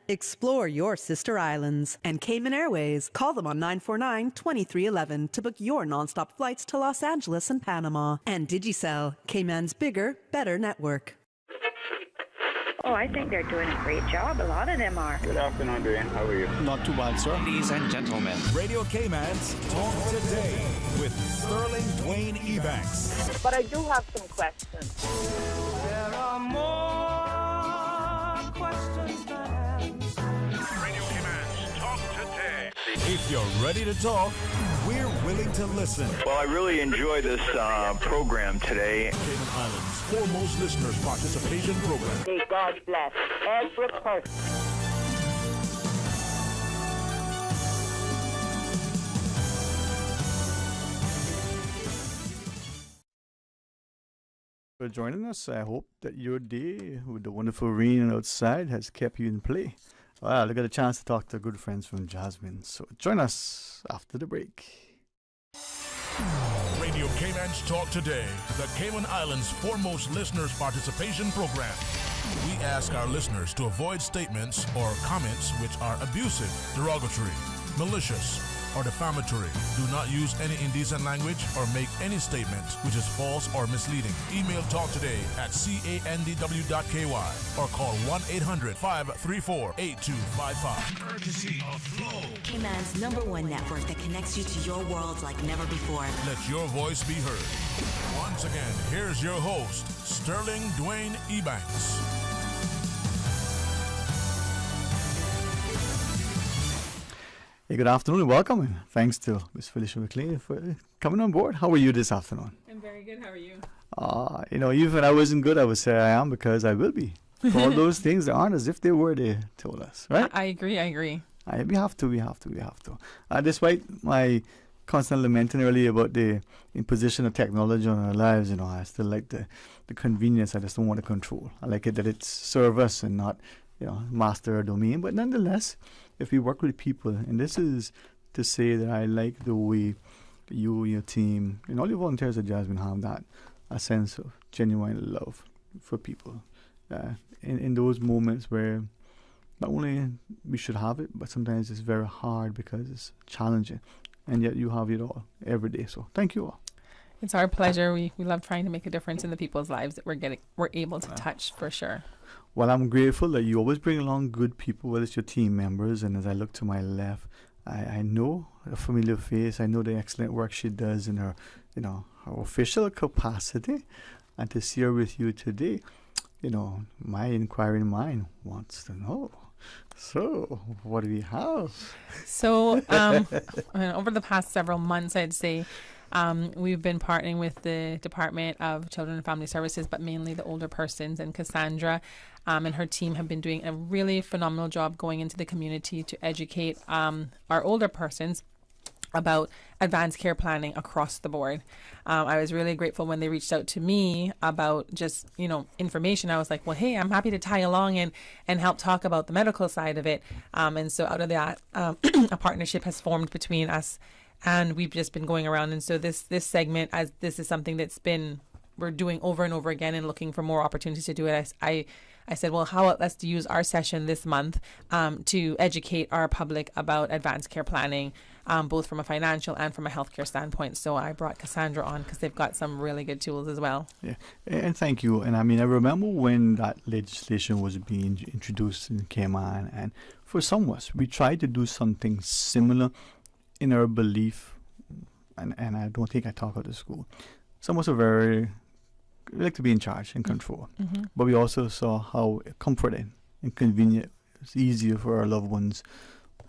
Explore your sister islands. And Cayman Airways. Call them on 949-2311 to book your nonstop flights to Los Angeles and Panama. And Digicel, Cayman's bigger, better network. Oh, I think they're doing a great job. A lot of them are. Good afternoon, Dwayne. How are you? Not too bad, sir. Ladies and gentlemen, Radio Cayman's Talk Today with Sterling Dwayne Ebanks. But I do have some questions. There are more questions than answers. Radio Cayman's Talk Today. If you're ready to talk, we're willing to listen. Well, I really enjoy this program today. Cayman Islands' foremost listeners participation program. May God bless every person. For joining us. I hope that your day with the wonderful rain outside has kept you in play. Well, I got a chance to talk to good friends from Jasmine. So join us after the break. Radio Cayman's Talk Today, the Cayman Islands' foremost listeners participation program. We ask our listeners to avoid statements or comments which are abusive, derogatory, malicious, or defamatory. Do not use any indecent language or make any statement which is false or misleading. Email talktoday@candw.ky or call 1-800-534-8255. Courtesy of Flow. Cayman's #1 network that connects you to your world like never before. Let your voice be heard. Once again, here's your host, Sterling Dwayne Ebanks. Hey, good afternoon and welcome. And thanks to Ms. Felicia McLean for coming on board. How are you this afternoon? I'm very good. How are you? Even when I wasn't good, I would say I am because I will be. For all those things that aren't as if they were, they told us, right? I agree. We have to. Despite my constant lamenting earlier about the imposition of technology on our lives, I still like the convenience. I just don't want to control. I like it that it's serve us and not, master our domain. But nonetheless, if we work with people, and this is to say that I like the way you, your team, and all your volunteers at Jasmine have a sense of genuine love for people. In those moments where not only we should have it, but sometimes it's very hard because it's challenging, and yet you have it all every day. So thank you all. It's our pleasure. We love trying to make a difference in the people's lives that we're able to touch, for sure. Well, I'm grateful that you always bring along good people, whether it's your team members. And as I look to my left, I know a familiar face. I know the excellent work she does in her, her official capacity. And to see her with you today, my inquiring mind wants to know. So, what do we have? So, over the past several months, I'd say, we've been partnering with the Department of Children and Family Services, but mainly the older persons, and Cassandra and her team have been doing a really phenomenal job going into the community to educate our older persons about advanced care planning across the board. I was really grateful when they reached out to me about just, information. I was like, well, hey, I'm happy to tag along and help talk about the medical side of it. And so out of that, a partnership has formed between us, and we've just been going around. And so this segment, as this is something we're doing over and over again and looking for more opportunities to do it. I said, well, how about let's use our session this month to educate our public about advanced care planning, both from a financial and from a healthcare standpoint. So I brought Cassandra on because they've got some really good tools as well. Yeah, and thank you. And I remember when that legislation was being introduced in Cayman, and for some of us, we tried to do something similar in our belief, and I don't think I talk out of school. Some of us are we like to be in charge and control. Mm-hmm. But we also saw how comforting and convenient, it's easier for our loved ones.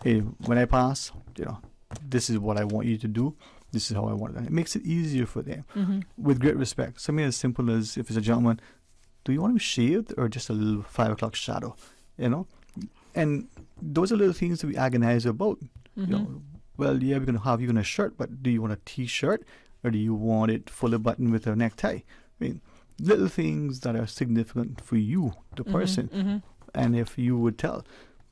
Hey, when I pass, this is what I want you to do. This is how I want it. It makes it easier for them with great respect. Something as simple as, if it's a gentleman, do you want him shaved or just a little 5 o'clock shadow? And those are little things that we agonize about. Well, yeah, we're going to have you in a shirt, but do you want a T-shirt or do you want it fully buttoned with a necktie? Little things that are significant for you, the person, and if you would tell.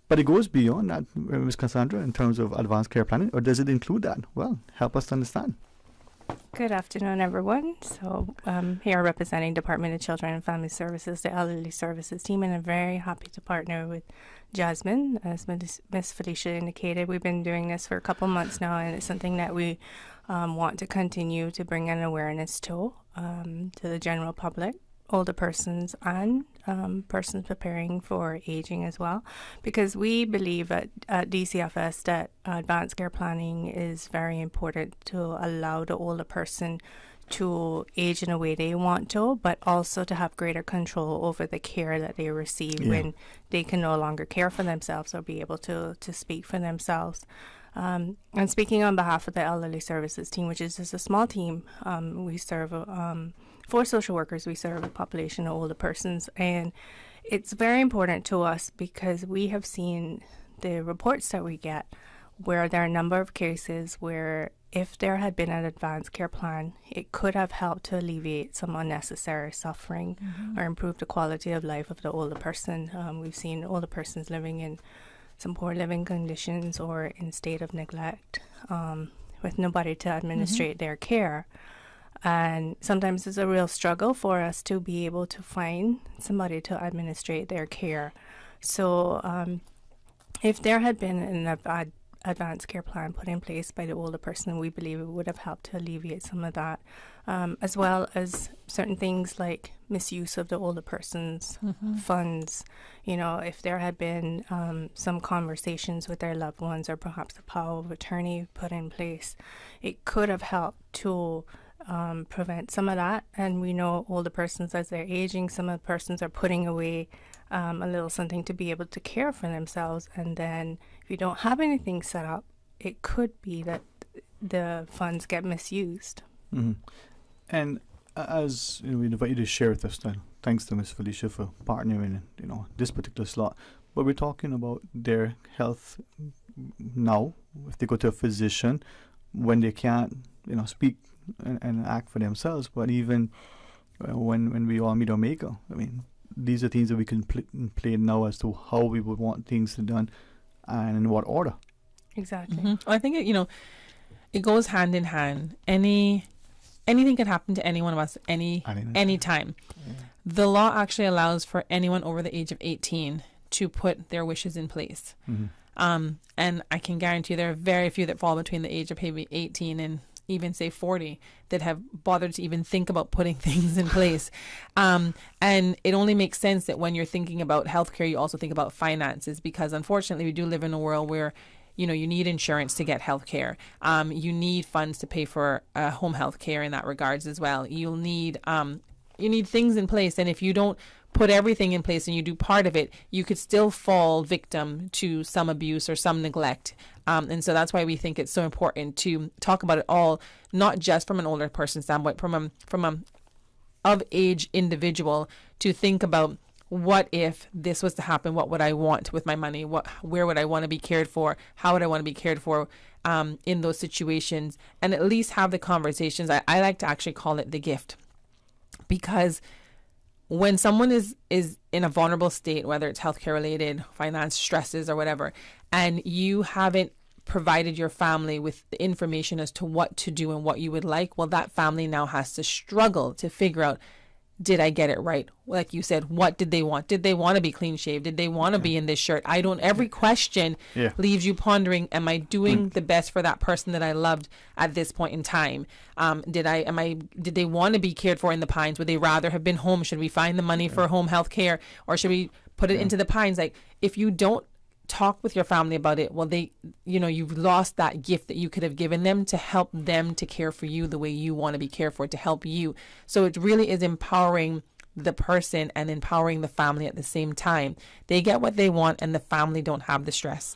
But it goes beyond that, Ms. Cassandra, in terms of advanced care planning, or does it include that? Well, help us to understand. Good afternoon, everyone. So here representing Department of Children and Family Services, the Elderly Services team, and I'm very happy to partner with Jasmine. As Miss Felicia indicated, we've been doing this for a couple months now, and it's something that we want to continue to bring an awareness to the general public, older persons, and persons preparing for aging as well, because we believe at DCFS that advanced care planning is very important to allow the older person to age in a way they want to, but also to have greater control over the care that they receive when they can no longer care for themselves or be able to speak for themselves. And speaking on behalf of the Elderly Services team, which is just a small team, we serve 4 social workers. We serve a population of older persons, and it's very important to us because we have seen the reports that we get where there are a number of cases where if there had been an advanced care plan, it could have helped to alleviate some unnecessary suffering or improve the quality of life of the older person. We've seen older persons living in some poor living conditions or in state of neglect with nobody to administrate their care. And sometimes it's a real struggle for us to be able to find somebody to administrate their care. So if there had been an advanced care plan put in place by the older person, we believe it would have helped to alleviate some of that, as well as certain things like misuse of the older person's funds. You know, if there had been some conversations with their loved ones or perhaps a power of attorney put in place, it could have helped to prevent some of that. And we know older persons, as they're aging, some of the persons are putting away a little something to be able to care for themselves. And then if you don't have anything set up, it could be that the funds get misused. And as you know, we invite you to share with us, thanks to Ms. Felicia for partnering in this particular slot. But we're talking about their health now. If they go to a physician, when they can't speak and act for themselves, but even when we all meet our maker, I mean, these are things that we can play now as to how we would want things to done and in what order. Exactly. I think it goes hand in hand. Anything can happen to any one of us any time. The law actually allows for anyone over the age of 18 to put their wishes in place. And I can guarantee there are very few that fall between the age of maybe 18 and even say 40 that have bothered to even think about putting things in place. And it only makes sense that when you're thinking about healthcare, you also think about finances, because unfortunately we do live in a world where you need insurance to get healthcare. You need funds to pay for home health care in that regards as well. You need things in place, and if you don't put everything in place and you do part of it, you could still fall victim to some abuse or some neglect. And so that's why we think it's so important to talk about it all, not just from an older person standpoint, from a of age individual, to think about, what if this was to happen? What would I want with my money? Where would I want to be cared for? How would I want to be cared for in those situations? And at least have the conversations. I like to actually call it the gift, because when someone is in a vulnerable state, whether it's healthcare related, finance stresses or whatever, and you haven't provided your family with the information as to what to do and what you would like, well, that family now has to struggle to figure out, did I get it right? Like you said, what did they want? Did they want to be clean shaved? Did they want to be in this shirt? Every question leaves you pondering, am I doing the best for that person that I loved at this point in time? Did they want to be cared for in the Pines? Would they rather have been home? Should we find the money for home health care, or should we put it into the Pines? Like, if you don't talk with your family about it, well, you've lost that gift that you could have given them to help them to care for you the way you want to be cared for, to help you. So it really is empowering the person and empowering the family at the same time. They get what they want and the family don't have the stress.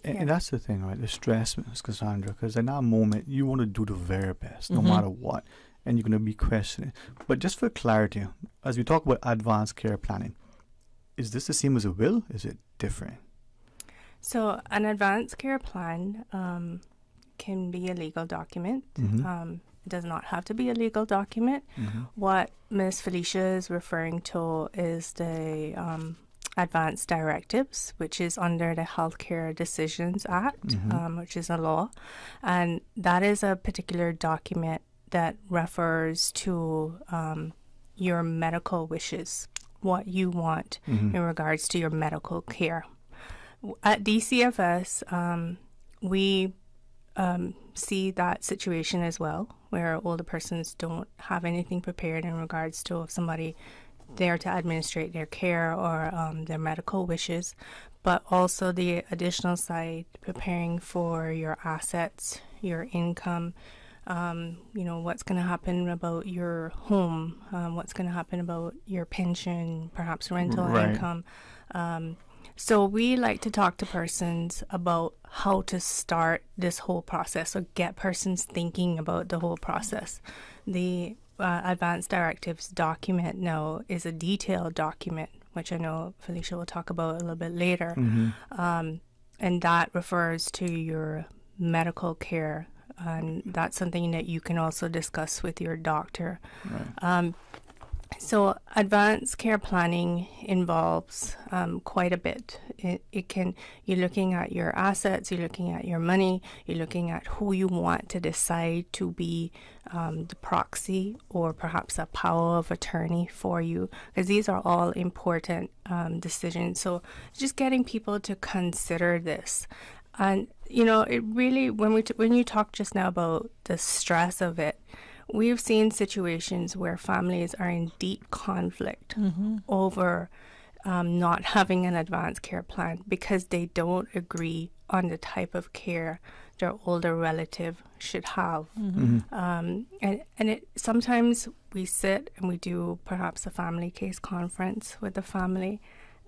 And that's the thing, right? The stress, Ms. Cassandra, because in that moment, you want to do the very best, no matter what, and you're going to be questioning. But just for clarity, as we talk about advanced care planning, is this the same as a will? Is it different? So an advanced care plan can be a legal document. It does not have to be a legal document. What Ms. Felicia is referring to is the advanced directives, which is under the Healthcare Decisions Act, which is a law. And that is a particular document that refers to your medical wishes, what you want in regards to your medical care. At DCFS, we see that situation as well, where older persons don't have anything prepared in regards to somebody there to administrate their care or their medical wishes, but also the additional side, preparing for your assets, your income, what's going to happen about your home, what's going to happen about your pension, perhaps rental income. So we like to talk to persons about how to start this whole process, or get persons thinking about the whole process. The Advanced Directives document now is a detailed document, which I know Felicia will talk about a little bit later. And that refers to your medical care. And that's something that you can also discuss with your doctor. So advanced care planning involves quite a bit. You're looking at your assets, you're looking at your money, you're looking at who you want to decide to be the proxy or perhaps a power of attorney for you, because these are all important decisions. So just getting people to consider this. And, it really, when you talk just now about the stress of it, we've seen situations where families are in deep conflict over not having an advanced care plan because they don't agree on the type of care their older relative should have. Sometimes we sit and we do perhaps a family case conference with the family,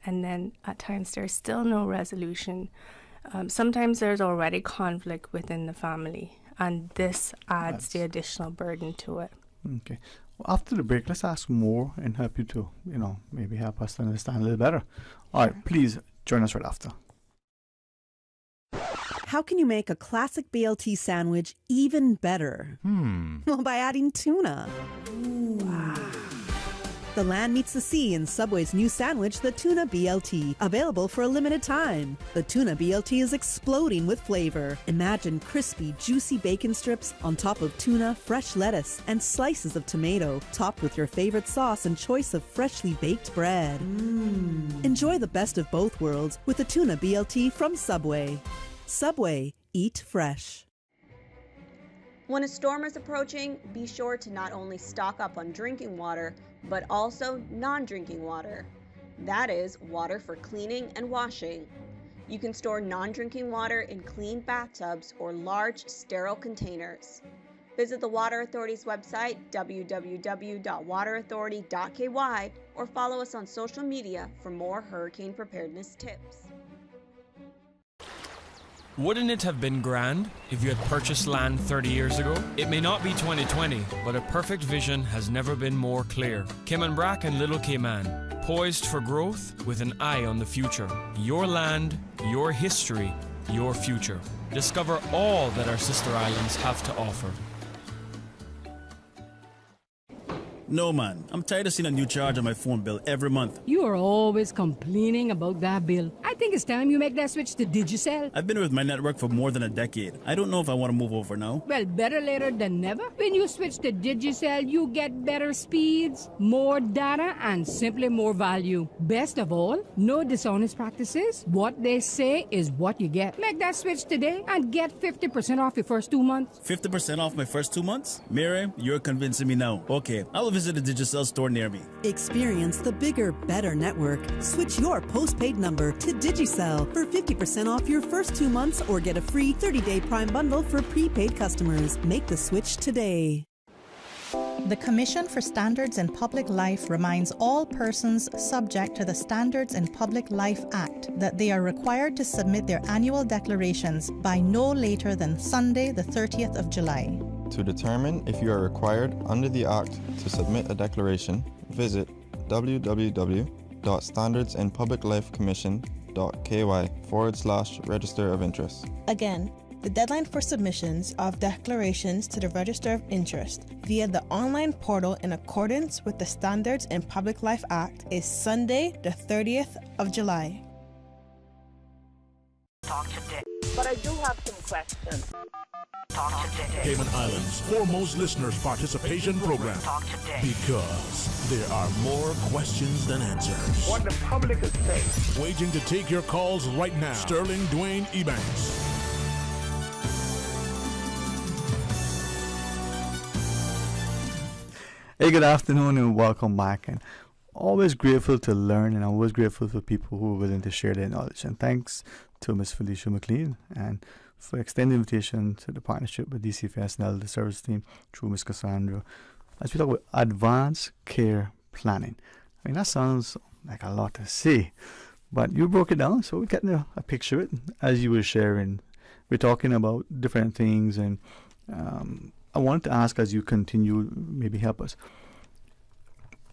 and then at times there's still no resolution. Sometimes there's already conflict within the family, and this adds the additional burden to it. Okay. Well, after the break, let's ask more and help you to, maybe help us to understand a little better. All right, please join us right after. How can you make a classic BLT sandwich even better? Well, by adding tuna. The land meets the sea in Subway's new sandwich, the Tuna BLT, available for a limited time. The Tuna BLT is exploding with flavor. Imagine crispy, juicy bacon strips on top of tuna, fresh lettuce, and slices of tomato, topped with your favorite sauce and choice of freshly baked bread. Enjoy the best of both worlds with the Tuna BLT from Subway. Subway, eat fresh. When a storm is approaching, be sure to not only stock up on drinking water, but also non-drinking water. That is, water for cleaning and washing. You can store non-drinking water in clean bathtubs or large, sterile containers. Visit the Water Authority's website, www.waterauthority.ky, or follow us on social media for more hurricane preparedness tips. Wouldn't it have been grand if you had purchased land 30 years ago? It may not be 2020, but a perfect vision has never been more clear. Cayman Brac and Little Cayman, poised for growth with an eye on the future. Your land, your history, your future. Discover all that our sister islands have to offer. No, man. I'm tired of seeing a new charge on my phone bill every month. You are always complaining about that bill. I think it's time you make that switch to Digicel. I've been with my network for more than a decade. I don't know if I want to move over now. Well, better later than never. When you switch to Digicel, you get better speeds, more data, and simply more value. Best of all, no dishonest practices. What they say is what you get. Make that switch today and get 50% off your first 2 months. 50% off my first 2 months? Mary, you're convincing me now. Okay, I'll visit a Digicel store near me. Experience the bigger, better network. Switch your postpaid number to Digicel for 50% off your first 2 months, or get a free 30-day Prime bundle for prepaid customers. Make the switch today. The Commission for Standards in Public Life reminds all persons subject to the Standards in Public Life Act that they are required to submit their annual declarations by no later than Sunday, the 30th of July. To determine if you are required under the Act to submit a declaration, visit www.standardsinpubliclifecommission.ky/register of interest. Again, the deadline for submissions of declarations to the Register of Interest via the online portal in accordance with the Standards in Public Life Act is Sunday, the 30th of July. Talk today. but I do have some questions. Talk today. Cayman Islands' foremost listeners participation program. Talk today. Because there are more questions than answers. What the public is saying. Waiting to take your calls right now. Sterling Dwayne Ebanks. Hey, good afternoon and welcome back. And always grateful to learn, and always grateful for people who are willing to share their knowledge. And thanks to Miss Felicia McLean and for extending invitation to the partnership with DCFS and the service team through Miss Cassandra as we talk about advanced care planning. I mean, that sounds like a lot to say, but you broke it down, so we're getting a picture of it as you were sharing. We're talking about different things, and I wanted to ask, as you continue, maybe help us.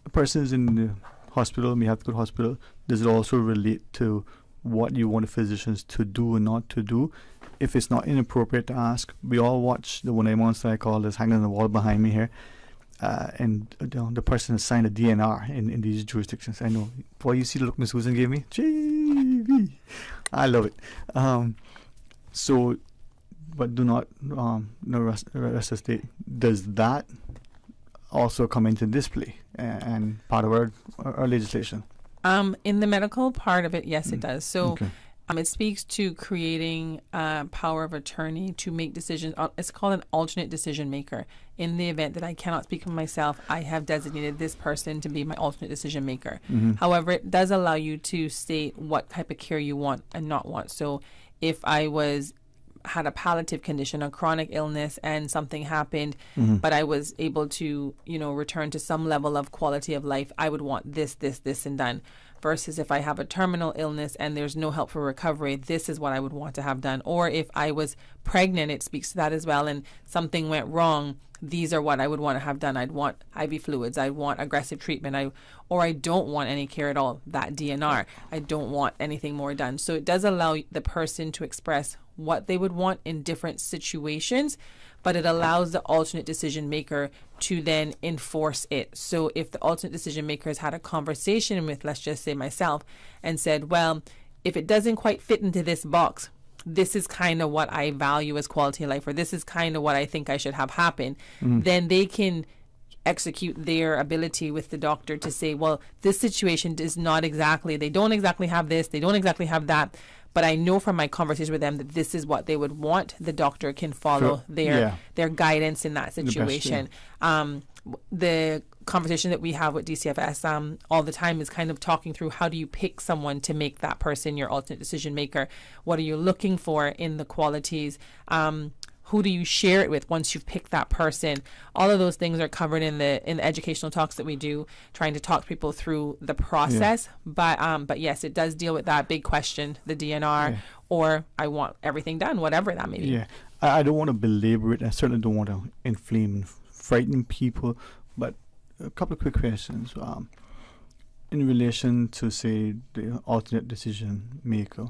A person is in the hospital, may have to go to hospital. Does it also relate to what you want the physicians to do and not to do? If it's not inappropriate to ask, we all watch the one-eye monster, I call this, hanging on the wall behind me here. And the person has signed a DNR in these jurisdictions. I know. Boy, you see the look Miss Susan gave me? JB. I love it. So, but do not resuscitate. Does that also come into display and part of our legislation? In the medical part of it, yes, it does. So it speaks to creating power of attorney to make decisions. It's called an alternate decision maker. In the event that I cannot speak for myself, I have designated this person to be my alternate decision maker. However, it does allow you to state what type of care you want and not want. So if I had a palliative condition, a chronic illness, and something happened, but I was able to, return to some level of quality of life, I would want this, and done. Versus if I have a terminal illness and there's no help for recovery, this is what I would want to have done. Or if I was pregnant, it speaks to that as well, and something went wrong, these are what I would want to have done. I'd want IV fluids. I want aggressive treatment. I don't want any care at all. That DNR. I don't want anything more done. So it does allow the person to express what they would want in different situations, but it allows the alternate decision maker to then enforce it. So if the alternate decision maker has had a conversation with, let's just say myself, and said, well, if it doesn't quite fit into this box, this is kind of what I value as quality of life, or this is kind of what I think I should have happen, then they can execute their ability with the doctor to say, well, this situation is not exactly, they don't exactly have this, they don't exactly have that, but I know from my conversation with them that this is what they would want. The doctor can follow their guidance in that situation. The conversation that we have with DCFS all the time is kind of talking through, how do you pick someone to make that person your alternate decision maker? What are you looking for in the qualities? Who do you share it with once you've picked that person? All of those things are covered in the educational talks that we do, trying to talk people through the process. But yes, it does deal with that big question, the DNR, or I want everything done, whatever that may be. Yeah, I don't want to belabor it. I certainly don't want to inflame and frighten people. But a couple of quick questions. In relation to, say, the alternate decision maker,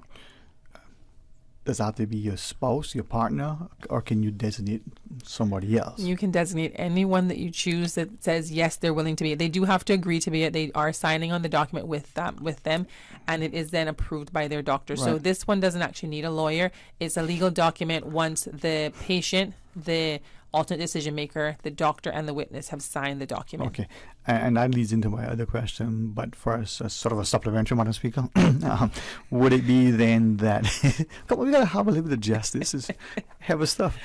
does that have to be your spouse, your partner, or can you designate somebody else? You can designate anyone that you choose that says, yes, they're willing to be it. They do have to agree to be it. They are signing on the document with them, and it is then approved by their doctor. Right. So this one doesn't actually need a lawyer. It's a legal document once the patient, the alternate decision maker, the doctor, and the witness have signed the document. Okay, and that leads into my other question, but for us, as sort of a supplementary, Madam Speaker, would it be then that come on, we gotta have a little bit of justice, is heavy stuff.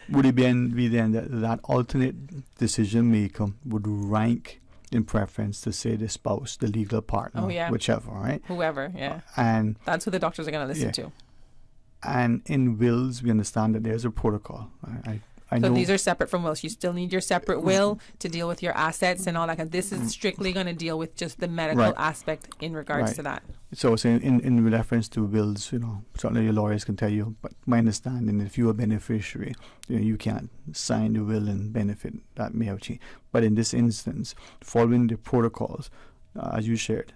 Would it be then that alternate decision maker would rank in preference to, say, the spouse, the legal partner, whichever, right? Whoever, yeah. And that's who the doctors are going to listen to. And in wills, we understand that there's a protocol. I So know these are separate from wills. You still need your separate will to deal with your assets and all that. This is strictly going to deal with just the medical aspect in regards to that. So in reference to wills, certainly your lawyers can tell you, but my understanding, if you're a beneficiary, you can't sign the will and benefit. That may have changed. But in this instance, following the protocols, as you shared,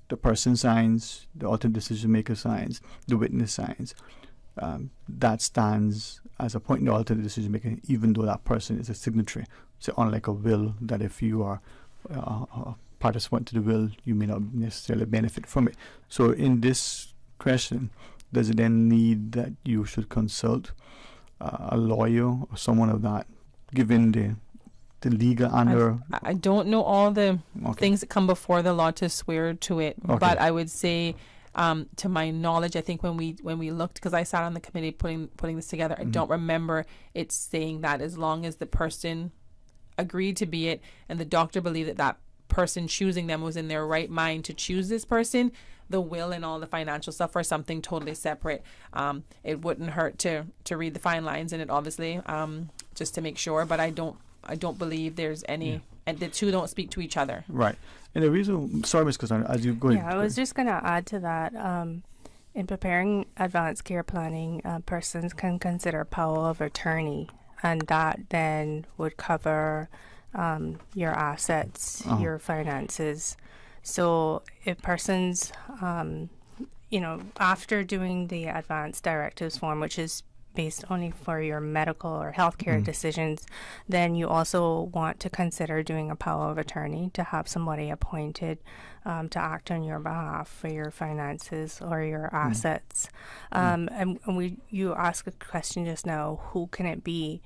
the person signs, the alternate decision maker signs, the witness signs. That stands as a point in the alternate decision making, even though that person is a signatory. So unlike a will, that if you are a participant to the will, you may not necessarily benefit from it. So in this question, does it then need that you should consult a lawyer or someone of that, given the legal under? I don't know all the things that come before the law to swear to it, but I would say, to my knowledge, I think when we looked, because I sat on the committee putting this together, I don't remember it saying that as long as the person agreed to be it and the doctor believed that person choosing them was in their right mind to choose this person, the will and all the financial stuff are something totally separate. It wouldn't hurt to read the fine lines in it, obviously, just to make sure, but I don't believe there's any, and the two don't speak to each other. Right. And the reason, sorry, Ms. Cassandra, as you go ahead. Yeah, I was just going to add to that. In preparing advanced care planning, persons can consider power of attorney, and that then would cover your assets, your finances. So if persons, after doing the advanced directives form, which is based only for your medical or healthcare decisions, then you also want to consider doing a power of attorney to have somebody appointed to act on your behalf for your finances or your assets. And you asked a question just now, who can it be?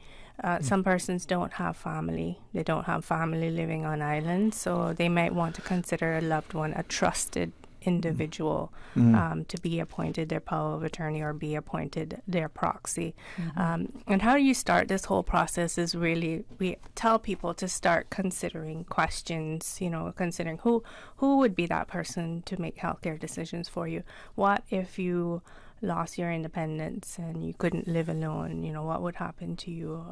Some persons don't have family. They don't have family living on island, so they might want to consider a loved one, a trusted individual, to be appointed their power of attorney or be appointed their proxy. And how you start this whole process is really, we tell people to start considering questions, considering who would be that person to make healthcare decisions for you. What if you lost your independence and you couldn't live alone? What would happen to you?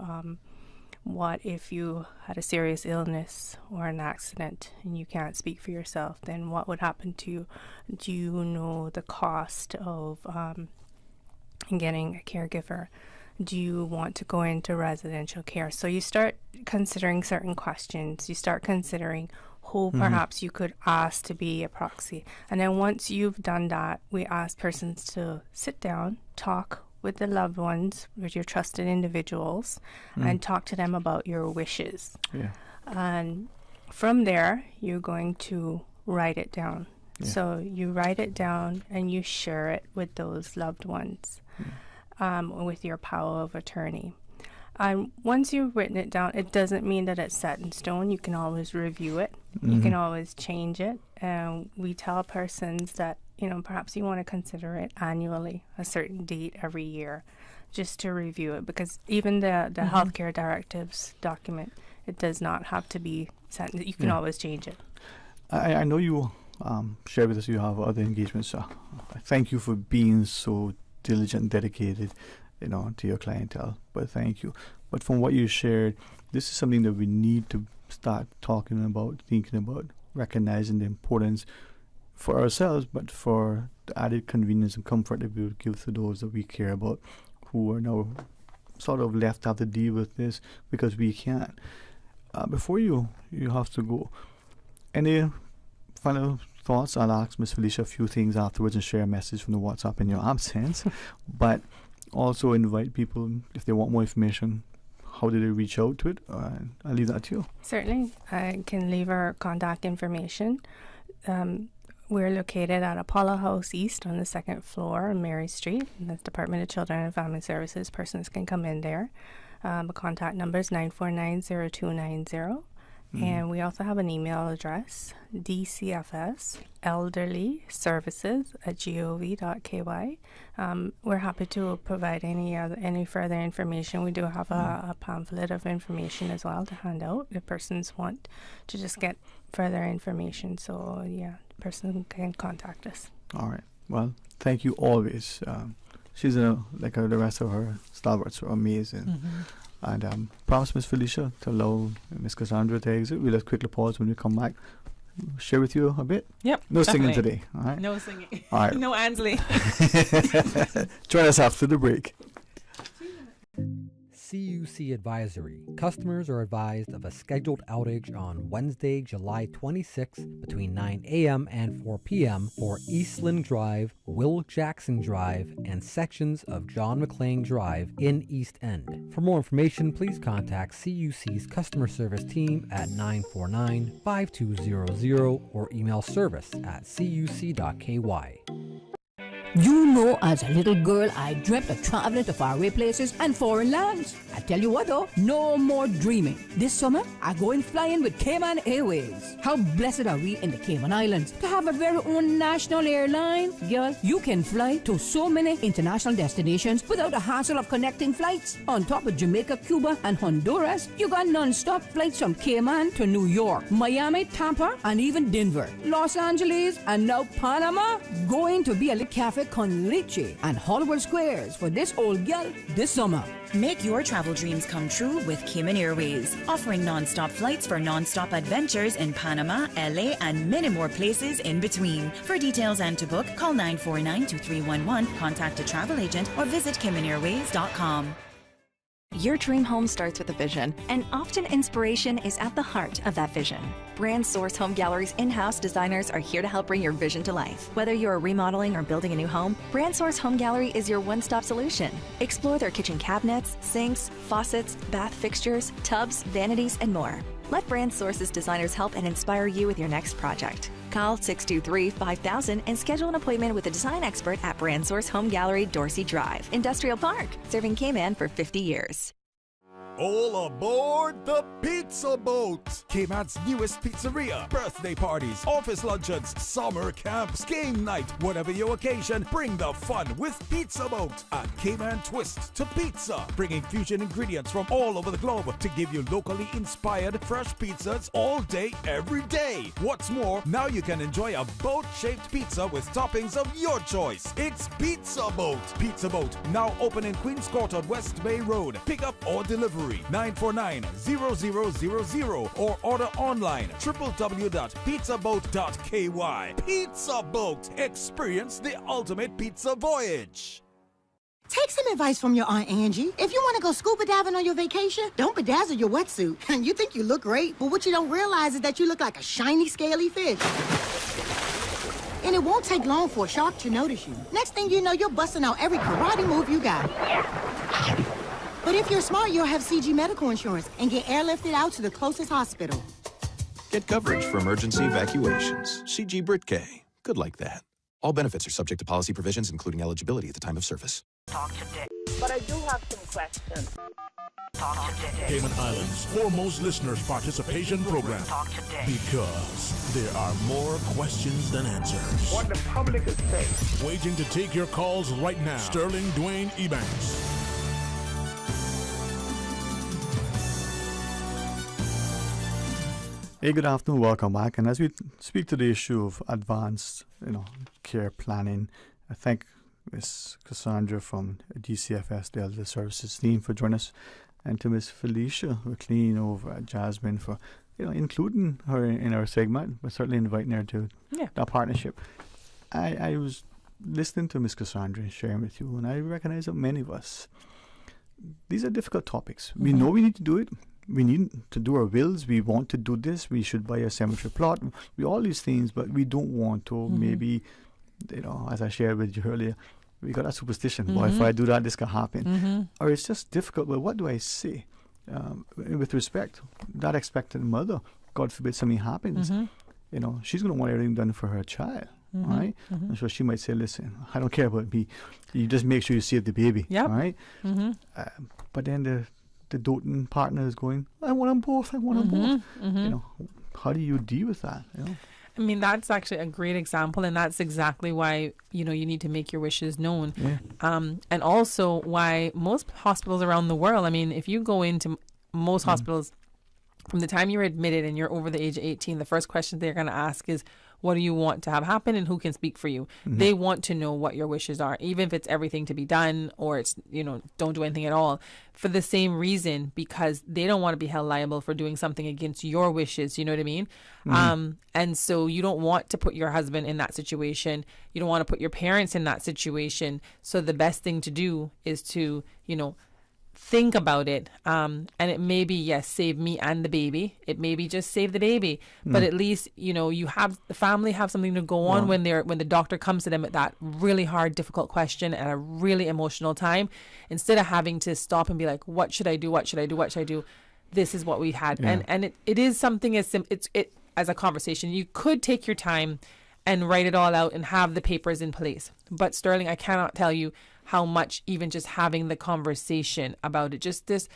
What if you had a serious illness or an accident and you can't speak for yourself? Then what would happen to you? Do you know the cost of getting a caregiver? Do you want to go into residential care? So you start considering certain questions. You start considering who perhaps you could ask to be a proxy. And then once you've done that, we ask persons to sit down, talk with the loved ones, with your trusted individuals, and talk to them about your wishes. And from there, you're going to write it down. So you write it down and you share it with those loved ones, with your power of attorney. And once you've written it down, it doesn't mean that it's set in stone. You can always review it. You can always change it. And we tell persons that, perhaps you want to consider it annually, a certain date every year, just to review it. Because even the healthcare directives document, it does not have to be set. You can always change it. I know you share with us you have other engagements. So thank you for being so diligent and dedicated, to your clientele. But thank you. But from what you shared, this is something that we need to start talking about, thinking about, recognizing the importance for ourselves, but for the added convenience and comfort that we would give to those that we care about, who are now sort of left to have to deal with this because we can't. Before you have to go, any final thoughts? I'll ask Ms. Felicia a few things afterwards and share a message from the WhatsApp in your absence, but also invite people, if they want more information, how do they reach out to it? I'll leave that to you. Certainly. I can leave our contact information. We're located at Apollo House East on the second floor on Mary Street. That's Department of Children and Family Services. Persons can come in there. The contact number is 949-0290. And we also have an email address, dcfselderlyservices@gov.ky. We're happy to provide any further information. We do have a pamphlet of information as well to hand out if persons want to just get further information. So, the person can contact us. All right. Well, thank you always. She's like the rest of her stalwarts are amazing. And promise Miss Felicia to allow Miss Cassandra to exit. We'll just quickly pause when we come back. Share with you a bit. Yep. No definitely. singing today. All right. No singing. All right. No Ansley. Join us after the break. CUC Advisory. Customers are advised of a scheduled outage on Wednesday, July 26 between 9 a.m. and 4 p.m. for Eastland Drive, Will Jackson Drive, and sections of John McClain Drive in East End. For more information, please contact CUC's customer service team at 949-5200 or email service@cuc.ky. You know, as a little girl, I dreamt of traveling to faraway places and foreign lands. I tell you what though, no more dreaming. This summer, I going flying with Cayman Airways. How blessed are we in the Cayman Islands to have a very own national airline? Girl, you can fly to so many international destinations without the hassle of connecting flights. On top of Jamaica, Cuba, and Honduras, you got non-stop flights from Cayman to New York, Miami, Tampa, and even Denver, Los Angeles, and now Panama. Going to be a little cafe con leche and Hollywood Squares for this old gal this summer. Make your travel dreams come true with Cayman Airways, offering non-stop flights for non-stop adventures in Panama, LA, and many more places in between. For details and to book, call 949-2311, contact a travel agent, or visit CaymanAirways.com. Your dream home starts with a vision, and often inspiration is at the heart of that vision. Brand Source Home Gallery's in-house designers are here to help bring your vision to life. Whether you're remodeling or building a new home, Brand Source Home Gallery is your one-stop solution. Explore their kitchen cabinets, sinks, faucets, bath fixtures, tubs, vanities, and more. Let Brand Source's designers help and inspire you with your next project. Call 623-5000 and schedule an appointment with a design expert at Brand Source Home Gallery, Dorsey Drive, Industrial Park, serving Cayman for 50 years. All aboard the Pizza Boat! Cayman's newest pizzeria. Birthday parties, office luncheons, summer camps, game night. Whatever your occasion, bring the fun with Pizza Boat. And Cayman Twist to pizza, bringing fusion ingredients from all over the globe to give you locally inspired fresh pizzas all day, every day. What's more, now you can enjoy a boat-shaped pizza with toppings of your choice. It's Pizza Boat. Pizza Boat, now open in Queens Court on West Bay Road. Pick up or delivery 949-0000 or order online www.pizzaboat.ky. Pizza Boat. Experience the ultimate pizza voyage. Take some advice from your Aunt Angie. If you want to go scuba diving on your vacation, don't bedazzle your wetsuit. And you think you look great, but what you don't realize is that you look like a shiny, scaly fish. And it won't take long for a shark to notice you. Next thing you know, you're busting out every karate move you got. But if you're smart, you'll have CG medical insurance and get airlifted out to the closest hospital. Get coverage for emergency evacuations. CG Britcay. Good like that. All benefits are subject to policy provisions, including eligibility at the time of service. Talk today. But I do have some questions. Talk today. Cayman Islands' foremost listeners' participation program. Talk today. Because there are more questions than answers. What the public is saying. Waiting to take your calls right now. Sterling Dwayne Ebanks. Hey, good afternoon. Welcome back. And as we speak to the issue of advanced, care planning, I thank Ms. Cassandra from DCFS, the Elder Services team, for joining us, and to Ms. Felicia McLean over at Jasmine for, including her in our segment, but certainly inviting her to that partnership. I was listening to Ms. Cassandra and sharing with you, and I recognize that many of us, these are difficult topics. We know we need to do it. We need to do our wills. We want to do this. We should buy a cemetery plot. We all these things, but we don't want to. Maybe, as I shared with you earlier, we got that superstition. Boy, if I do that, this can happen. Or it's just difficult. But what do I say? With respect, that expectant mother, God forbid something happens, she's going to want everything done for her child. Right? And so she might say, listen, I don't care about me. You just make sure you save the baby. Right? But then the doting partner is going, I want them both. I want them both. How do you deal with that? I mean, that's actually a great example, and that's exactly why you need to make your wishes known. And also why most hospitals around the world, I mean, if you go into most hospitals, from the time you're admitted and you're over the age of 18, the first question they're going to ask is, what do you want to have happen and who can speak for you? They want to know what your wishes are, even if it's everything to be done or it's, don't do anything at all, for the same reason, because they don't want to be held liable for doing something against your wishes. You know what I mean? And so you don't want to put your husband in that situation. You don't want to put your parents in that situation. So the best thing to do is to, think about it. And it may be, yes, save me and the baby. It may be just save the baby. But at least, you have the family have something to go on when the doctor comes to them at that really hard, difficult question at a really emotional time, instead of having to stop and be like, what should I do? What should I do? What should I do? This is what we had. And it is something as a conversation. You could take your time and write it all out and have the papers in place. But Sterling, I cannot tell you how much even just having the conversation about it, just this,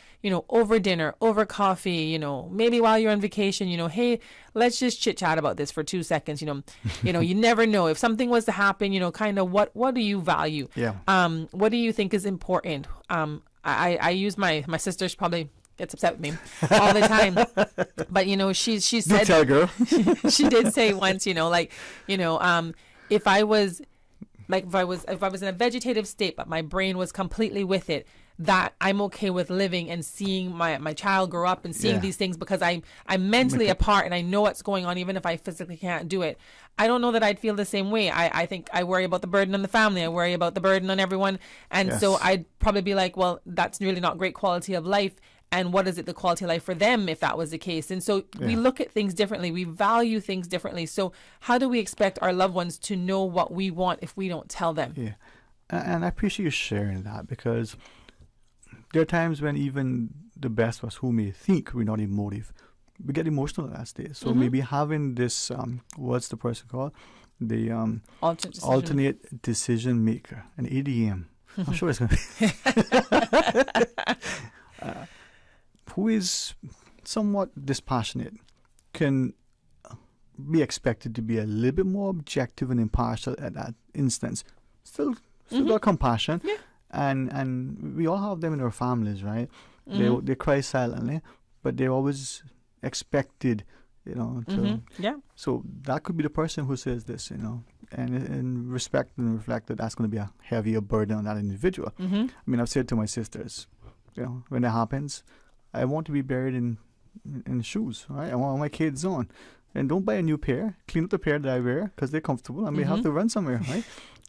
over dinner, over coffee, maybe while you're on vacation, hey, let's just chit chat about this for 2 seconds. You never know if something was to happen, kind of what do you value? Yeah. What do you think is important? I use my sister's probably gets upset with me all the time, but she said, tell, girl. she did say once, if I was in a vegetative state, but my brain was completely with it, that I'm okay with living and seeing my child grow up and seeing these things because I'm mentally apart and I know what's going on, even if I physically can't do it. I don't know that I'd feel the same way. I think I worry about the burden on the family. I worry about the burden on everyone. And so I'd probably be like, well, that's really not great quality of life. And what is it, the quality of life for them, if that was the case? And so we look at things differently. We value things differently. So how do we expect our loved ones to know what we want if we don't tell them? Yeah. And I appreciate you sharing that, because there are times when even the best of us who may think we're not emotive, we get emotional at that stage. So maybe having this, what's the person called? The alternate decision maker, an ADM. I'm sure it's going to be. Who is somewhat dispassionate, can be expected to be a little bit more objective and impartial at that instance. Still got compassion, and we all have them in our families, right? They cry silently, but they're always expected, to. So that could be the person who says this, and respect and reflect that that's going to be a heavier burden on that individual. I mean, I've said to my sisters, when it happens, I want to be buried in shoes, right? I want my kids on. And don't buy a new pair. Clean up the pair that I wear because they're comfortable. I may have to run somewhere, right?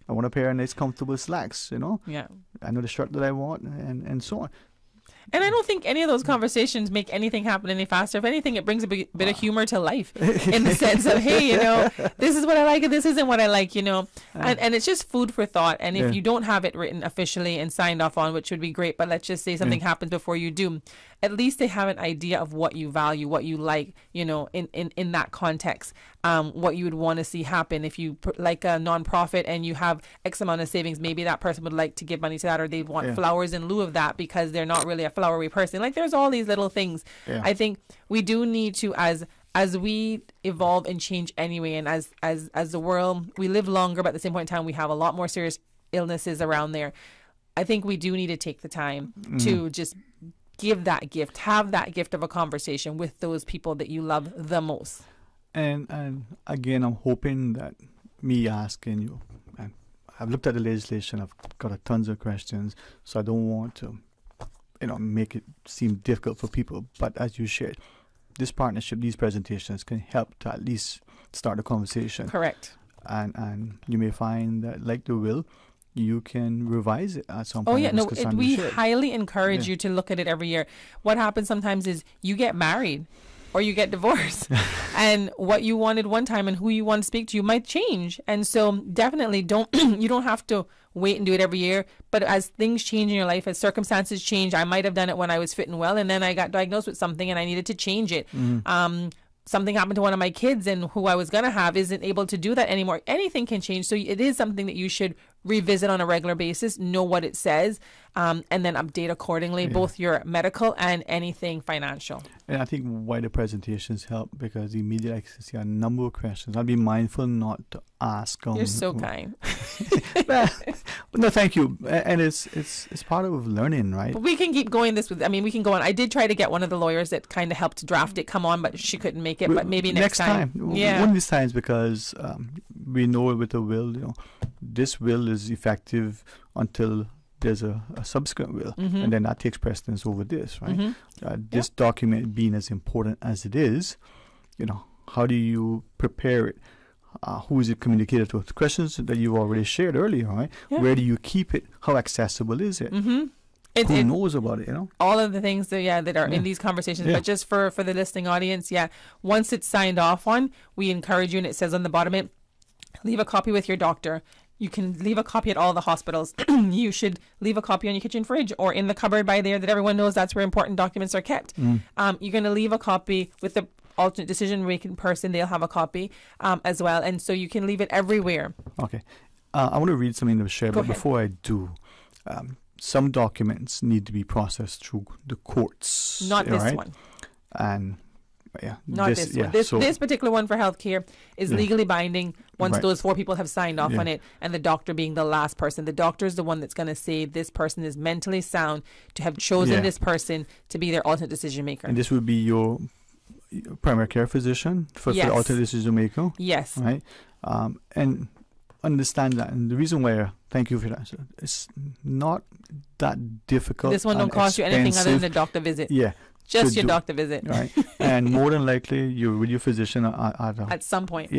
I want a pair of nice, comfortable slacks, Yeah. I know the shirt that I want and so on. And I don't think any of those conversations make anything happen any faster. If anything, it brings a bit of humor to life in the sense of, hey, this is what I like and this isn't what I like, and it's just food for thought. And if you don't have it written officially and signed off on, which would be great, but let's just say something happens before you do, at least they have an idea of what you value, what you like, in that context, what you would want to see happen. If you like a nonprofit and you have X amount of savings, maybe that person would like to give money to that, or they want flowers in lieu of that because they're not really a flowery person. Like, there's all these little things. I think we do need to, as we evolve and change anyway, and as the world, we live longer, but at the same point in time, we have a lot more serious illnesses around there. I think we do need to take the time to just give that gift, have that gift of a conversation with those people that you love the most. And again, I'm hoping that me asking you, and I've looked at the legislation, I've got a tons of questions, so I don't want to, make it seem difficult for people. But as you shared, this partnership, these presentations can help to at least start a conversation. Correct. And you may find that, like the will, you can revise it at some point. Oh, yeah. No, we highly encourage you to look at it every year. What happens sometimes is you get married or you get divorced and what you wanted one time and who you want to speak to, you might change. And so definitely you don't have to wait and do it every year. But as things change in your life, as circumstances change, I might have done it when I was fit and well, and then I got diagnosed with something and I needed to change it. Something happened to one of my kids and who I was going to have isn't able to do that anymore. Anything can change. So it is something that you should revisit on a regular basis, know what it says, and then update accordingly, both your medical and anything financial. And I think why the presentations help, because immediately I can see a number of questions. I'll be mindful not to ask. You're so kind. No, thank you. And it's part of learning, right? But we can keep going we can go on. I did try to get one of the lawyers that kind of helped draft it come on, but she couldn't make it. But maybe next time. Yeah. One of these times, because we know with the will, this will is effective until there's a subsequent will, and then that takes precedence over this, right? This document being as important as it is, how do you prepare it? Who is it communicated to? The questions that you already shared earlier, right? Where do you keep it? How accessible is it? Who knows about it, all of the things that are in these conversations. But just for the listening audience, once it's signed off on, we encourage you, and it says on the bottom of it, leave a copy with your doctor. You can leave a copy at all the hospitals. You should leave a copy on your kitchen fridge or in the cupboard by there that everyone knows that's where important documents are kept. You're going to leave a copy with alternate decision making person, they'll have a copy as well, and so you can leave it everywhere. Okay. I want to read something that was shared, but before I do, some documents need to be processed through the courts. Not this right? one. And yeah, not this one. This particular one for healthcare is legally binding once those 4 people have signed off on it, and the doctor being the last person. The doctor is the one that's going to say this person is mentally sound to have chosen this person to be their alternate decision maker. And this would be your primary care physician for the alternate decision maker. Yes. Right. And understand that, and the reason why, thank you for that, it's not that difficult. This one don't cost you anything other than a doctor visit. Just your doctor visit, right? And more than likely you're with your physician at some point,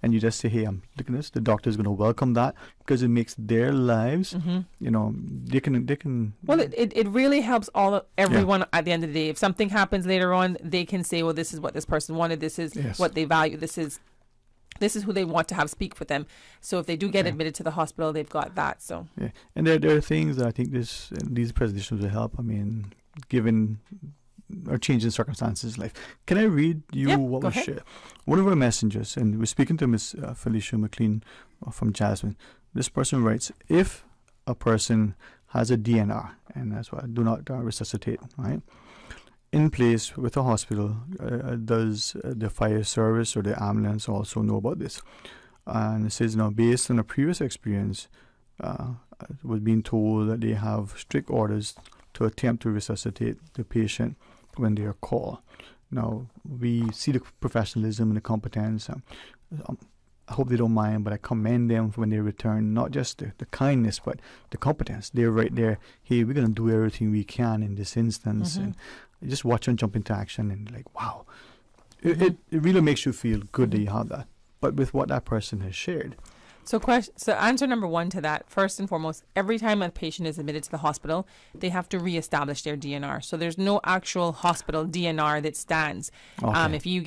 and you just say, hey, I'm looking at this. The doctor is going to welcome that because it makes their lives, you know, they can well, it really helps everyone at the end of the day. If something happens later on, they can say, well, this is what this person wanted, this is what they value, this is who they want to have speak for them. So if they do get admitted to the hospital, they've got that. So and there are things that I think these presentations will help. I mean, given our changing circumstances in life. Can I read you what was shared? One of our messengers, and we're speaking to Miss Felicia McLean from Jasmine. This person writes, if a person has a DNR, and that's why do not resuscitate, right? In place with a hospital, does the fire service or the ambulance also know about this? And it says, now, based on a previous experience, was being told that they have strict orders to attempt to resuscitate the patient when they are called. Now, we see the professionalism and the competence. I hope they don't mind, but I commend them when they return, not just the kindness, but the competence. They're right there. Hey, we're going to do everything we can in this instance. And just watch them jump into action and like, wow. It really makes you feel good that you have that. But with what that person has shared. So answer number 1 to that, first and foremost, every time a patient is admitted to the hospital, they have to reestablish their DNR. So there's no actual hospital DNR that stands. Okay. If you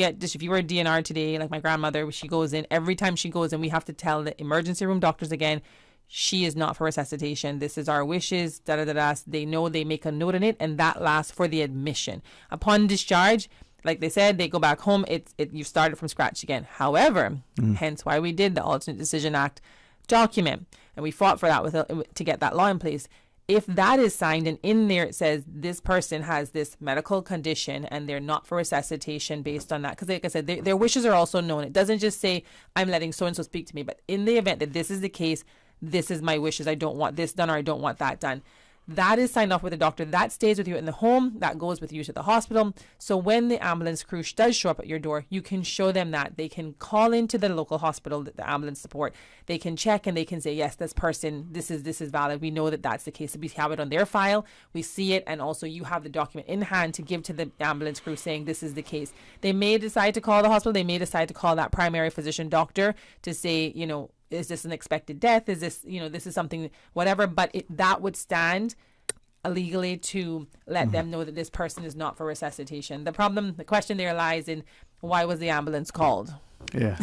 were a DNR today, like my grandmother, she goes in, every time she goes in, we have to tell the emergency room doctors again, she is not for resuscitation. This is our wishes, da-da-da-da. They know, they make a note in it, and that lasts for the admission. Upon discharge, like they said, they go back home. You started from scratch again. However, hence why we did the Alternate Decision Act document, and we fought for that to get that law in place. If that is signed and in there it says this person has this medical condition and they're not for resuscitation based on that, because like I said, their wishes are also known. It doesn't just say I'm letting so and so speak to me, but in the event that this is the case, this is my wishes. I don't want this done or I don't want that done. That is signed off with the doctor. That stays with you in the home. That goes with you to the hospital. So when the ambulance crew does show up at your door, you can show them that. They can call into the local hospital, the ambulance support. They can check and they can say, yes, this person, this is valid. We know that that's the case. We have it on their file. We see it. And also you have the document in hand to give to the ambulance crew saying this is the case. They may decide to call the hospital. They may decide to call that primary physician doctor to say, you know, is this an expected death? Is this, you know, this is something, whatever, but that would stand illegally to let them know that this person is not for resuscitation. The question there lies in why was the ambulance called? Yeah.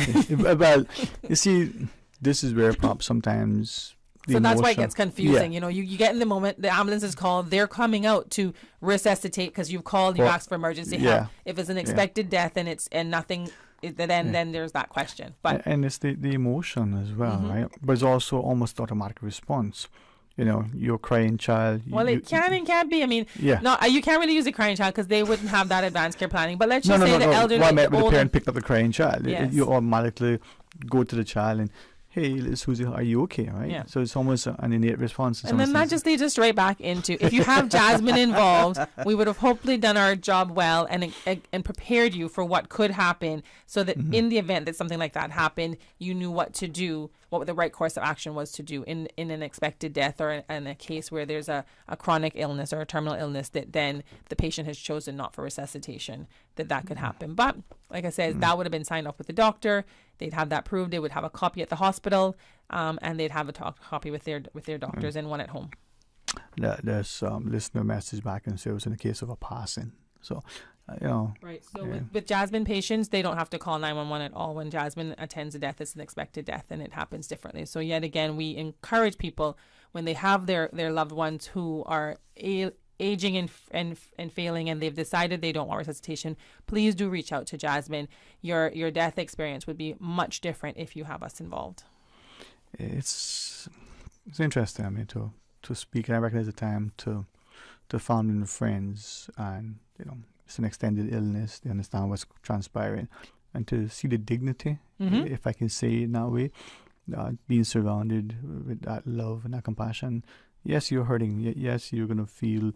Well, you see, this is where perhaps sometimes so that's why it gets confusing. You know, you get in the moment, the ambulance is called, they're coming out to resuscitate because you've called, you asked for emergency help. If it's an expected death and nothing, then there's that question. But and it's the emotion as well, right? But it's also almost automatic response. You know, your crying child. It can and can't be. I mean, you can't really use a crying child because they wouldn't have that advanced care planning. But let's just say the elderly, when the parent picked up the crying child, you automatically go to the child and, hey, Susie, are you okay? Right? Yeah. So it's almost an innate response. And then that just leads us right back into, if you have Jasmine involved, we would have hopefully done our job well and prepared you for what could happen, so that in the event that something like that happened, you knew what to do, what the right course of action was to do in an expected death or in a case where there's a chronic illness or a terminal illness that then the patient has chosen not for resuscitation, that could happen. But like I said, that would have been signed off with the doctor. They'd have that proved. They would have a copy at the hospital, and they'd have a copy with their doctors and one at home. There's listener message back and says it was in the case of a passing. So, you know. Right. So with Jasmine patients, they don't have to call 911 at all. When Jasmine attends a death, it's an expected death, and it happens differently. So yet again, we encourage people when they have their loved ones who are aging and failing and they've decided they don't want resuscitation, please do reach out to Jasmine. Your death experience would be much different if you have us involved. It's interesting. I mean, to speak, and I recognize the time to family and friends, and it's an extended illness. They understand what's transpiring, and to see the dignity, if I can say it in that way, being surrounded with that love and that compassion. Yes, you're hurting. Yes, you're gonna feel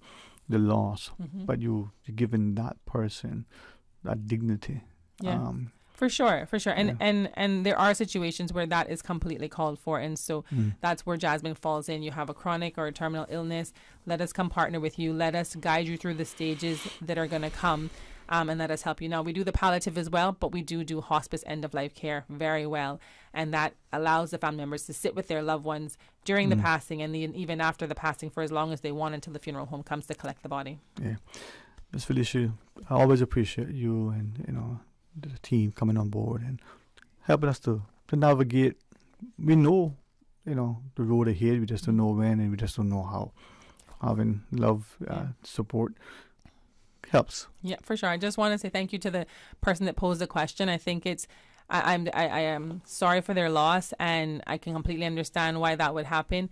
the loss, but you're giving that person that dignity. Yeah. For sure. And there are situations where that is completely called for, and so that's where Jasmine falls in. You have a chronic or a terminal illness, let us come partner with you, let us guide you through the stages that are going to come, and let us help you. Now, we do the palliative as well, but we do hospice end-of-life care very well, and that allows the family members to sit with their loved ones during the passing and even after the passing for as long as they want until the funeral home comes to collect the body. Yeah. Ms. Felicia, I always appreciate you and, the team coming on board and helping us to navigate. We know, the road ahead. We just don't know when, and we just don't know how. Having love, support helps. Yeah, for sure. I just want to say thank you to the person that posed the question. I think I am sorry for their loss, and I can completely understand why that would happen.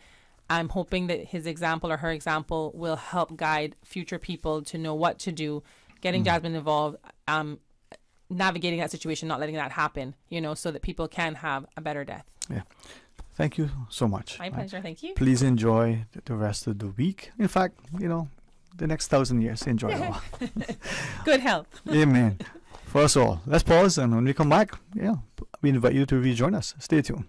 I'm hoping that his example or her example will help guide future people to know what to do, getting Jasmine involved, navigating that situation, not letting that happen, so that people can have a better death. Yeah. Thank you so much. My pleasure. Thank you. Please enjoy the rest of the week. In fact, the next 1,000 years, enjoy it all. Good health. Amen. For us all. Let's pause, and when we come back, we invite you to rejoin us. Stay tuned.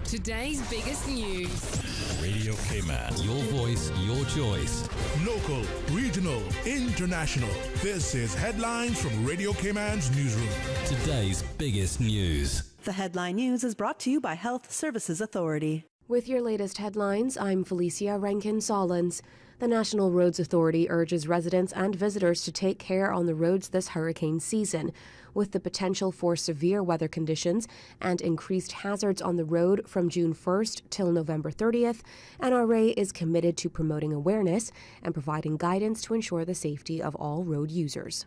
Today's biggest news. Radio Cayman. Your voice, your choice. Local, regional, international. This is Headlines from Radio Cayman's newsroom. Today's biggest news. The headline news is brought to you by Health Services Authority. With your latest headlines, I'm Felicia Rankin-Solins. The National Roads Authority urges residents and visitors to take care on the roads this hurricane season. With the potential for severe weather conditions and increased hazards on the road from June 1st till November 30th, NRA is committed to promoting awareness and providing guidance to ensure the safety of all road users.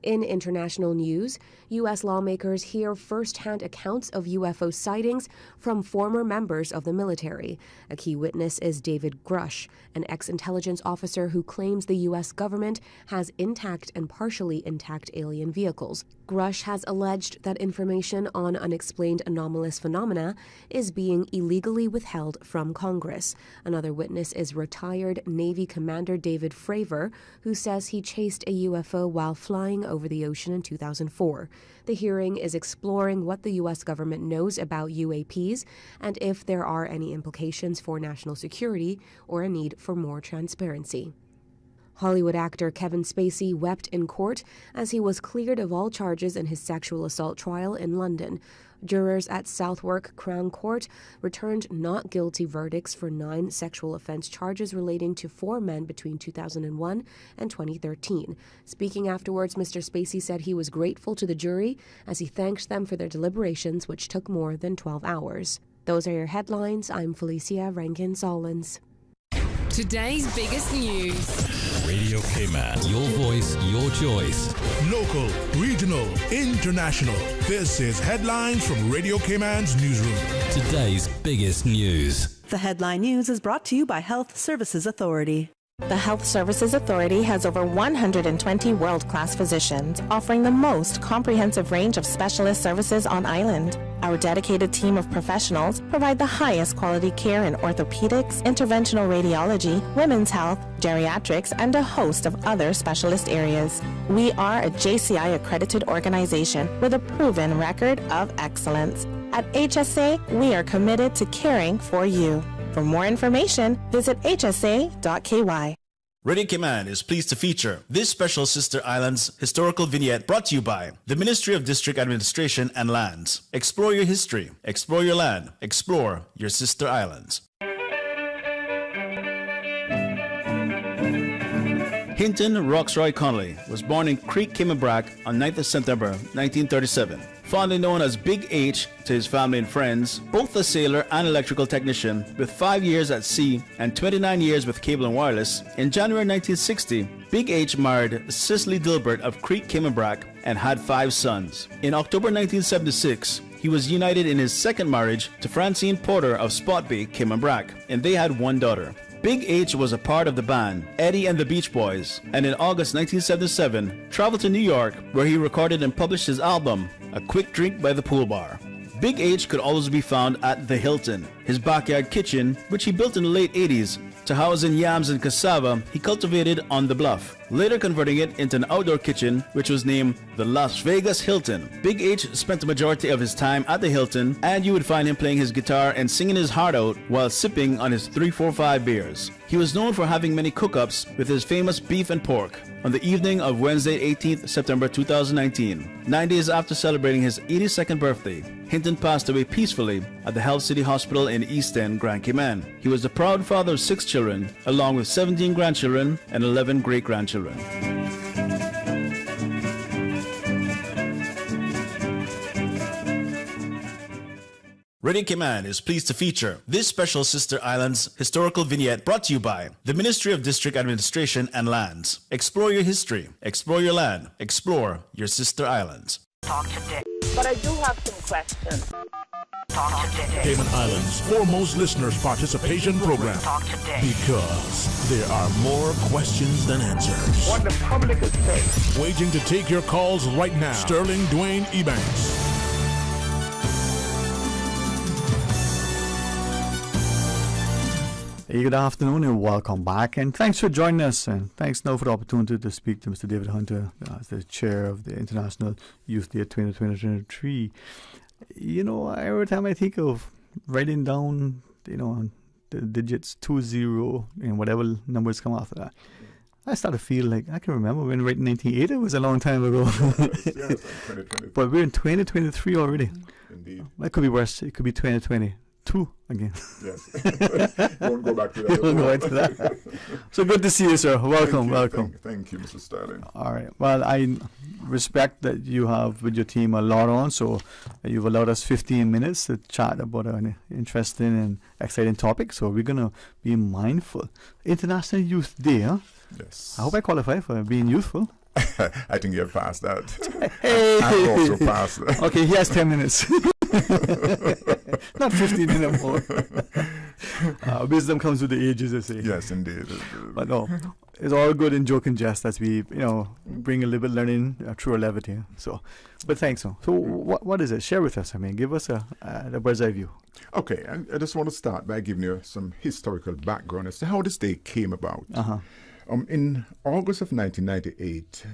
In international news, U.S. lawmakers hear first-hand accounts of UFO sightings from former members of the military. A key witness is David Grush, an ex-intelligence officer who claims the U.S. government has intact and partially intact alien vehicles. Grush has alleged that information on unexplained anomalous phenomena is being illegally withheld from Congress. Another witness is retired Navy Commander David Fravor, who says he chased a UFO while flying over the ocean in 2004. The hearing is exploring what the U.S. government knows about UAPs and if there are any implications for national security or a need for more transparency. Hollywood actor Kevin Spacey wept in court as he was cleared of all charges in his sexual assault trial in London. Jurors at Southwark Crown Court returned not guilty verdicts for 9 sexual offense charges relating to 4 men between 2001 and 2013. Speaking afterwards, Mr. Spacey said he was grateful to the jury as he thanked them for their deliberations, which took more than 12 hours. Those are your headlines. I'm Felicia Rankin-Solins. Today's biggest news. Radio Cayman. Your voice, your choice. Local, regional, international. This is Headlines from Radio Cayman's newsroom. Today's biggest news. The headline news is brought to you by Health Services Authority. The Health Services Authority has over 120 world-class physicians, offering the most comprehensive range of specialist services on island. Our dedicated team of professionals provide the highest quality care in orthopedics, interventional radiology, women's health, geriatrics, and a host of other specialist areas. We are a JCI accredited organization with a proven record of excellence. At HSA, we are committed to caring for you. For more information, visit hsa.ky. Radio Cayman is pleased to feature this special Sister Islands historical vignette brought to you by the Ministry of District Administration and Lands. Explore your history, explore your land, explore your Sister Islands. Hinton Roxroy Connolly was born in Creek, Cayman on 9th of September 1937. fondly known as Big H to his family and friends, both a sailor and electrical technician with 5 years at sea and 29 years with cable and wireless. In January 1960, Big H married Cicely Dilbert of Creek, Caymanbrac and had 5 sons. In October 1976, he was united in his second marriage to Francine Porter of Spot Bay, Caymanbrac, and they had 1 daughter. Big H was a part of the band Eddie and the Beach Boys, and in August 1977 traveled to New York, where he recorded and published his album, A Quick Drink by the Pool Bar. Big H could always be found at the Hilton, his backyard kitchen, which he built in the late 80s to house in yams and cassava he cultivated on the bluff, later converting it into an outdoor kitchen which was named the Las Vegas Hilton. Big H spent the majority of his time at the Hilton, and you would find him playing his guitar and singing his heart out while sipping on his 345 beers. He was known for having many cook-ups with his famous beef and pork. On the evening of Wednesday, 18th September 2019, 9 days after celebrating his 82nd birthday, Hinton passed away peacefully at the Health City Hospital in East End, Grand Cayman. He was the proud father of 6 children, along with 17 grandchildren and 11 great-grandchildren. Radio Cayman is pleased to feature this special Sister Islands historical vignette brought to you by the Ministry of District Administration and Lands. Explore your history, explore your land, explore your Sister Islands. Talk today. But I do have some questions. Talk today. Cayman Islands' foremost listeners participation program. Talk today. Because there are more questions than answers. What the public is saying. Waiting to take your calls right now. Sterling Dwayne Ebanks. Hey, good afternoon and welcome back, and thanks for joining us, and thanks now for the opportunity to speak to Mr. David Hunter as the chair of the International Youth Day 2023. You know, every time I think of writing down, the digits 20 and whatever numbers come after that, I start to feel like I can remember when writing 1980 was a long time ago. Yes, but we're in 2023 already. Indeed. That could be worse. It could be 2022 again. Yes. Don't go back to that. Don't go into that. So good to see you, sir. Welcome, welcome. Thank you, Mr. Sterling. All right. Well, I respect that you have with your team a lot on, so you've allowed us 15 minutes to chat about an interesting and exciting topic. So we're gonna be mindful. International Youth Day, huh? Yes. I hope I qualify for being youthful. I think you've passed that. Hey. I've also passed that. Okay, he has 10 minutes. Not 15 anymore. Wisdom comes with the ages, they say. Yes, indeed. But no, it's all good in joke and jest as we, bring a little bit learning through our levity. So, but thanks. So what is it? Share with us. Give us a bird's eye view. Okay, I just want to start by giving you some historical background as to how this day came about. Uh-huh. In August of 1998,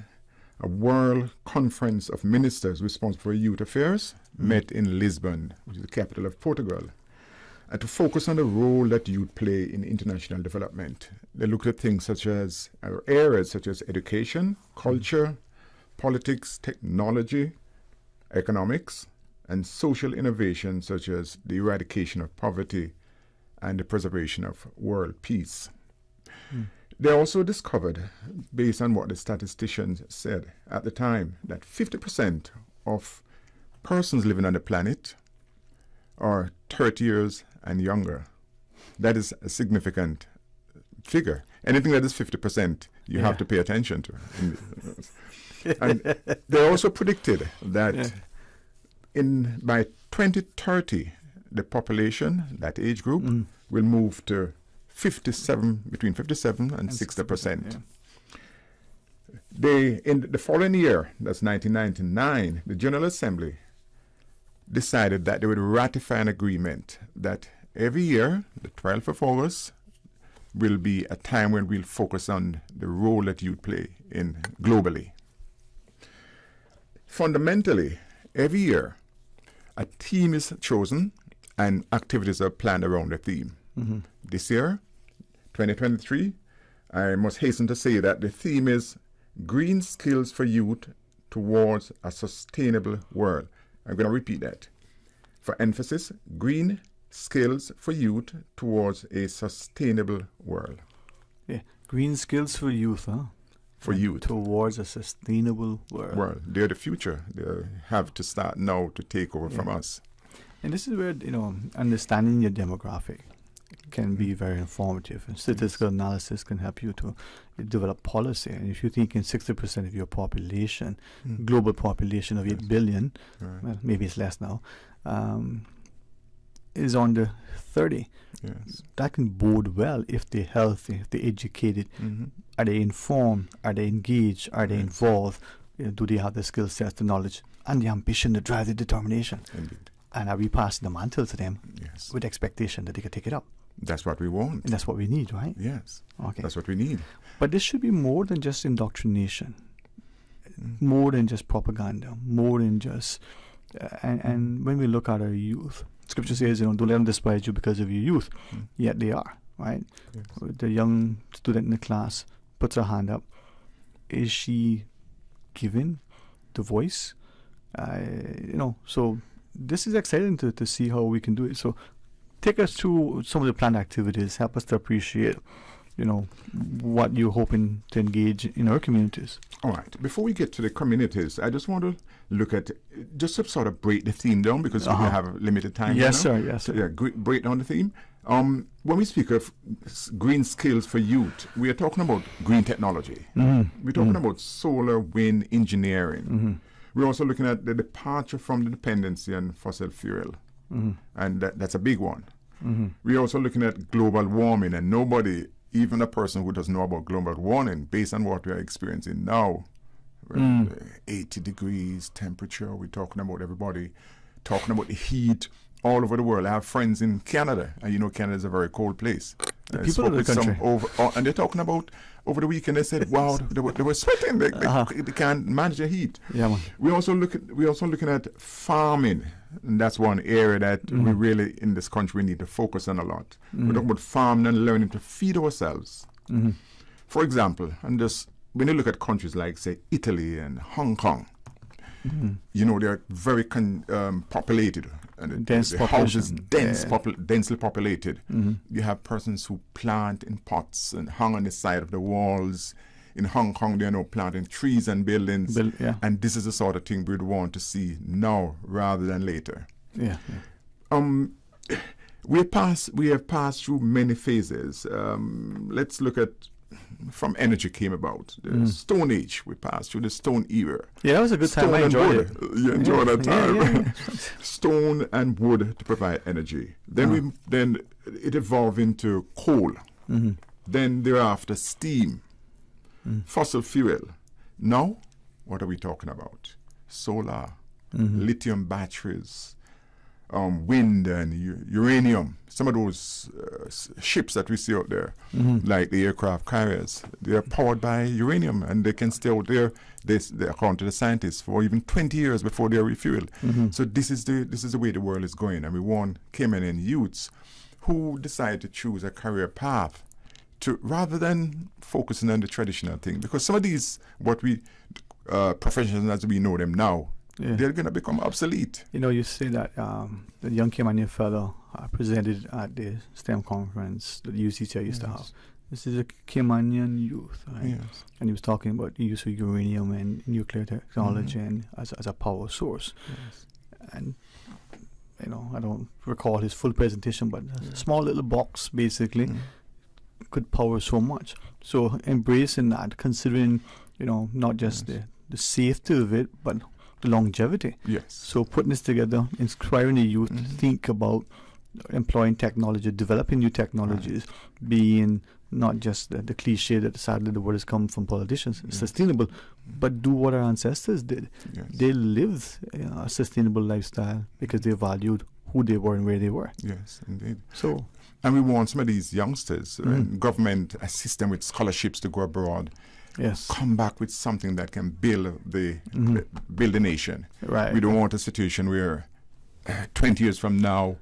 a World Conference of Ministers responsible for youth affairs met in Lisbon, which is the capital of Portugal, to focus on the role that youth play in international development. They looked at things such as areas such as education, culture, politics, technology, economics, and social innovation such as the eradication of poverty and the preservation of world peace. They also discovered, based on what the statisticians said at the time, that 50% of persons living on the planet are 30 years and younger. That is a significant figure. Anything that is 50%, you have to pay attention to. And they also predicted that by 2030, the population, that age group, will move to between 57 and 60%. In the following year, that's 1999, the General Assembly decided that they would ratify an agreement that every year, the 12th of August, will be a time when we'll focus on the role that youth play globally. Fundamentally, every year, a theme is chosen and activities are planned around the theme. Mm-hmm. This year, 2023, I must hasten to say that the theme is Green Skills for Youth Towards a Sustainable World. I'm going to repeat that. For emphasis, Green Skills for Youth Towards a Sustainable World. Yeah, green skills for youth, huh? for youth. Towards a sustainable world. They're the future. They have to start now to take over from us. And this is where, understanding your demographic can be very informative. And statistical analysis can help you to develop policy. And if you're thinking 60% of your population, global population of 8 billion, well, maybe it's less now, is under 30. Yes. That can bode well if they're healthy, if they're educated. Are they informed? Are they engaged? Are they involved? Do they have the skill sets, the knowledge, and the ambition to drive the determination? Indeed. And are we passing the mantle to them Yes. with expectation that they can take it up? That's what we want. And that's what we need, right? Yes. Okay. That's what we need. But this should be more than just indoctrination, more than just propaganda, more than just... and when we look at our youth, Scripture says, don't let them despise you because of your youth. Yet they are, right? Yes. The young student in the class puts her hand up. Is she given the voice? So this is exciting to see how we can do it. So take us through some of the planned activities. Help us to appreciate, what you're hoping to engage in our communities. All right. Before we get to the communities, I just want to look at, just to sort of break the theme down because we have limited time. Yes, sir. Yes, sir. So, break down the theme. When we speak of green skills for youth, we are talking about green technology. We're talking about solar, wind, engineering. We're also looking at the departure from the dependency on fossil fuel. And that's a big one. We're also looking at global warming, and nobody, even a person who doesn't know about global warming, based on what we are experiencing now, 80 degrees temperature, we're talking about everybody, talking about the heat all over the world. I have friends in Canada, and Canada is a very cold place. The people of the country. And they're talking about, over the weekend, they said, wow, they were sweating, they can't manage the heat. Yeah, man. We're also looking at farming, and that's one area that we really, in this country, we need to focus on a lot. We're talking about farming and learning to feed ourselves. For example, when you look at countries like, say, Italy and Hong Kong, they're very populated. And the houses densely populated. You have persons who plant in pots and hang on the side of the walls. In Hong Kong, they're now planting trees and buildings. And this is the sort of thing we'd want to see now rather than later. We have passed through many phases. Let's look at from energy came about. The Stone Age, we passed through the Stone Era. Yeah, that was a good time. I enjoyed it. You enjoyed that time. Stone and wood to provide energy. Then it evolved into coal. Then thereafter steam, fossil fuel. Now, what are we talking about? Solar, lithium batteries, wind and uranium. Some of those ships that we see out there, like the aircraft carriers, they are powered by uranium, and they can stay out there, they according to the scientists, for even 20 years before they are refueled. So this is the way the world is going, and we want Cayman youths who decide to choose a career path to rather than focusing on the traditional thing, because some of these professions as we know them now, they're going to become obsolete. You say that the young Caymanian fellow presented at the STEM conference that UCCI used to have. This is a Caymanian youth, right? Yes. And he was talking about the use of uranium and nuclear technology and as a power source. Yes. And I don't recall his full presentation, but a small little box basically could power so much. So embracing that, considering not just the safety of it, but the longevity. Yes. So putting this together, inspiring the youth to think about employing technology, developing new technologies, being not just the cliche that sadly the word has come from politicians, sustainable, but do what our ancestors did. Yes. They lived a sustainable lifestyle because they valued who they were and where they were. Yes, indeed. So, and we want some of these youngsters, government assist them with scholarships to go abroad. Yes. Come back with something that can build the nation. Right. We don't want a situation where 20 years from now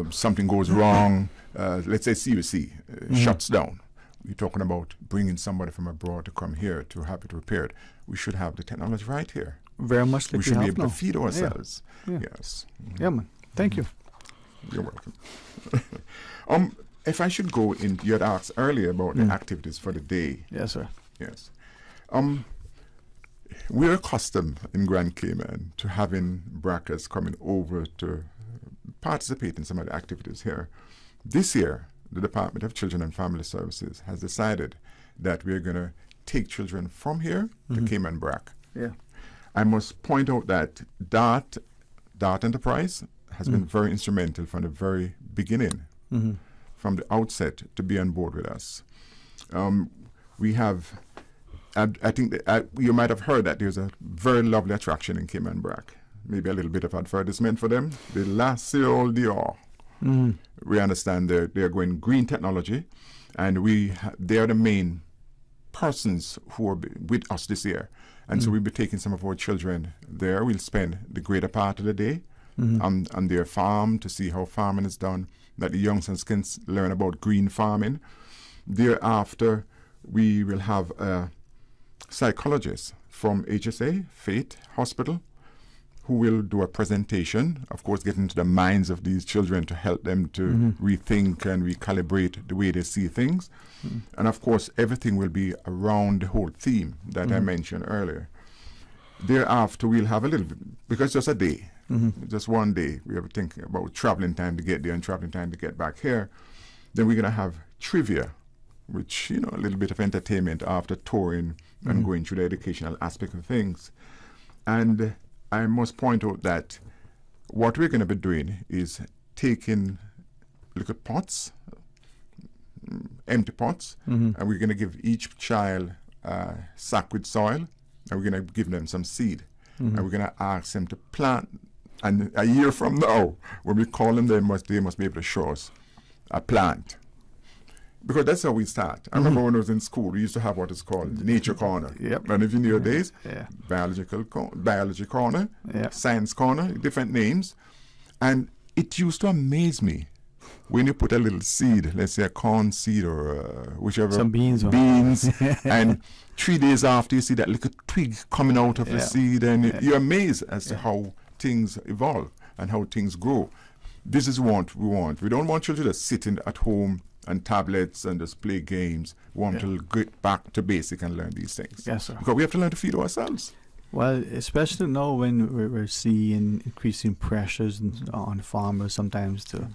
something goes wrong. Let's say CUC shuts down. We're talking about bringing somebody from abroad to come here to have it repaired. We should have the technology right here. Very much like we should be able now. to feed ourselves. Yeah. Yes. Yeah, man. Thank you. You're welcome. If I should go in, you had asked earlier about the activities for the day. Yes, sir. Yes. We're accustomed in Grand Cayman to having brackets coming over to participate in some of the activities here. This year, the Department of Children and Family Services has decided that we're going to take children from here to Cayman Brac. Yeah. I must point out that DART Enterprise has been very instrumental from the very beginning, from the outset, to be on board with us. We have, I think that, you might have heard that there's a very lovely attraction in Cayman Brac. Maybe a little bit of advertisement for them. The La Ciol Dior. We understand they're going green technology, and they are the main persons who are with us this year. And so we'll be taking some of our children there. We'll spend the greater part of the day on their farm to see how farming is done, that the youngsters can learn about green farming. Thereafter, we will have a psychologist from HSA, Faith Hospital, who will do a presentation, of course, get into the minds of these children to help them to rethink and recalibrate the way they see things. And of course, everything will be around the whole theme that I mentioned earlier. Thereafter, we'll have a little bit, because just a day, just one day, we have to think about traveling time to get there and traveling time to get back here. Then we're going to have trivia, which, a little bit of entertainment after touring and going through the educational aspect of things. And I must point out that what we're going to be doing is taking little pots, empty pots, and we're going to give each child a sack with soil, and we're going to give them some seed. And we're going to ask them to plant. And a year from now, when we call them, they must be able to show us a plant. Because that's how we start. I remember when I was in school, we used to have what is called Nature Corner. And if in your days, Biology Corner, Science Corner, different names. And it used to amaze me when you put a little seed, let's say a corn seed or whichever. Some beans. And 3 days after, you see that little twig coming out of the seed, and you're amazed as to how things evolve and how things grow. This is what we want. We don't want children just sitting at home and tablets and just play games. We want to get back to basic and learn these things. Yes, sir. Because we have to learn to feed ourselves. Well, especially now when we're seeing increasing pressures on farmers sometimes to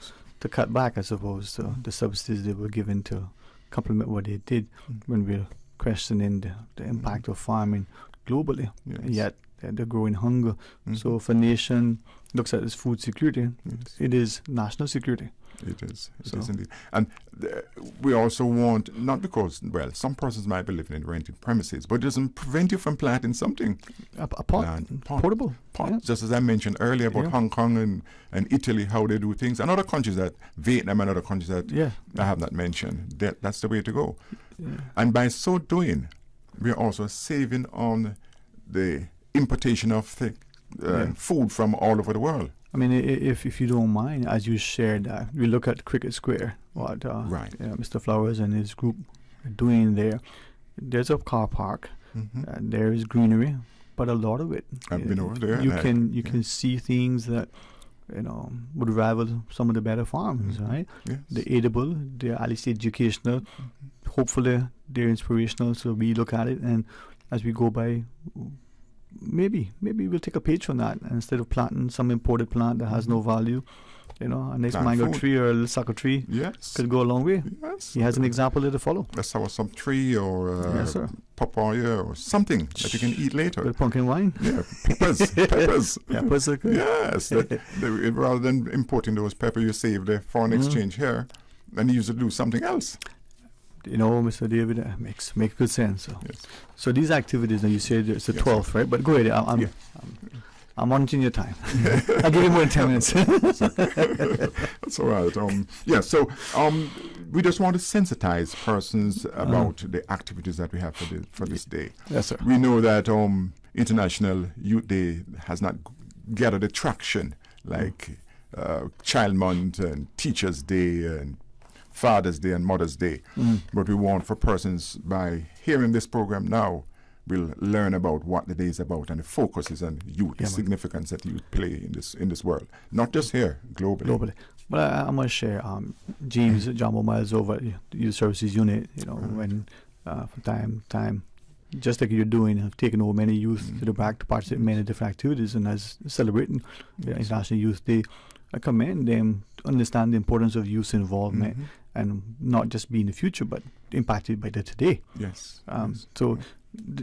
cut back, I suppose, to the subsidies they were given to complement what they did when we're questioning the impact of farming globally. Yet they're growing hunger. So if a nation looks at its food security, it is national security. It is indeed. And we also want, not because, some persons might be living in rented premises, but it doesn't prevent you from planting something. A pot. Portable. Pot. Just as I mentioned earlier about Hong Kong and Italy, how they do things, and other countries Vietnam and other countries that I have not mentioned. That's the way to go. And by so doing, we are also saving on the importation of food from all over the world. I mean, if you don't mind, as you shared, we look at Cricket Square, what Mr. Flowers and his group are doing there. There's a car park, there is greenery, but a lot of it. I've been over there. You can see things that would rival some of the better farms, right? Yes. They're edible, they're at least educational. Hopefully, they're inspirational. So we look at it, and as we go by, maybe we'll take a page from that, and instead of planting some imported plant that has no value, a nice Plant mango food. tree or a little sucker tree could go a long way. Yes. He has an example to follow. Let's have some tree or papaya or something that you can eat later. With pumpkin wine. Yeah, peppers. Peppers. Peppers are good. Yes. Rather than importing those peppers, you save the foreign exchange here and use it to do something else. Mr. David, makes good sense. So these activities, now you said it's the 12th, right? But go ahead. I'm monitoring your time. I'll give you more than 10 minutes. That's all right. So we just want to sensitize persons about the activities that we have for this day. Yes, sir. We know that International Youth Day has not gathered the traction like Child Month and Teachers Day and Father's Day and Mother's Day. But we want for persons, by hearing this program now, will learn about what the day is about, and the focus is on youth, the significance that youth play in this world, not just here, globally. Well, I'm going to share James Jumbo Miles over at the Youth Services Unit, when from time just like you're doing, have taken over many youth to the back to participate in many different activities, and as celebrating International Youth Day, I commend them to understand the importance of youth involvement and not just be in the future, but impacted by the today. Yes. So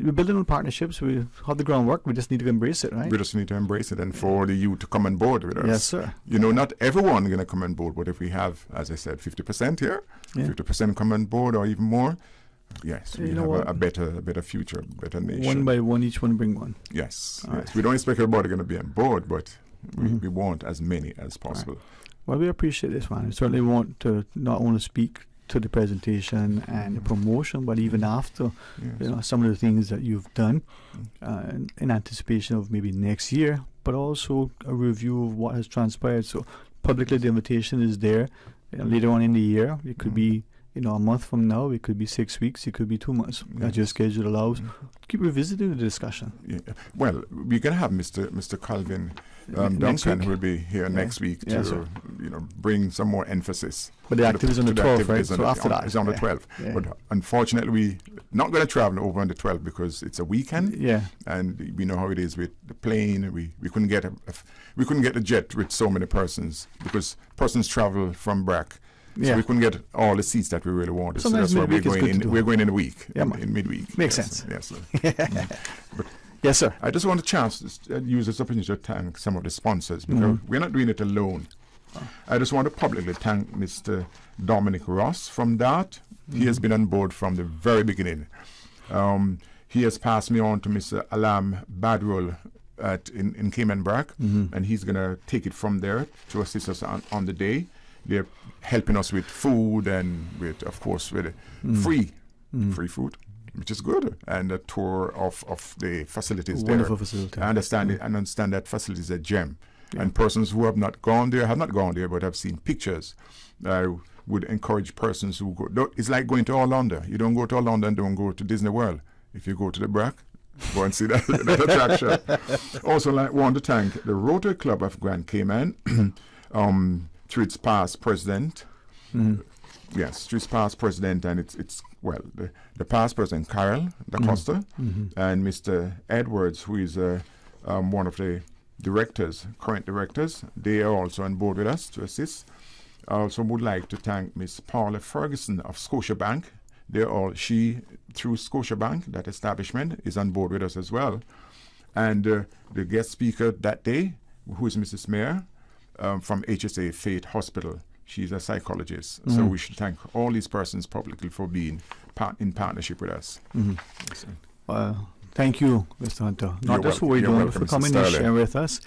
we're building on partnerships. We have the groundwork. We just need to embrace it, right? We just need to embrace it, and for the youth to come on board with us. Yes, sir. You know, not everyone going to come on board, but if we have, as I said, 50% here, 50% come on board or even more, yes, we have a better future, better nation. One by one, each one bring one. Yes, All yes. right. We don't expect everybody going to be on board, but we want as many as possible. Right. Well, we appreciate this, man. We certainly want to not only speak to the presentation and the promotion, but even after, some of the things that you've done in anticipation of maybe next year, but also a review of what has transpired. So publicly, the invitation is there. Later on in the year, it could be a month from now, it could be 6 weeks, it could be 2 months. As your schedule allows, keep revisiting the discussion. Yeah. Well, we're going to have Mr. Calvin Duncan, who will be here next week to bring some more emphasis. But the activities on the 12th, right? So after that, it's on the 12th. Yeah. But unfortunately, we're not going to travel over on the 12th because it's a weekend. Yeah. And we know how it is with the plane. We couldn't get a jet with so many persons because persons travel from BRAC. So we couldn't get all the seats that we really wanted. Sometimes so that's why we're going in a week. Yeah, in midweek. Makes sense. Yes. But yes, sir. I just want a chance to use this opportunity to thank some of the sponsors because we're not doing it alone. I just want to publicly thank Mr. Dominic Ross from DART. He has been on board from the very beginning. He has passed me on to Mr. Alam Badrul in Cayman BRAC, and he's going to take it from there to assist us on the day. They're helping us with food and with free food, which is good, and a tour of the facilities there. Wonderful facility. I understand that facility is a gem. Yeah. And persons who have not gone there, but have seen pictures. I would encourage persons who go. It's like going to Orlando. You don't go to Orlando and don't go to Disney World. If you go to the BRAC, go and see that attraction. Also, want to thank the Rotary Club of Grand Cayman. Through its past president, yes, through its past president, and it's the past president, Carol Da Costa, and Mr. Edwards, who is one of the current directors. They are also on board with us to assist. I also would like to thank Miss Paula Ferguson of Scotiabank. Through Scotiabank, that establishment, is on board with us as well. And the guest speaker that day, who is Mrs. Mayer, from HSA Faith Hospital. She's a psychologist. So we should thank all these persons publicly for being in partnership with us. Thank you, Mr. Hunter. Not just for what you're doing, but for coming and sharing with us.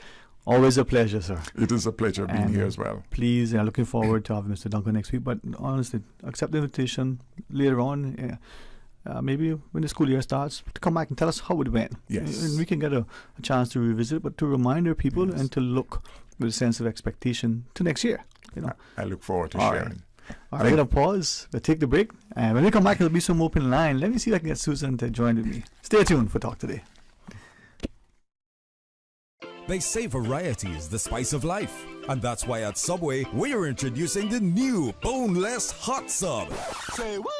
Always a pleasure, sir. It is a pleasure being here as well. Please, looking forward to having Mr. Duncan next week. But honestly, accept the invitation later on. Maybe when the school year starts, to come back and tell us how it went. Yes. And we can get a chance to revisit, but to remind our people and to look with a sense of expectation to next year. I look forward to sharing. Right. All right, we're going to pause. We'll take the break. And when we come back, there'll be some open line. Let me see if I can get Susan to join with me. Stay tuned for Talk Today. They say variety is the spice of life. And that's why at Subway, we are introducing the new Boneless Hot Sub. Say what?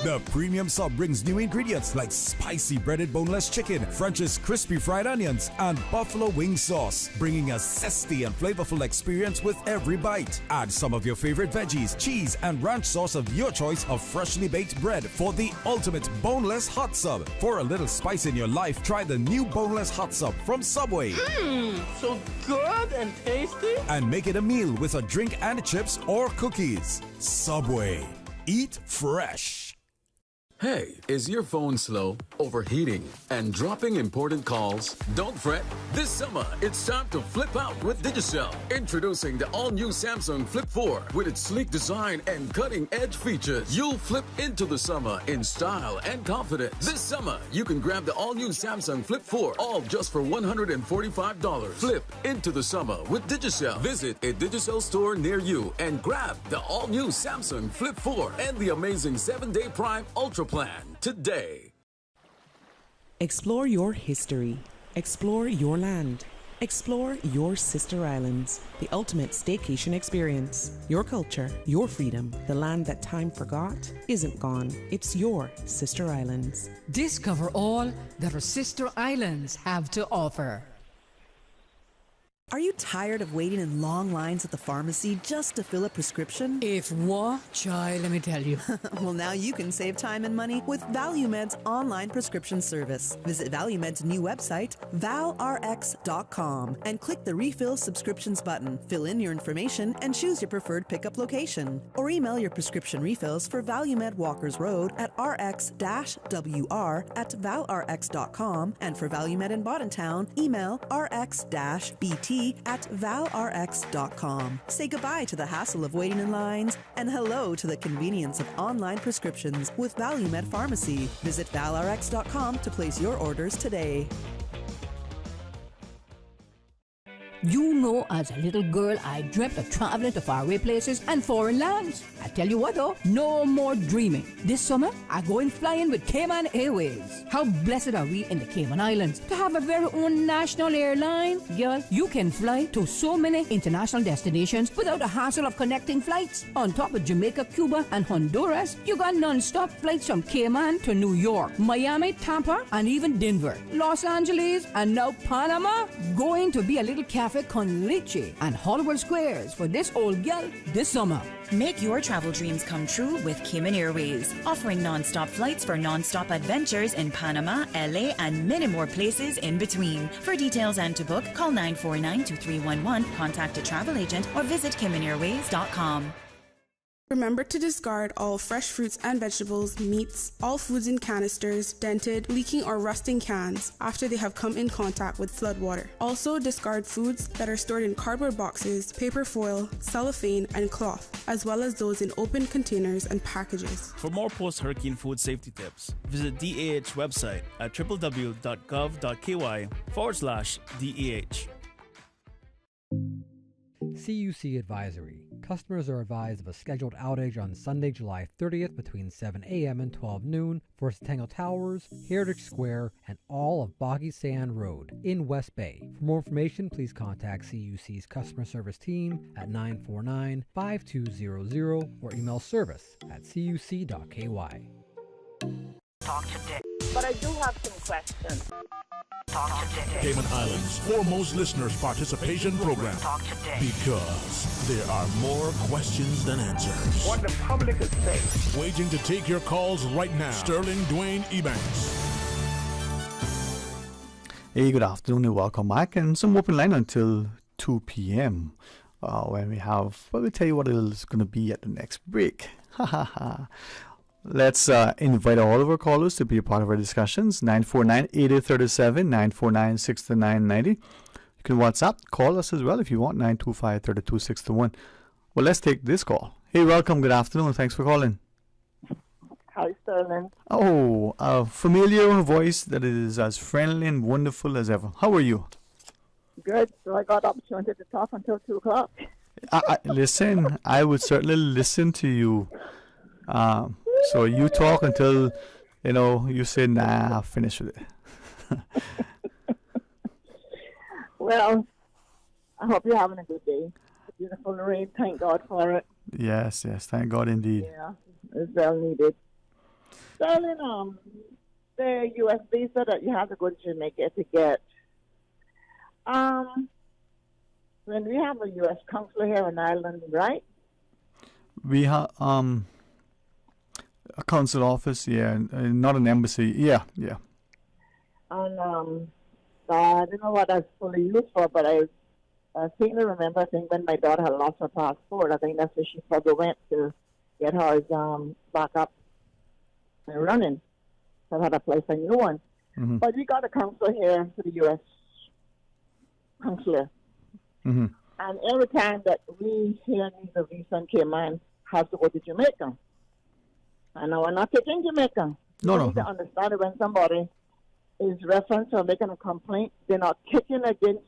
The premium sub brings new ingredients like spicy breaded boneless chicken, French's crispy fried onions, and buffalo wing sauce, bringing a zesty and flavorful experience with every bite. Add some of your favorite veggies, cheese, and ranch sauce of your choice of freshly baked bread for the ultimate boneless hot sub. For a little spice in your life, try the new boneless hot sub from Subway. So good and tasty. And make it a meal with a drink and chips or cookies. Subway. Eat fresh. Hey, is your phone slow, overheating, and dropping important calls? Don't fret. This summer, it's time to flip out with Digicel. Introducing the all-new Samsung Flip 4 with its sleek design and cutting-edge features. You'll flip into the summer in style and confidence. This summer, you can grab the all-new Samsung Flip 4, all just for $145. Flip into the summer with Digicel. Visit a Digicel store near you and grab the all-new Samsung Flip 4 and the amazing 7-day Prime Ultra plan today. Explore your history. Explore your land. Explore your sister islands, the ultimate staycation experience. Your culture, your freedom, the land that time forgot isn't gone. It's your sister islands. Discover all that our sister islands have to offer. Are you tired of waiting in long lines at the pharmacy just to fill a prescription? If what, child, let me tell you. Well, now you can save time and money with ValueMed's online prescription service. Visit ValueMed's new website, valrx.com, and click the Refill Subscriptions button. Fill in your information and choose your preferred pickup location. Or email your prescription refills for ValueMed Walkers Road at rx-wr@valrx.com, and for ValueMed in Boddentown, email rx-bt at valrx.com. Say goodbye to the hassle of waiting in lines and hello to the convenience of online prescriptions with ValueMed Pharmacy. Visit valrx.com to place your orders today. You know, as a little girl, I dreamt of traveling to faraway places and foreign lands. I tell you what though, no more dreaming. This summer, I go in flying with Cayman Airways. How blessed are we in the Cayman Islands to have a very own national airline? Girl, you can fly to so many international destinations without the hassle of connecting flights. On top of Jamaica, Cuba, and Honduras, you got non-stop flights from Cayman to New York, Miami, Tampa, and even Denver, Los Angeles, and now Panama. Going to be a little cafe con leche and Hollywood Squares for this old gal this summer. Make your travel dreams come true with Cayman Airways, offering non-stop flights for non-stop adventures in Panama, LA, and many more places in between. For details and to book, call 949-2311, contact a travel agent, or visit CaymanAirways.com. Remember to discard all fresh fruits and vegetables, meats, all foods in canisters, dented, leaking, or rusting cans after they have come in contact with floodwater. Also discard foods that are stored in cardboard boxes, paper foil, cellophane, and cloth, as well as those in open containers and packages. For more post-hurricane food safety tips, visit DAH website at www.gov.ky/DAH. CUC Advisory. Customers are advised of a scheduled outage on Sunday, July 30th between 7 a.m. and 12 noon for Centennial Towers, Heritage Square, and all of Boggy Sand Road in West Bay. For more information, please contact CUC's customer service team at 949-5200 or email service@cuc.ky. Talk to Dick. But I do have some questions. Talk to Dick. Cayman Islands' foremost listeners' participation program. Talk to Dick. Because there are more questions than answers. What the public is saying. Waiting to take your calls right now. Sterling Dwayne Ebanks. Hey, good afternoon and welcome back. And some open line until 2 p.m. When we have, well, we'll tell you what it is going to be at the next break. Ha ha ha. Let's invite all of our callers to be a part of our discussions. 949-8837, 949-62990. You can WhatsApp, call us as well if you want, 925-32621. Well, let's take this call. Hey, welcome, good afternoon, thanks for calling. Hi, Sterling. Oh, a familiar voice that is as friendly and wonderful as ever. How are you? Good. So I got opportunity to talk until 2 o'clock. Listen, I would certainly listen to you. So you talk until, you say, nah, I'll finish with it. Well, I hope you're having a good day. Beautiful rain, thank God for it. Yes, thank God indeed. Yeah, it's well needed. Darling, the U.S. visa that you have to go to Jamaica to get, when we have a U.S. consulate here in Ireland, right? We have, a consul office, not an embassy, yeah. And I don't know what that's fully used for, but I seem to remember, I think when my daughter had lost her passport, I think that's where she probably went to get hers back up and running. So I had to apply for a new one. Mm-hmm. But we got a consul here for the U.S. consulate. Mm-hmm. And every time that we here need a visa in Cayman, have to go to Jamaica. And we're not taking Jamaica. You need to understand that when somebody is referenced or making a complaint, they're not kicking against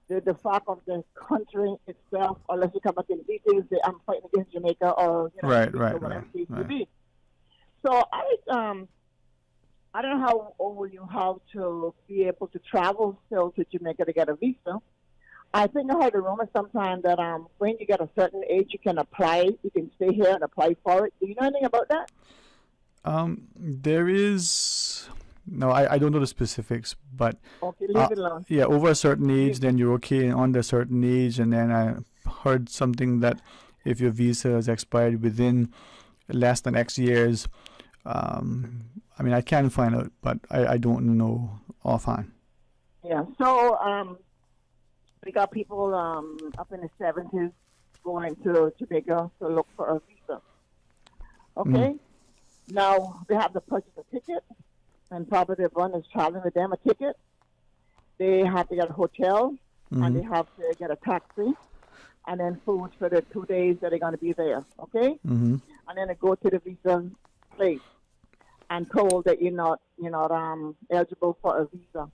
the fact of the country itself, unless you come back in details, say, I'm fighting against Jamaica or, Right. So I don't know how old you have to be able to travel still to Jamaica to get a visa. I think I heard a rumor sometime that when you get a certain age, you can apply. You can stay here and apply for it. Do you know anything about that? There is... No, I don't know the specifics, but... Okay, leave it alone. Yeah, over a certain age, then you're okay. Under a certain age, and then I heard something that if your visa is expired within less than X years... I mean, I can find out, but I don't know offhand. Yeah, so we got people up in the 70s going to Jamaica to look for a visa. Okay? Now, they have to purchase a ticket, and probably their one is traveling with them a ticket. They have to get a hotel, and they have to get a taxi, and then food for the 2 days that they're going to be there. Okay? And then they go to the visa place and told that you're not eligible for a visa.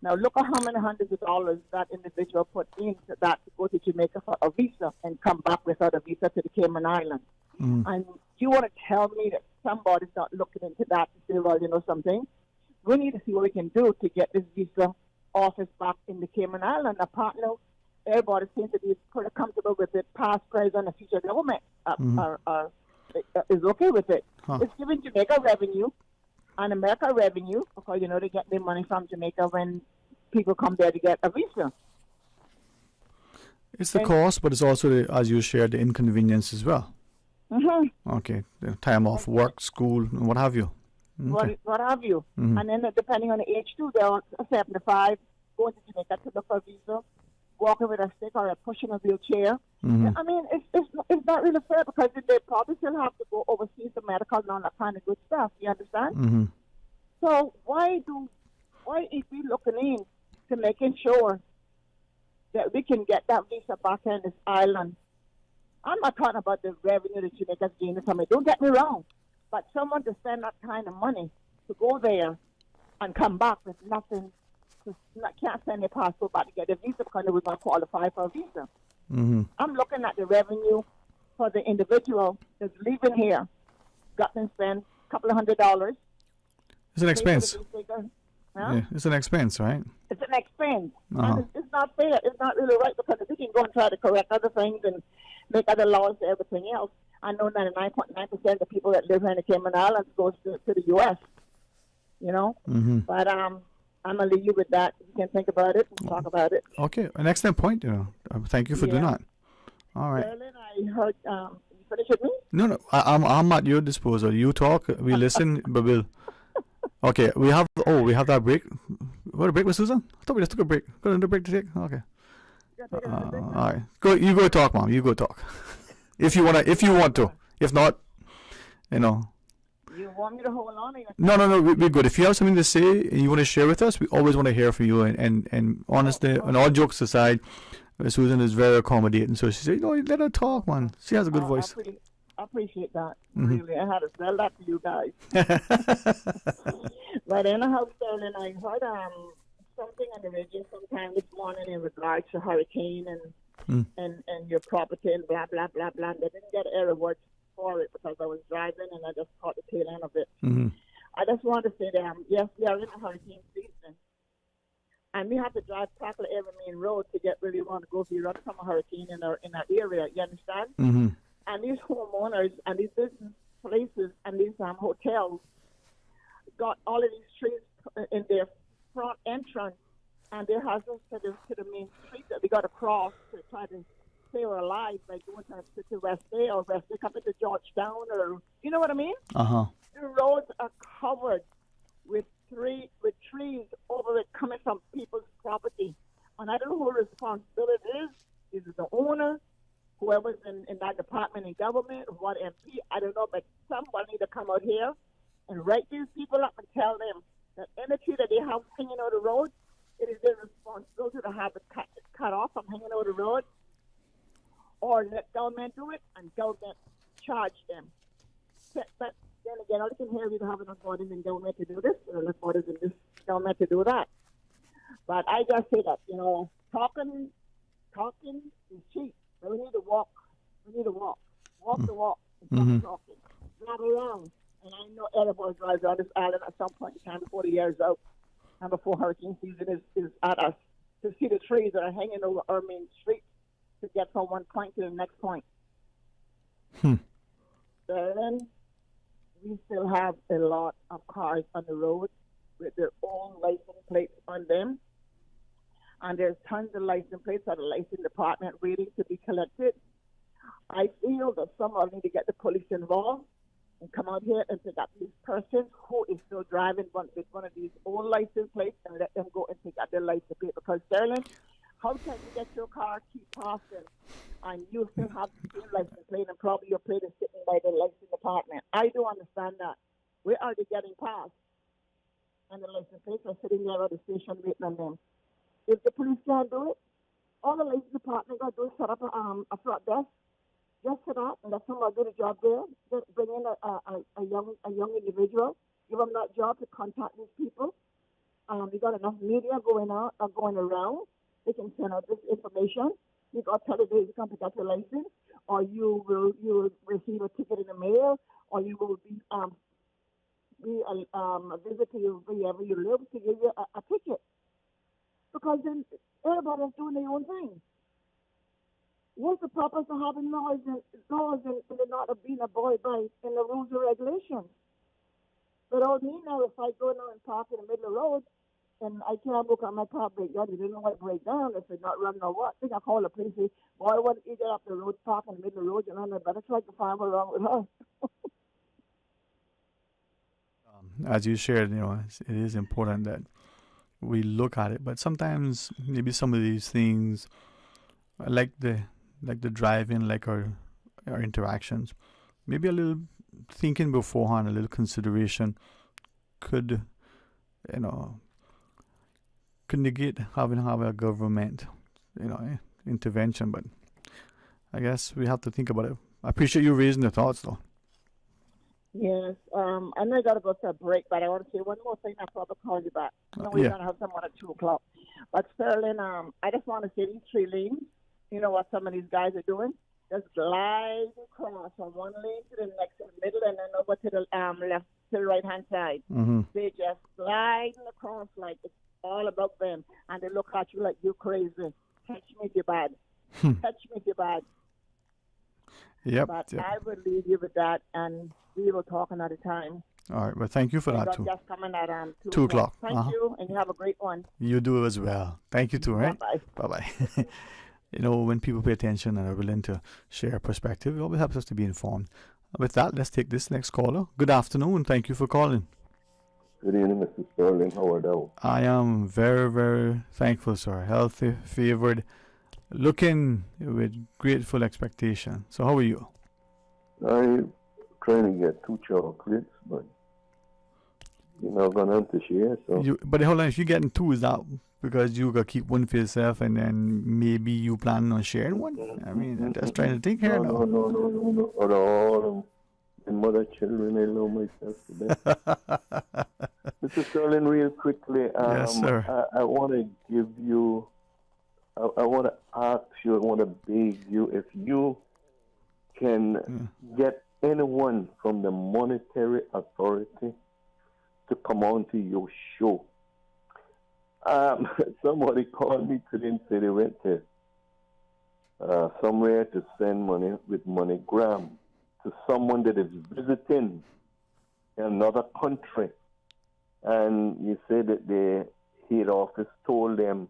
Now look at how many hundreds of dollars that individual put into that to go to Jamaica for a visa and come back without a visa to the Cayman Islands. And you want to tell me that somebody's not looking into that to say, well, you know something? We need to see what we can do to get this visa office back in the Cayman Islands. Apparently, everybody seems to be pretty comfortable with it. Past, present, and future government is okay with it. It's giving Jamaica revenue and America revenue because, you know, they get their money from Jamaica when people come there to get a visa. It's the cost, but it's also, as you shared, the inconvenience as well. Okay, the time off work, school, and what have you. Okay. What have you. And then depending on the age too, they're 75, going to Jamaica to look for a visa, walking with a stick or pushing a wheelchair. I mean, it's not really fair because they probably still have to go overseas for medical and all that kind of good stuff. You understand? So why is we looking in to making sure that we can get that visa back in this island? I'm not talking about the revenue that Jamaica's gaining from it. Don't get me wrong, but someone to spend that kind of money to go there and come back with nothing. Can't send their passport back to get a visa because they would not qualify for a visa. I'm looking at the revenue for the individual that's leaving here. Got them spend a couple of $100. It's an expense. Yeah, it's an expense, right? It's an expense. And it's not fair. It's not really right because if we can go and try to correct other things and make other laws and everything else, I know 99.9% of the people that live here in the Cayman Islands goes to the U.S., you know? But I'm going to leave you with that. You can think about it and talk about it. Okay, an excellent point. Thank you for doing that. All right. Berlin, I heard, you finished with me? No, I'm at your disposal. You talk, we listen, but we'll... Okay, we have that break. What, a break with Susan? I thought we just took a break. Got another break to take? Okay. All right. You go talk, Mom. You go talk. If you want to. If not, you know... You want me to hold on? No, we're good. If you have something to say and you want to share with us, we always want to hear from you. And honestly, and all jokes aside, Susan is very accommodating. So she said, let her talk, man. She has a good voice. I appreciate that. Really, I had to sell that to you guys. But anyhow, Sterling, I heard something on the radio sometime this morning in regards to hurricane and your property and blah, blah, blah, blah. They didn't get error words for it because I was driving and I just caught the tail end of it. I just want to say that, yes, we are in a hurricane season. And we have to drive practically every main road to get where we want to go if we run from a hurricane in our area. You understand? And these homeowners and these business places and these hotels got all of these trees in their front entrance, and they're hazardous to the main street that we got to cross to try to stay alive by going to West Bay or West Bay, coming to Georgetown, or you know what I mean? The roads are covered with trees over it coming from people's property, and I don't know who the responsibility is. Is it the owner? Whoever's in that department in government, or what MP, I don't know, but somebody need to come out here and write these people up and tell them that any tree that they have hanging out the road, it is their responsibility to have it cut off from hanging out the road, or let government do it and government charge them. But then again, all you can hear, we don't have enough bodies in government to do this, or enough bodies in this government to do that. But I just say that, talking is cheap. We need to walk. Walk the walk. And stop talking. Not around. And I know everybody drives on this island at some point in time before the year is out and before hurricane season is at us to see the trees that are hanging over our main street to get from one point to the next point. Then we still have a lot of cars on the road with their own license plates on them. And there's tons of license plates at the license department waiting to be collected. I feel that someone need to get the police involved and come out here and pick up this person who is still driving with one of these old license plates and let them go and pick up their license plate. Because, Sterling, how can you get your car, keep passing, and you still have the same license plate and probably your plate is sitting by the license department? I don't understand that. Where are they getting past? And the license plates are sitting there at the station waiting on them. If the police can't do it, all the license department got to do is set up a front desk just for that, and let somebody do the job there. Just bring in a young individual, give them that job to contact these people. We got enough media going around. They can send out this information. You got 30 days to come pick up your license, or you will receive a ticket in the mail, or you will be a visit to you wherever you live to give you a ticket. Because then everybody's doing their own thing. What's the purpose of having laws and not being abided by in the rules and regulations? But all me now, if I go now and park in the middle of the road and I can't book on my car breakdown, you don't know what break down, if it's not running or what. I think I call the police and say, boy, why don't you get up the road, park in the middle of the road, and I better try to find what's wrong with her. As you shared, it is important that we look at it, but sometimes maybe some of these things, like the driving, like our interactions, maybe a little thinking beforehand, a little consideration could negate having a government intervention. But I guess we have to think about it. I appreciate you raising the thoughts, though. Yes, I know I got to go to a break, but I want to say one more thing. I'll probably call you back. I know we're going to have someone at 2 o'clock. But Sterling, I just want to say these 3 lanes, you know what some of these guys are doing? Just glide across from one lane to the next, in the middle, and then over to the left, to the right-hand side. Mm-hmm. They just gliding across like it's all about them, and they look at you like you're crazy. Catch me if you're bad. Catch me if you're bad. Yep. But I will leave you with that, and we will talk another time. All right. Well, thank you for that, too. Just coming at 2 o'clock. Thank you, and you have a great one. You do as well. Thank you, too, right? Bye-bye. Bye-bye. When people pay attention and are willing to share perspective, it always helps us to be informed. With that, let's take this next caller. Good afternoon, and thank you for calling. Good evening, Mr. Sterling. How are you? I am very, very thankful, sir. Healthy, favored, looking with grateful expectation. So how are you? I'm trying to get 2 chocolates, but you're not going to have to share. So. But hold on, if you're getting 2, is that because you got to keep one for yourself and then maybe you plan on sharing one? I mean, I'm just trying to think here now. No. All my mother, children, I love myself to death. Mr. Sterling, real quickly, yes, sir. I want to give you, I want to ask you, I want to beg you if you can get anyone from the monetary authority to come on to your show. Somebody called me today and said they went to somewhere to send money with MoneyGram to someone that is visiting another country. And you said that the head office told them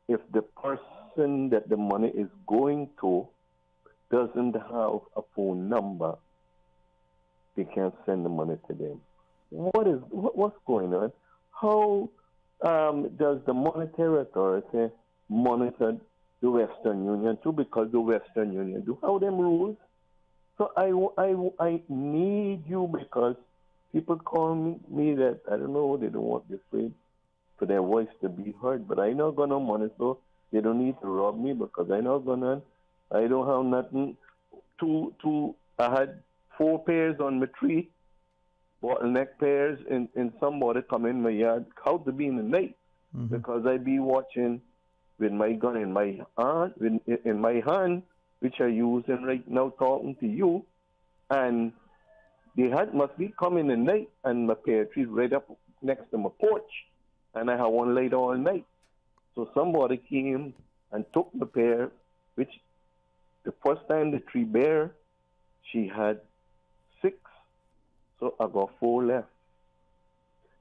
if the person that the money is going to doesn't have a phone number, they can't send the money to them. What's going on? How does the monetary authority monitor the Western Union too? Because the Western Union do have them rules. So I need you, because people call me that, I don't know, they don't want this way for their voice to be heard, but I not gonna monitor. They don't need to rob me, because I don't have nothing. I had 4 pairs on my tree, bottleneck pairs, and somebody come in my yard, how to be in the night, because I be watching with my gun in my hand, which I using right now talking to you, and they must be coming at night, and my pear tree right up next to my porch, and I had one laid all night. So somebody came and took the pear, which the first time the tree bare, she had 6, so I got 4 left.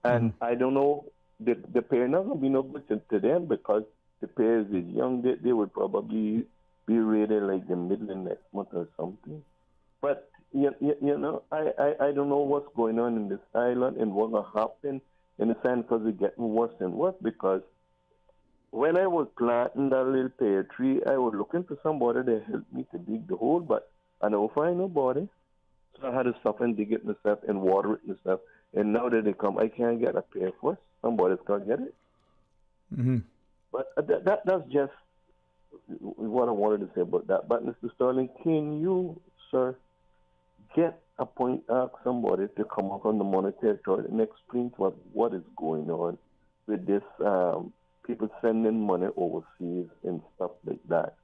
And I don't know, the pear not going to be no good to them because the pears is young. They would probably be ready like the middle of next month or something. But, you know, I don't know what's going on in this island and what's going to happen in the sense because it's getting worse and worse because when I was planting that little pear tree, I was looking for somebody to help me to dig the hole, but I don't find nobody. So I had to stop and dig it myself and water it myself. And now that they come, I can't get a pear first. Somebody's got to get it. Mm-hmm. But that's just what I wanted to say about that. But Mr. Sterling, can you, sir, ask somebody to come up on the monetary authority and explain to us what is going on with this people sending money overseas and stuff like that.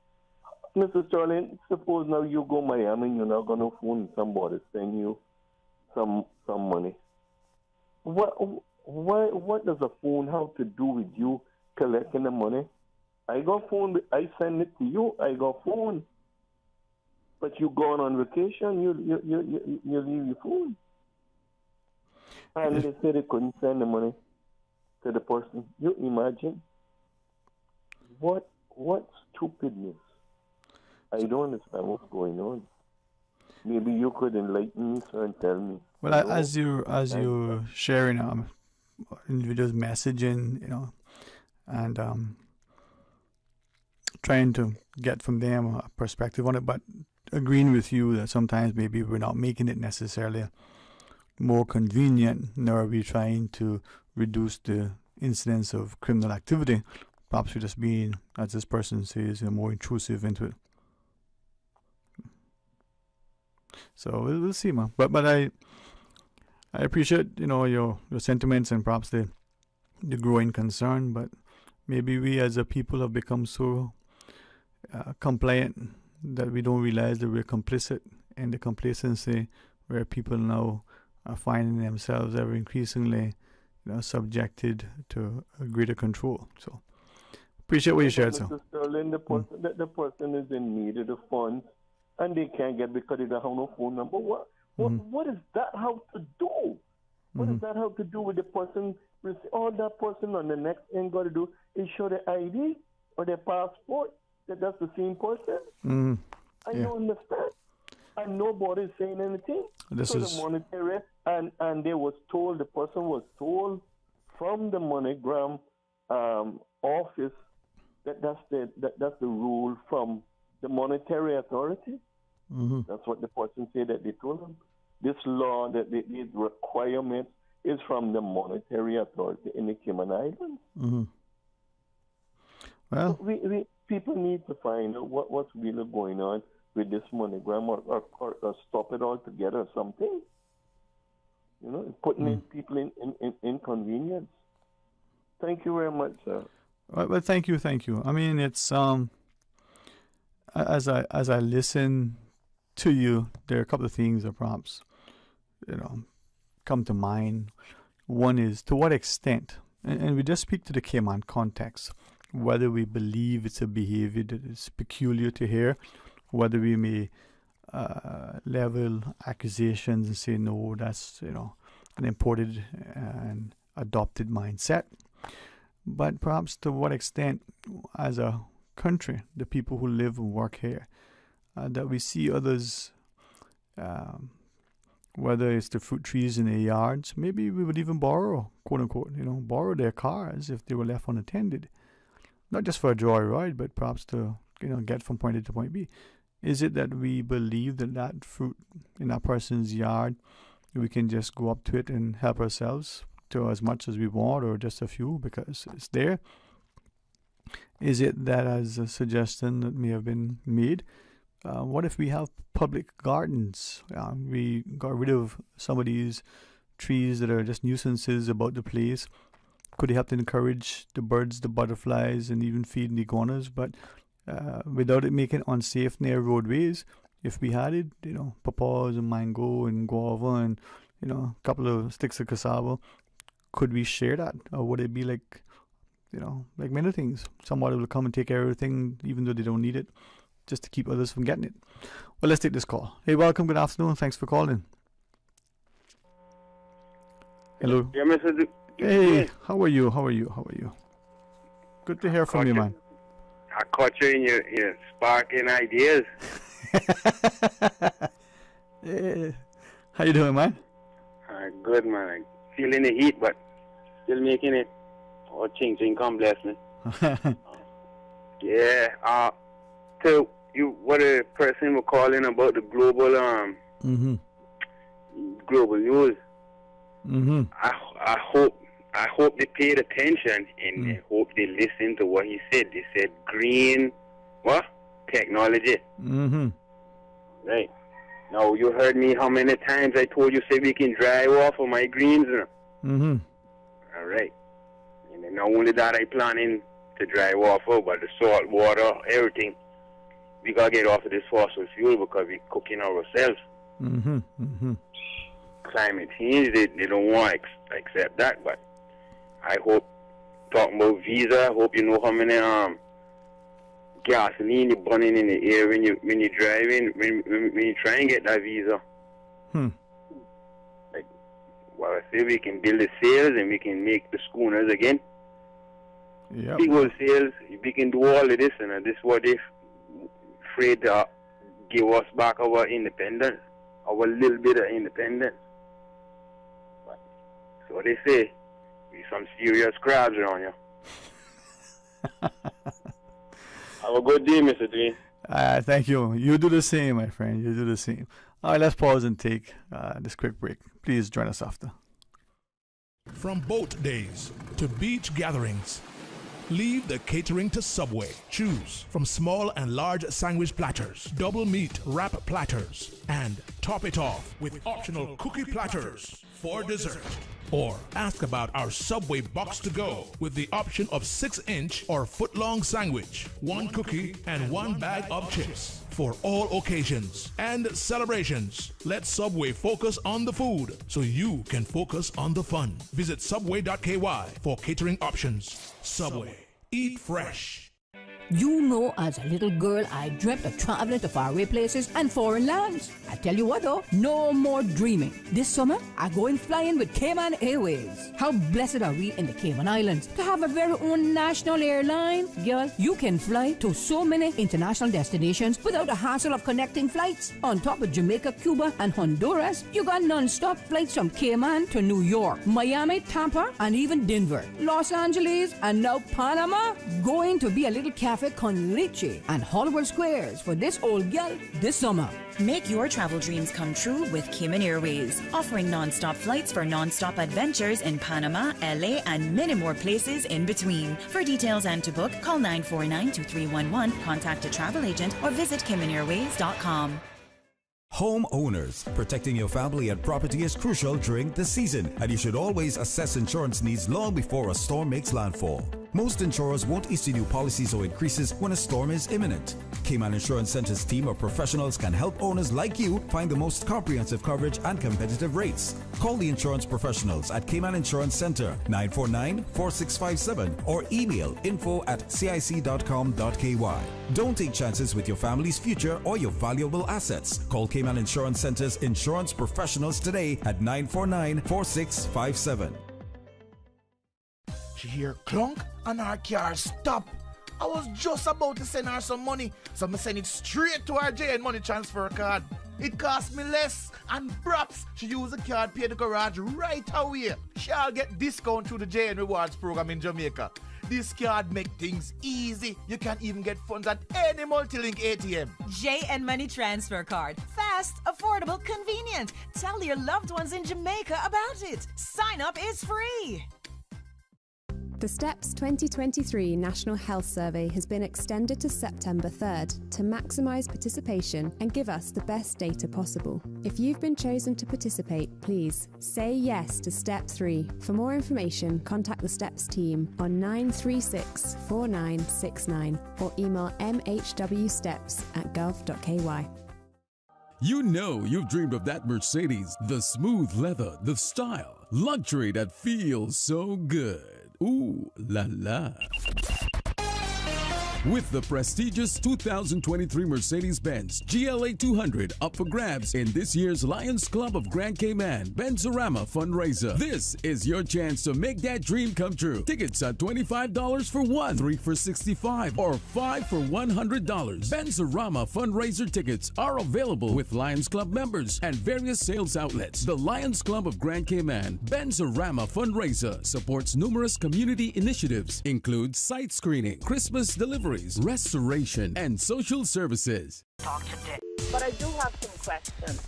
Mr. Sterling, suppose now you go Miami and you're not going to phone somebody send you some money. What does a phone have to do with you collecting the money? I got phone, I send it to you, I got phone. But you going on vacation, you leave your phone. And they said they couldn't send the money to the person. You imagine? What stupidness. I don't understand what's going on. Maybe you could enlighten me, sir, and tell me. Well, as you're sharing individuals messaging, and trying to get from them a perspective on it, but agreeing with you that sometimes maybe we're not making it necessarily more convenient, nor are we trying to reduce the incidence of criminal activity. Perhaps we're just being, as this person says, more intrusive into it. So we'll see, man. But I appreciate your sentiments and perhaps the growing concern. But maybe we as a people have become so compliant that we don't realize that we're complicit in the complacency where people now are finding themselves ever increasingly subjected to a greater control. So appreciate what you shared, sir. Mr. Sterling, the person is in need of the funds and they can't get because they don't have no phone number. What does that have to do? What does that have to do with the person? All that person on the next end got to do is show their ID or their passport that that's the same person. I don't understand. And nobody's saying anything. The monetary and the person was told from the MoneyGram office that's the rule from the monetary authority. That's what the person said that they told him. This law, these requirements is from the monetary authority in the Cayman Islands. Well, we people need to find out what's really going on with this MoneyGram or stop it altogether or something. Putting in people in inconvenience. Thank you very much, sir. Well, thank you. I mean, it's as I listen to you, there are a couple of things that perhaps come to mind. One is to what extent, and we just speak to the Cayman context, whether we believe it's a behavior that is peculiar to here, whether we may level accusations and say no, that's an imported and adopted mindset. But perhaps to what extent, as a country, the people who live and work here, that we see others, whether it's the fruit trees in their yards, maybe we would even borrow, quote unquote, borrow their cars if they were left unattended, not just for a joyride, but perhaps to get from point A to point B. Is it that we believe that fruit in that person's yard, we can just go up to it and help ourselves to as much as we want, or just a few because it's there? Is it that, as a suggestion that may have been made, what if we have public gardens? We got rid of some of these trees that are just nuisances about the place. Could they help to encourage the birds, the butterflies, and even feeding the iguanas? But without it making it unsafe near roadways, If we had it, papaws and mango and guava and, a couple of sticks of cassava, could we share that? Or would it be like, like many things? Somebody will come and take care of everything even though they don't need it, just to keep others from getting it. Well, let's take this call. Hey, welcome. Good afternoon. Thanks for calling. Hello. Yeah, Mr. Hey, how are you? Good to hear from you, man. I caught you in your sparking ideas. Hey, how you doing, man? Good, man. I'm feeling the heat, but still making it. All changing, come bless me. Yeah. So what a person was calling about the global global news. Mm-hmm. I hope they paid attention and I hope they listened to what he said. They said green technology. Mm-hmm. Right. Now you heard me how many times I told you say we can drive off of my greens now. Mm-hmm. All right. And then not only that I planning to drive off of, but the salt water, everything. We gotta get off of this fossil fuel because we're cooking ourselves. Mm-hmm. Mm-hmm. Climate change, they don't want to accept that, but I hope, talking about visa, I hope you know how many gasoline you're burning in the air when you're driving, when you try and get that visa. Like, well, I say we can build the sails and we can make the schooners again. Yep. Big old sails, we can do all of this, and this is what they're afraid to give us back our independence, our little bit of independence. But, so they say, be some serious crabs around you. Have a good day, Mr. Dwayne. Thank you. You do the same, my friend. You do the same. All right, let's pause and take this quick break. Please join us after. From boat days to beach gatherings, leave the catering to Subway. Choose from small and large sandwich platters, double meat wrap platters, and top it off with optional cookie platters for dessert. Or ask about our Subway box to go with the option of 6-inch or foot-long sandwich, 1 cookie, and 1 bag of chips. For all occasions and celebrations, let Subway focus on the food so you can focus on the fun. Visit subway.ky for catering options. Subway. Eat fresh. You know, as a little girl, I dreamt of traveling to faraway places and foreign lands. I tell you what though, no more dreaming. This summer, I going flying with Cayman Airways. How blessed are we in the Cayman Islands to have a very own national airline? Girl, you can fly to so many international destinations without the hassle of connecting flights. On top of Jamaica, Cuba, and Honduras, you got non-stop flights from Cayman to New York, Miami, Tampa, and even Denver, Los Angeles, and now Panama. Going to be a little cafe con leche and Hollywood Squares for this old gal this summer. Make your travel dreams come true with Cayman Airways, offering non-stop flights for non-stop adventures in Panama, LA, and many more places in between. For details and to book, call 949-2311, contact a travel agent, or visit CaymanAirways.com. Homeowners, protecting your family and property is crucial during the season, and you should always assess insurance needs long before a storm makes landfall. Most insurers won't issue new policies or increases when a storm is imminent. Cayman Insurance Center's team of professionals can help owners like you find the most comprehensive coverage and competitive rates. Call the insurance professionals at Cayman Insurance Center 949-4657 or email info@cic.com.ky. Don't take chances with your family's future or your valuable assets. Call Cayman Insurance Center's insurance professionals today at 949-4657. She hear clunk and her car stop. I was just about to send her some money, so I send it straight to her JN Money Transfer card. It cost me less, and perhaps she use the card, pay the garage right away. She'll get discount through the JN Rewards program in Jamaica. This card make things easy. You can even get funds at any multi-link ATM. JN Money Transfer Card. Fast, affordable, convenient. Tell your loved ones in Jamaica about it. Sign up is free. The STEPS 2023 National Health Survey has been extended to September 3rd to maximise participation and give us the best data possible. If you've been chosen to participate, please say yes to Step 3. For more information, contact the STEPS team on 936 4969 or email mhwsteps@gov.ky. You know you've dreamed of that Mercedes, the smooth leather, the style, luxury that feels so good. Ooh la la. With the prestigious 2023 Mercedes-Benz GLA 200 up for grabs in this year's Lions Club of Grand Cayman Benzorama fundraiser. This is your chance to make that dream come true. Tickets are $25 for one, 3 for $65, or 5 for $100. Benzorama fundraiser tickets are available with Lions Club members and various sales outlets. The Lions Club of Grand Cayman Benzorama fundraiser supports numerous community initiatives, includes site screening, Christmas delivery, restoration, and social services. Talk today. But I do have some questions.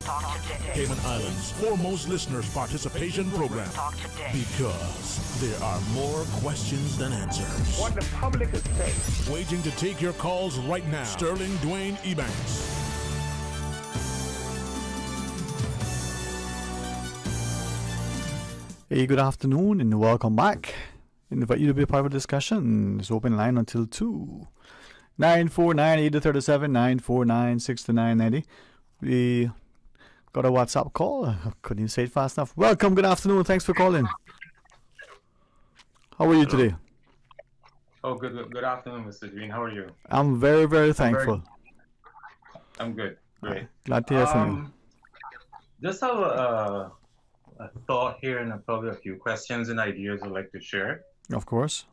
Talk today. Cayman Islands' foremost listeners participation program. Talk today. Because there are more questions than answers. What the public is saying. Waiting to take your calls right now. Sterling Dwayne Ebanks. Hey, good afternoon and welcome back. Invite you to be a part of the discussion. It's open line until 2. 949-837, 949-62990. We got a WhatsApp call. I couldn't even say it fast enough. Welcome, good afternoon. Thanks for calling. How are you today? Oh, good afternoon, Mr. Green. How are you? I'm very, very thankful. I'm good. Great. Glad to hear from you. Just have a thought here and probably a few questions and ideas I'd like to share. Of course.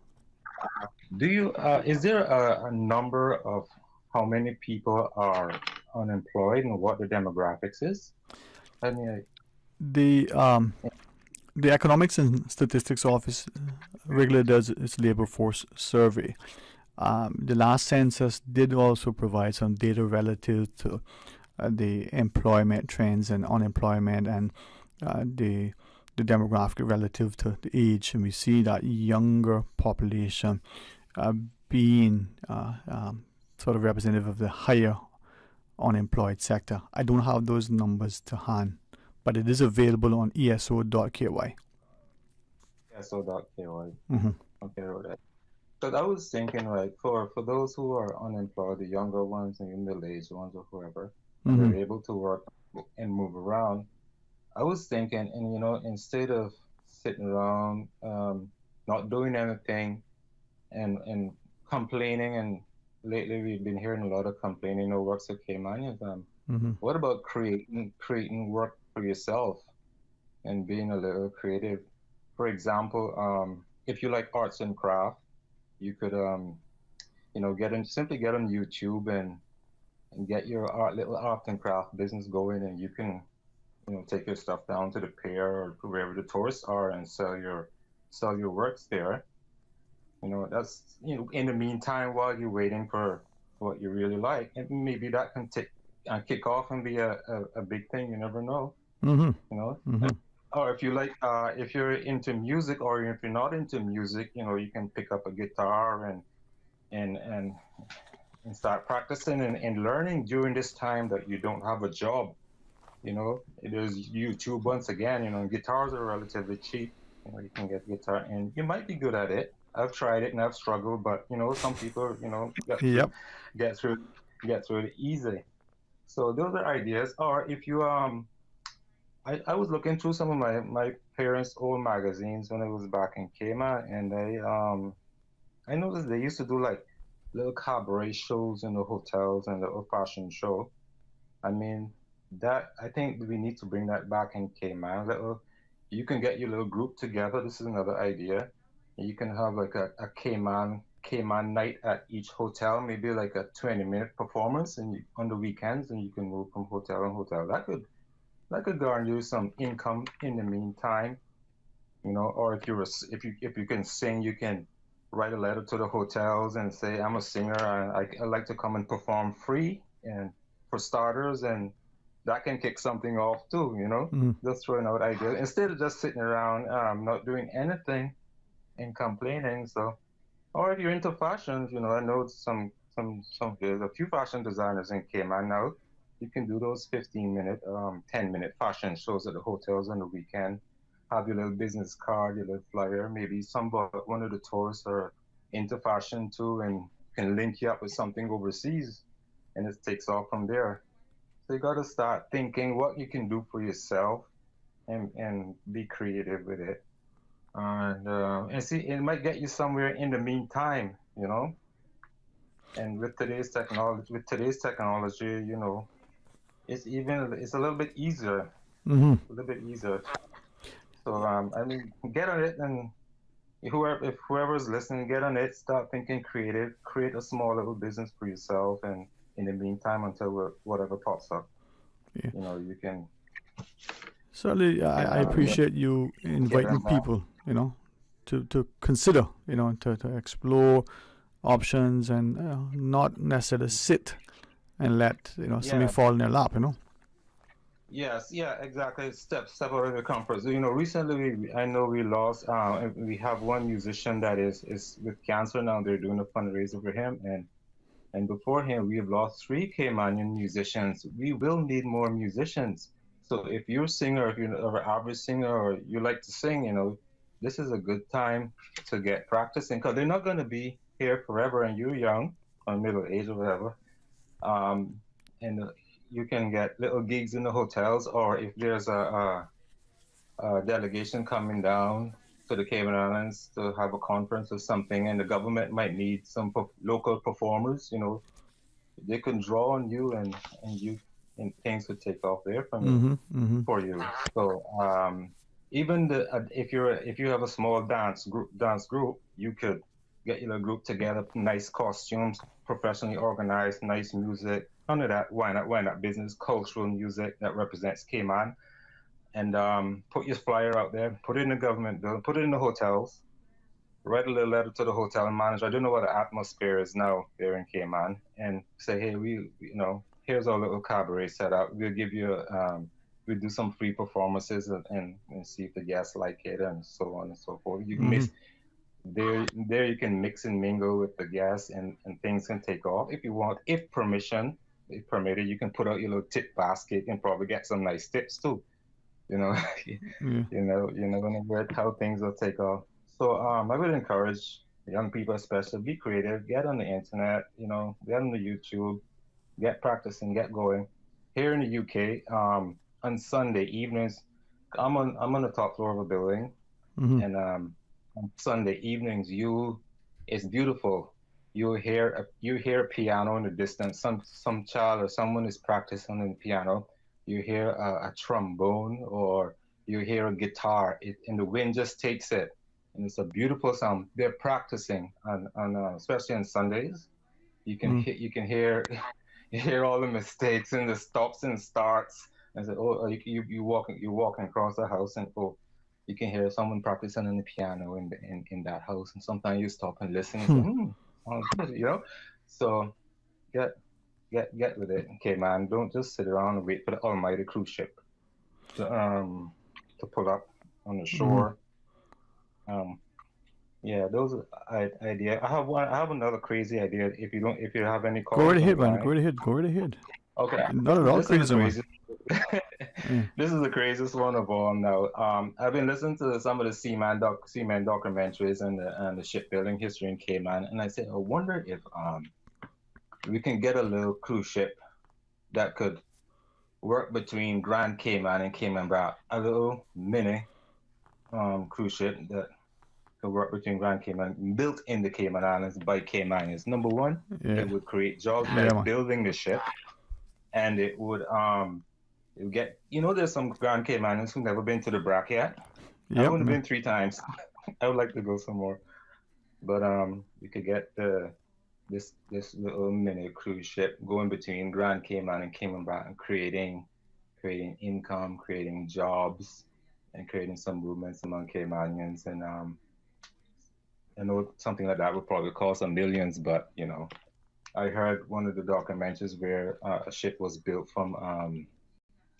Do you is there a number of how many people are unemployed and what the demographics is? The Economics and Statistics Office regularly does its labor force survey. The last census did also provide some data relative to the employment trends and unemployment and the demographic relative to the age, and we see that younger population being sort of representative of the higher unemployed sector. I don't have those numbers to hand, but it is available on eso.ky. eso.ky. Mm-hmm. Okay, right. So I was thinking, like, for those who are unemployed, the younger ones and the middle-aged ones or whoever, they're able to work and move around. I was thinking, and instead of sitting around, not doing anything, and complaining, and lately we've been hearing a lot of complaining, no works at Cayman. What about creating work for yourself and being a little creative? For example, if you like arts and craft, you could, simply get on YouTube and get your little art and craft business going, and you can take your stuff down to the pier or wherever the tourists are and sell your works there. That's in the meantime while you're waiting for what you really like, and maybe that can kick off and be a big thing. You never know. Or if you like, if you're into music, or if you're not into music, you can pick up a guitar and start practicing and learning during this time that you don't have a job. There's YouTube once again. Guitars are relatively cheap. You can get guitar, and you might be good at it. I've tried it and I've struggled, but some people, get through it easy. So those are ideas. Or if you I was looking through some of my parents' old magazines when I was back in Cayman, and I noticed they used to do like little cabaret shows in the hotels and the fashion show. I think we need to bring that back in Cayman. You can get your little group together. This is another idea. You can have like a Cayman night at each hotel, maybe like a 20-minute performance, and on the weekends, and you can move from hotel to hotel. That could garner you some income in the meantime, Or if you can sing, you can write a letter to the hotels and say, I'm a singer. I like to come and perform free and for starters, and that can kick something off too, Just throwing out ideas instead of just sitting around not doing anything and complaining. So, or if you're into fashions, I know there's a few fashion designers in Cayman now. You can do those 15-minute, 10-minute fashion shows at the hotels on the weekend. Have your little business card, your little flyer. Maybe one of the tourists are into fashion too, and can link you up with something overseas, and it takes off from there. So you gotta start thinking what you can do for yourself, and be creative with it, and see, it might get you somewhere in the meantime, you know. And with today's technology, you know, it's a little bit easier, Mm-hmm. a little bit easier. So I mean, get on it, and if whoever's listening, get on it, start thinking creative, create a small little business for yourself, and in the meantime, until whatever pops up, Yeah. you know, you can. Certainly, I appreciate you inviting people, you know, to consider, you know, to explore options, and not necessarily sit and let, you know, something fall in their lap, you know. Yes, yeah, exactly. Step out of your comfort zone. You know, recently I know we lost. We have one musician that is with cancer now. They're doing a fundraiser for him, and before him, we have lost 3 Caymanian musicians. We will need more musicians. So if you're a singer, if you're an average singer, or you like to sing, you know, this is a good time to get practicing, because they're not going to be here forever, and you're young or middle age or whatever. And you can get little gigs in the hotels, or if there's a delegation coming down to the Cayman Islands to have a conference or something, and the government might need some local performers, you know, they can draw on you, and things would take off there from you, for you. So even if you have a small dance group, you could get your group together, nice costumes, professionally organized, nice music. None of that. Why not business, cultural music that represents Cayman, and put your flyer out there, put it in the government building, put it in the hotels, write a little letter to the hotel manager. I don't know what the atmosphere is now there in Cayman, and say, hey, you know, here's our little cabaret set up. We'll give you we'll do some free performances, and see if the guests like it, and so on and so forth. You can mix there. You can mix and mingle with the guests, and things can take off if you want. If permitted, you can put out your little tip basket and probably get some nice tips too. You know, you never know how things will take off. So I would encourage young people, especially, be creative, get on the internet, you know, get on the YouTube, get practicing, get going. Here in the UK, on Sunday evenings, I'm on the top floor of a building, and on Sunday evenings, it's beautiful. You hear a piano in the distance. Some child or someone is practicing on the piano. You hear a trombone, or you hear a guitar, and the wind just takes it, and it's a beautiful sound. They're practicing on especially on Sundays. You can hear you hear all the mistakes and the stops and starts. And so, you walking across the house, and you can hear someone practicing on the piano in that house. And sometimes you stop and listen and say, oh, good, you know. So get with it, okay, man. Don't just sit around and wait for the almighty cruise ship to pull up on the shore. Yeah, those are idea. I have another crazy idea. If you have any calls, go right ahead, man. Go right ahead. Okay. Not at all crazy, man. This is the craziest one of all now. I've been listening to some of the seaman documentaries and the shipbuilding history in Cayman, and I said, I wonder if we can get a little cruise ship that could work between Grand Cayman and Cayman Brac, a little mini cruise ship that could work between Grand Cayman, built in the Cayman Islands by Caymanians. Number one, it would create jobs by building the ship, and it would get, you know, there's some Grand Caymanians who've never been to the Brac yet. I've only been 3 times. I would like to go some more, but you could get this little mini cruise ship going between Grand Cayman and Cayman Brac, and creating income, creating jobs, and creating some movements among Caymanians. And I know something like that would probably cost some millions, but you know, I heard one of the documentaries where a ship was built from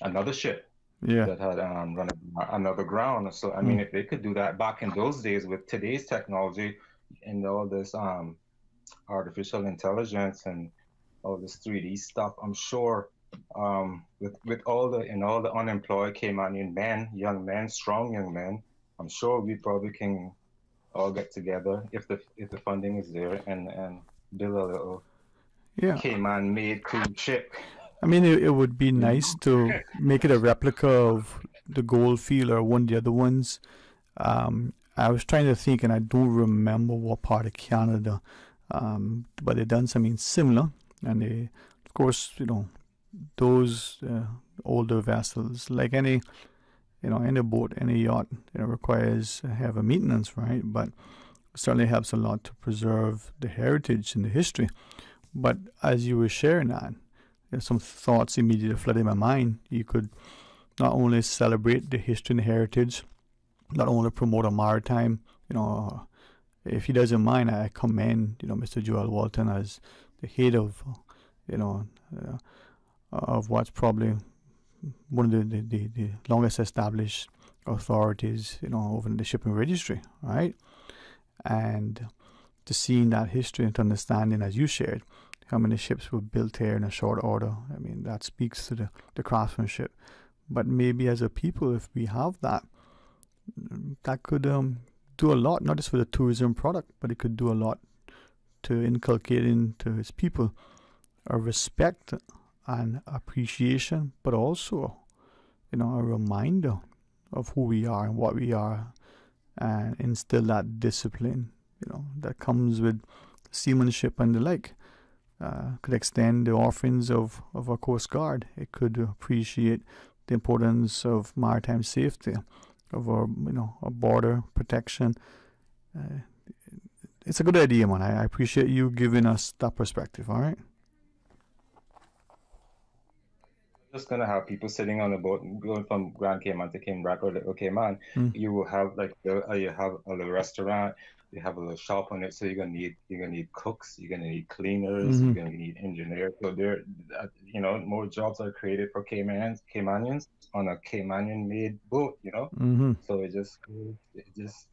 another ship that had run another ground. So I mean, if they could do that back in those days with today's technology and all this artificial intelligence and all this 3D stuff, I'm sure with all the unemployed Caymanian men, young men, strong young men, I'm sure we probably can all get together if the funding is there and build a little Cayman made cruise ship. I mean, it would be nice to make it a replica of the Goldfield or one of the other ones. I was trying to think, and I don't remember what part of Canada, but they done something similar. And they, of course, those older vessels, like any boat, any yacht, requires have a maintenance, right? But it certainly helps a lot to preserve the heritage and the history. But as you were sharing that, some thoughts immediately flooded in my mind. You could not only celebrate the history and the heritage, not only promote a maritime, if he doesn't mind, I commend, Mr. Joel Walton as the head of, of what's probably one of the longest established authorities, over in the shipping registry, right? And to seeing that history and to understanding, as you shared, how many ships were built here in a short order. I mean, that speaks to the craftsmanship. But maybe as a people, if we have that, that could do a lot, not just for the tourism product, but it could do a lot to inculcate into its people a respect and appreciation, but also, a reminder of who we are and what we are, and instill that discipline, that comes with seamanship and the like. Could extend the offerings of our Coast Guard. It could appreciate the importance of maritime safety, of our border protection. It's a good idea, man. I appreciate you giving us that perspective. All right. Just gonna have people sitting on the boat going from Grand Cayman to Cayman or Little Cayman. You will have you have a little restaurant, you have a little shop on it. So you're gonna need cooks, you're gonna need cleaners, you're gonna need engineers. So more jobs are created for Caymanians on a Caymanian-made boat. So it just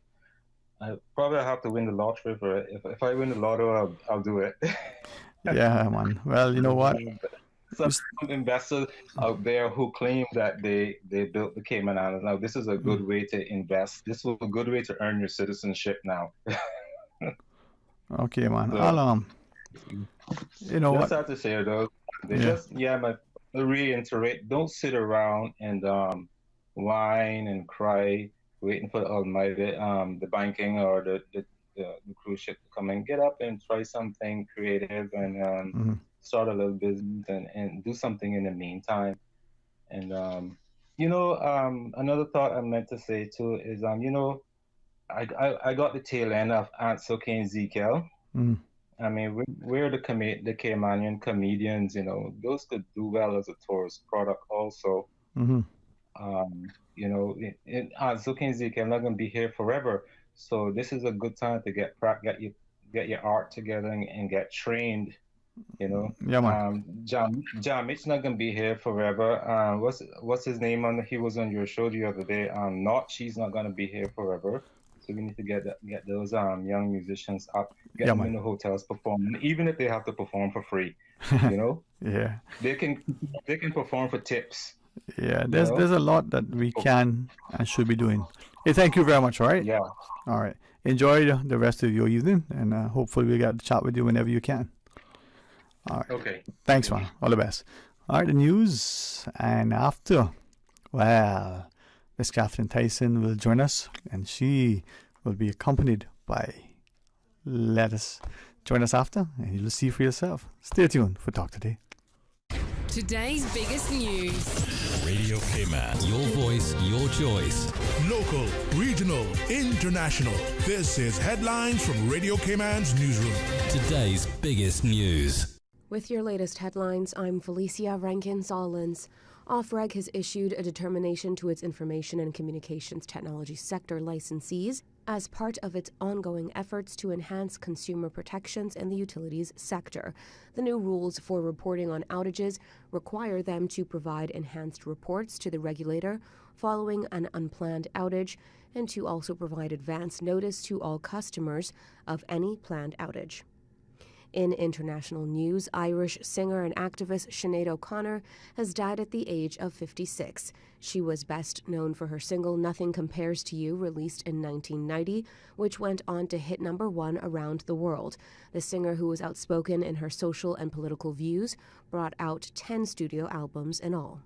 I probably have to win the lottery for it. If I win the lotto, I'll do it. Yeah, man. Well, you know what? Some investors out there who claim that they built the Cayman Islands. Now, this is a good way to invest. This is a good way to earn your citizenship now. Okay, man. So, I'll just have to say though, reiterate, don't sit around and whine and cry waiting for the almighty the banking or the cruise ship to come in. Get up and try something creative and start a little business and do something in the meantime. And another thought I meant to say too is I got the tail end of Aunt Soke and Ezekiel. I mean, we're the Caymanian comedians, those could do well as a tourist product also. Aunt Soke and Ezekiel are not going to be here forever, so this is a good time to get your art together and get trained. Yeah, man. John Mitch not gonna be here forever. What's his name he was on your show the other day. She's not gonna be here forever. So we need to get those young musicians up, get them in the hotels performing, even if they have to perform for free. Yeah. They can perform for tips. Yeah, there's a lot that we can and should be doing. Hey, thank you very much. All right. Yeah. All right. Enjoy the rest of your evening, and hopefully we'll get to chat with you whenever you can. All right. Okay. Thanks, man. All the best. All right, the news. And after, well, Miss Kathleen Tyson will join us, and she will be accompanied by Lettuce. Join us after, and you'll see for yourself. Stay tuned for Talk Today. Today's biggest news. Radio Cayman. Your voice, your choice. Local, regional, international. This is Headlines from Radio Cayman's newsroom. Today's biggest news. With your latest headlines, I'm Felicia Rankin-Solins. Offreg has issued a determination to its information and communications technology sector licensees as part of its ongoing efforts to enhance consumer protections in the utilities sector. The new rules for reporting on outages require them to provide enhanced reports to the regulator following an unplanned outage, and to also provide advance notice to all customers of any planned outage. In international news, Irish singer and activist Sinead O'Connor has died at the age of 56. She was best known for her single Nothing Compares to You, released in 1990, which went on to hit #1 around the world. The singer, who was outspoken in her social and political views, brought out 10 studio albums in all.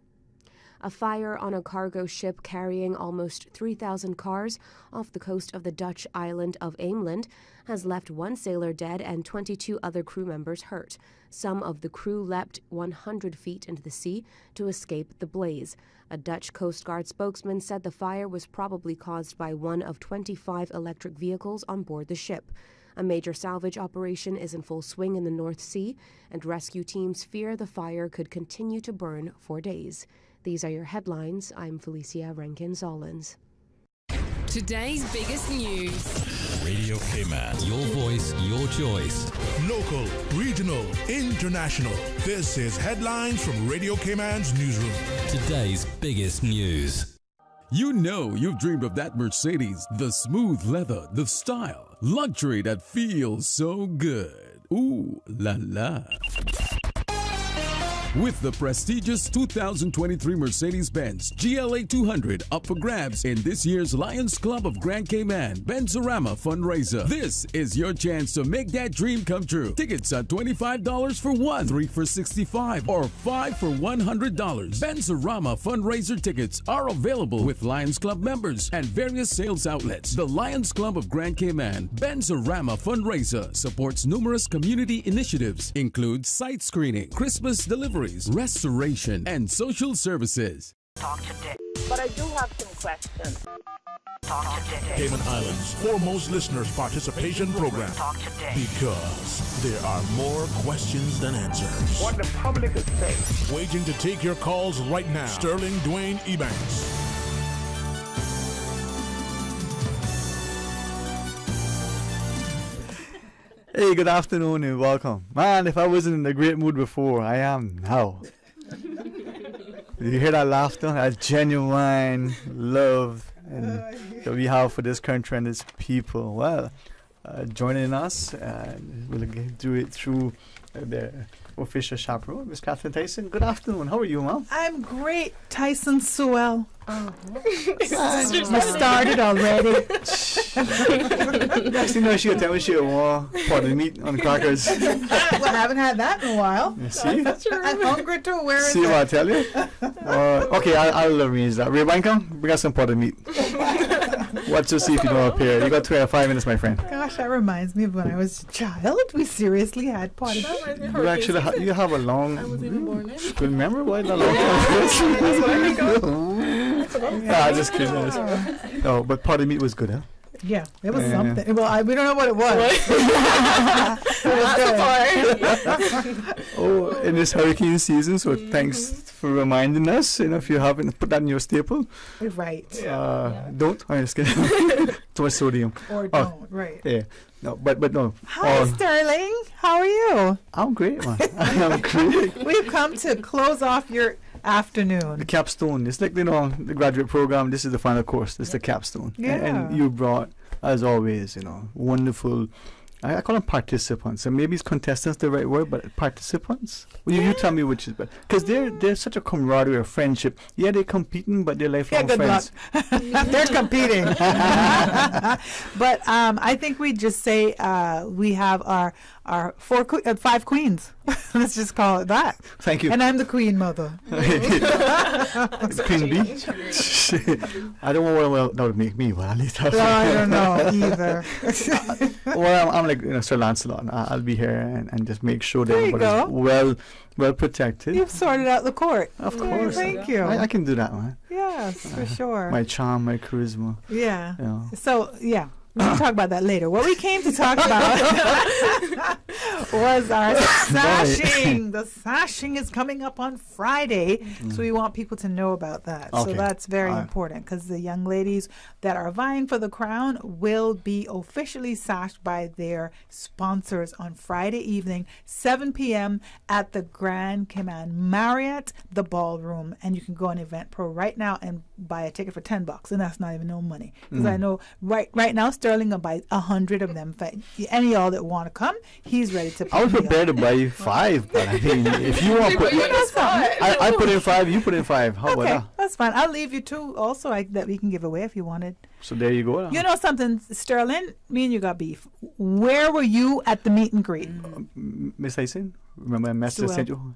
A fire on a cargo ship carrying almost 3,000 cars off the coast of the Dutch island of Ameland has left one sailor dead and 22 other crew members hurt. Some of the crew leapt 100 feet into the sea to escape the blaze. A Dutch Coast Guard spokesman said the fire was probably caused by one of 25 electric vehicles on board the ship. A major salvage operation is in full swing in the North Sea, and rescue teams fear the fire could continue to burn for days. These are your headlines. I'm Felicia Rankin-Zollins. Today's biggest news. Radio Cayman. Your voice, your choice. Local, regional, international. This is Headlines from Radio Cayman's newsroom. Today's biggest news. You know you've dreamed of that Mercedes, the smooth leather, the style, luxury that feels so good. Ooh la la. With the prestigious 2023 Mercedes-Benz GLA 200 up for grabs in this year's Lions Club of Grand Cayman Benzorama fundraiser. This is your chance to make that dream come true. Tickets are $25 for one, 3 for $65, or 5 for $100. Benzorama fundraiser tickets are available with Lions Club members and various sales outlets. The Lions Club of Grand Cayman Benzorama fundraiser supports numerous community initiatives, includes site screening, Christmas delivery, restoration, and social services. Talk today. But I do have some questions. Talk today. Cayman Islands' foremost listeners participation program. Talk today. Because there are more questions than answers. What the public is saying. Waiting to take your calls right now. Sterling Dwayne Ebanks. Hey, good afternoon and welcome. Man, if I wasn't in a great mood before, I am now. You hear that laughter? That genuine love that we have for this country and its people. Well, joining us, we'll do it through the official chaperone, Miss Catherine Tyson. Good afternoon. How are you, ma'am? I'm great, Tyson Sewell. We started already. Next thing you know, she'll tell me she'll want pot of meat on crackers. Well, I haven't had that in a while. You see? I'm hungry too. Where is it? See what I tell you? Okay, I'll arrange that. Ray Banker, bring us some pot of meat. Watch to see if you don't appear. You got 5 minutes, my friend. Gosh, that reminds me of when I was a child. We seriously had pot of meat. You actually you have a long... I wasn't even born then. Remember why that long time? Nah, just kidding. No, but pot of meat was good, huh? Yeah, it was something. Well, we don't know what it was. It was good. Oh, in this hurricane season, so thanks for reminding us. You know, if you haven't put that in your staple. Right. Don't. I'm just kidding. Too much sodium. Or don't, right. Yeah. No, but no. Hi, Sterling. How are you? I'm great, man. I'm great. We've come to close off your afternoon. The capstone. It's like, you know, the graduate program. This is the final course. This is the capstone. Yeah. And you brought, as always, you know, wonderful. I call them participants, and maybe it's contestants the right word, but participants. Well, you tell me which is better, because they're such a camaraderie, a friendship. Yeah, they're competing, but they're lifelong friends. Luck. They're competing. But I think we just say we have our 5 queens. Let's just call it that. Thank you. And I'm the queen mother. Queen bee. I don't know what that would make me. Well, at least I don't know either. Well, I'm like, you know, Sir Lancelot. I'll be here and just make sure that everybody's well protected. You've sorted out the court. Of course. Thank you. I can do that, man. Yes, for sure. My charm, my charisma. Yeah. You know. So, yeah. We'll talk about that later. What we came to talk about was our sashing. The sashing is coming up on Friday, so we want people to know about that. Okay. So that's very important, because the young ladies that are vying for the crown will be officially sashed by their sponsors on Friday evening, 7 p.m. at the Grand Cayman Marriott, the ballroom. And you can go on Eventpro right now and buy a ticket for $10, and that's not even no money. Because I know right now, Sterling will buy 100 of them. For any of y'all that want to come, he's ready to pay. I was prepared to buy 5, but I mean, if you want to put, I put in 5, you put in 5. How about that? That's fine. I'll leave you 2 also that we can give away if you wanted. So there you go. You know something, Sterling? Me and you got beef. Where were you at the meet and greet? Miss Hyson, remember I message I sent you?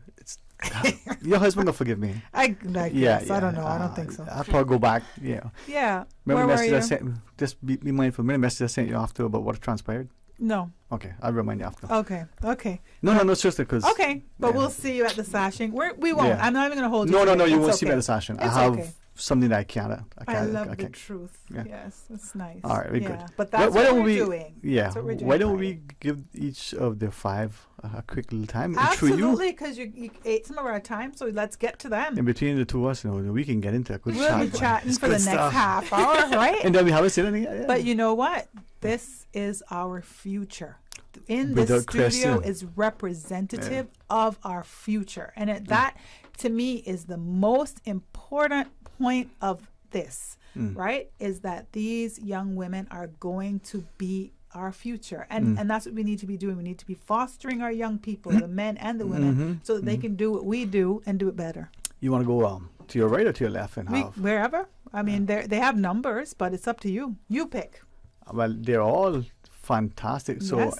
Your husband will forgive me. I guess. I don't know. I don't think so. I'll probably go back. Yeah. Yeah. Remember Where were you? I sent, just be mindful. Remember the message I sent you after about what transpired? No. Okay. I'll remind you after. Okay. No, seriously, because... Okay. But we'll see you at the sashing. We won't. Yeah. I'm not even going to hold you. No, you won't see me at the sashing. I have something that I can't. I love the truth. Yeah. Yes, that's nice. All right, very good. But that's what we're doing. Yeah. That's what we're doing. Why don't we give each of the 5 a quick little time? Absolutely, because you ate some of our time, so let's get to them. In between the two of us, we can get into a good chat. We'll be chatting for the next half hour, right? And then we haven't said anything yet. Yeah. But you know what? This is our future. In this studio is representative of our future. And that, to me, is the most important point of this, right? Is that these young women are going to be our future. And that's what we need to be doing. We need to be fostering our young people, the men and the women, so that they can do what we do and do it better. You want to go to your right or to your left? And wherever. I mean, they have numbers, but it's up to you. You pick. Well, they're all fantastic. So,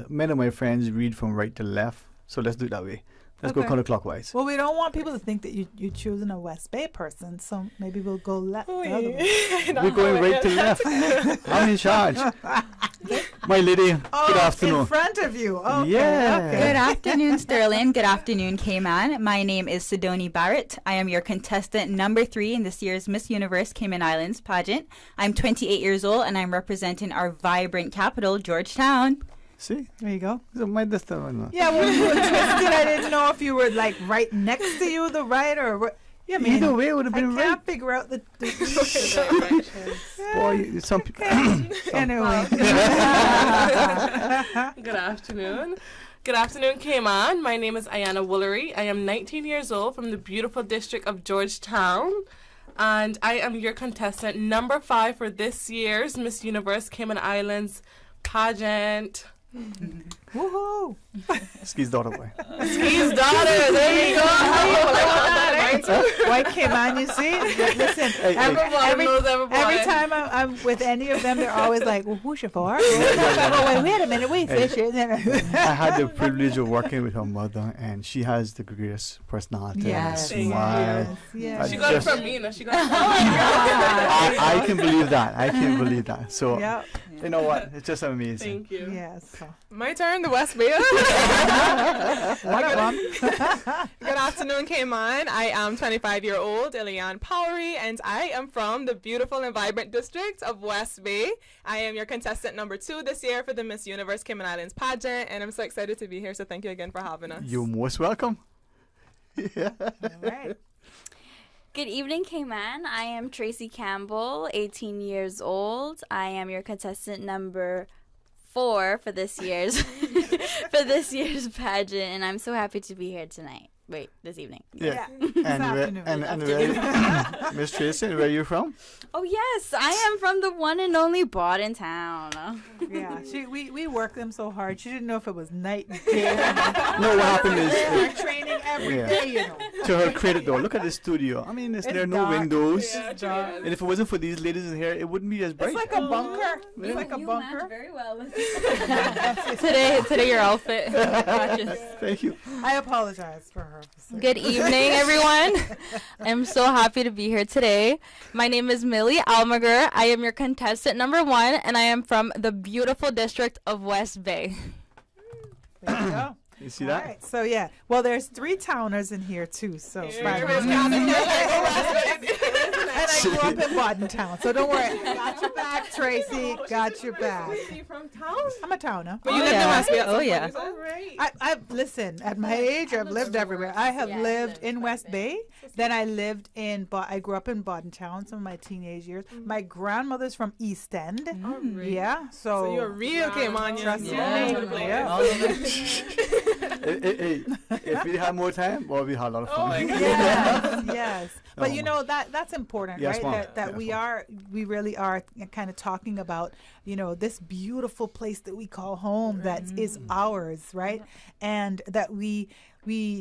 many of my friends read from right to left. So let's do it that way. Let's go counterclockwise. Well, we don't want people to think that you're choosing a West Bay person, so maybe we'll go left. We're going right to left. I'm in charge. My lady, good afternoon. In front of you. Okay. Yeah. Okay. Good afternoon, Sterling. Good afternoon, Cayman. My name is Sidoni Barrett. I am your contestant number 3 in this year's Miss Universe Cayman Islands pageant. I'm 28 years old, and I'm representing our vibrant capital, Georgetown. See? There you go. Yeah, well, you were twisted. I didn't know if you were like right next to you, the right or what. Yeah, man. Either way, it would have been right. I can't figure out the Boy, some people. Anyway. Good afternoon. Good afternoon, Cayman. My name is Ayana Woolery. I am 19 years old from the beautiful district of Georgetown. And I am your contestant number 5 for this year's Miss Universe Cayman Islands pageant. Woohoo! Ski's daughter, boy. Ski's daughter. There you go. White Cayman, you see? Listen, every time I'm with any of them, they're always like, well, who's your for? Oh, wait a minute, we fish it. I had the privilege of working with her mother, and she has the greatest personality. Yes. Yes. She got it from me. No, she got it from me. I can believe that. I can believe that. So, you know what? It's just amazing. Thank you. Yes. My turn, the West Bay. Good afternoon, Cayman. I am 25-year-old Eliane Powery, and I am from the beautiful and vibrant district of West Bay. I am your contestant number 2 this year for the Miss Universe Cayman Islands pageant, and I'm so excited to be here, so thank you again for having us. You're most welcome. All right. Good evening, Cayman. I am Tracy Campbell, 18 years old. I am your contestant number 4 for this year's pageant, and I'm so happy to be here tonight. Wait, this evening. Yeah. And Miss Tracy, where are you from? Oh yes, I am from the one and only Bodden town. Yeah, we work them so hard. She didn't know if it was night and day. No, what happened is we're training every day, you know. To her credit, though, look at the studio. I mean, there are no windows. Yeah, and if it wasn't for these ladies in here, it wouldn't be as bright. It's like a bunker. It's like a you bunker. match very well. Today your outfit. Thank you. I apologize for her. Good evening, everyone. I'm so happy to be here today. My name is Millie Almager. I am your contestant number 1, and I am from the beautiful district of West Bay. There you go. You see that? All right, so well, there's 3 towners in here too. So and I grew up in Bodden town, so don't worry. Got your back, Tracy. Got your back. Are you from town? I'm a towner. But you lived in West Bay. Oh yeah. I listen. At my age, I've lived everywhere. I have lived in West Bay. Then I lived in. I grew up in Bodden town. Some of my teenage years. My grandmother's from East End. Yeah. So you're real Cayman. Trust me. Yeah. If we had more time, well, we had a lot of fun. Yes. But you know that's important, yes, right? That we really are kind of talking about, you know, this beautiful place that we call home that is ours, right? And that we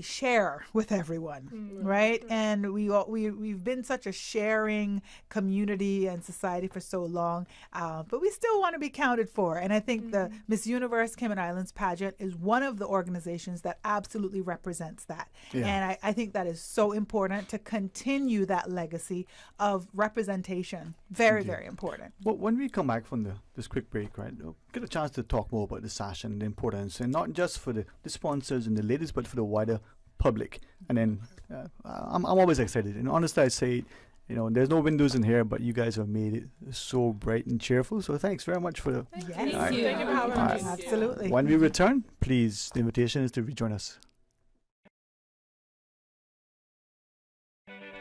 share with everyone, right? And we've been such a sharing community and society for so long, but we still want to be counted for. And I think the Miss Universe Cayman Islands pageant is one of the organizations that absolutely represents that. Yeah. And I think that is so important to continue that legacy of representation. Very, very important. But when we come back from this quick break, right, we'll get a chance to talk more about the sash and the importance, and not just for the sponsors and the ladies, but for the wider public. And then I'm always excited. And honestly, I say, you know, there's no windows in here, but you guys have made it so bright and cheerful. So thanks very much for the. Thank you. Thank you for having us. Absolutely. When we return, please, the invitation is to rejoin us.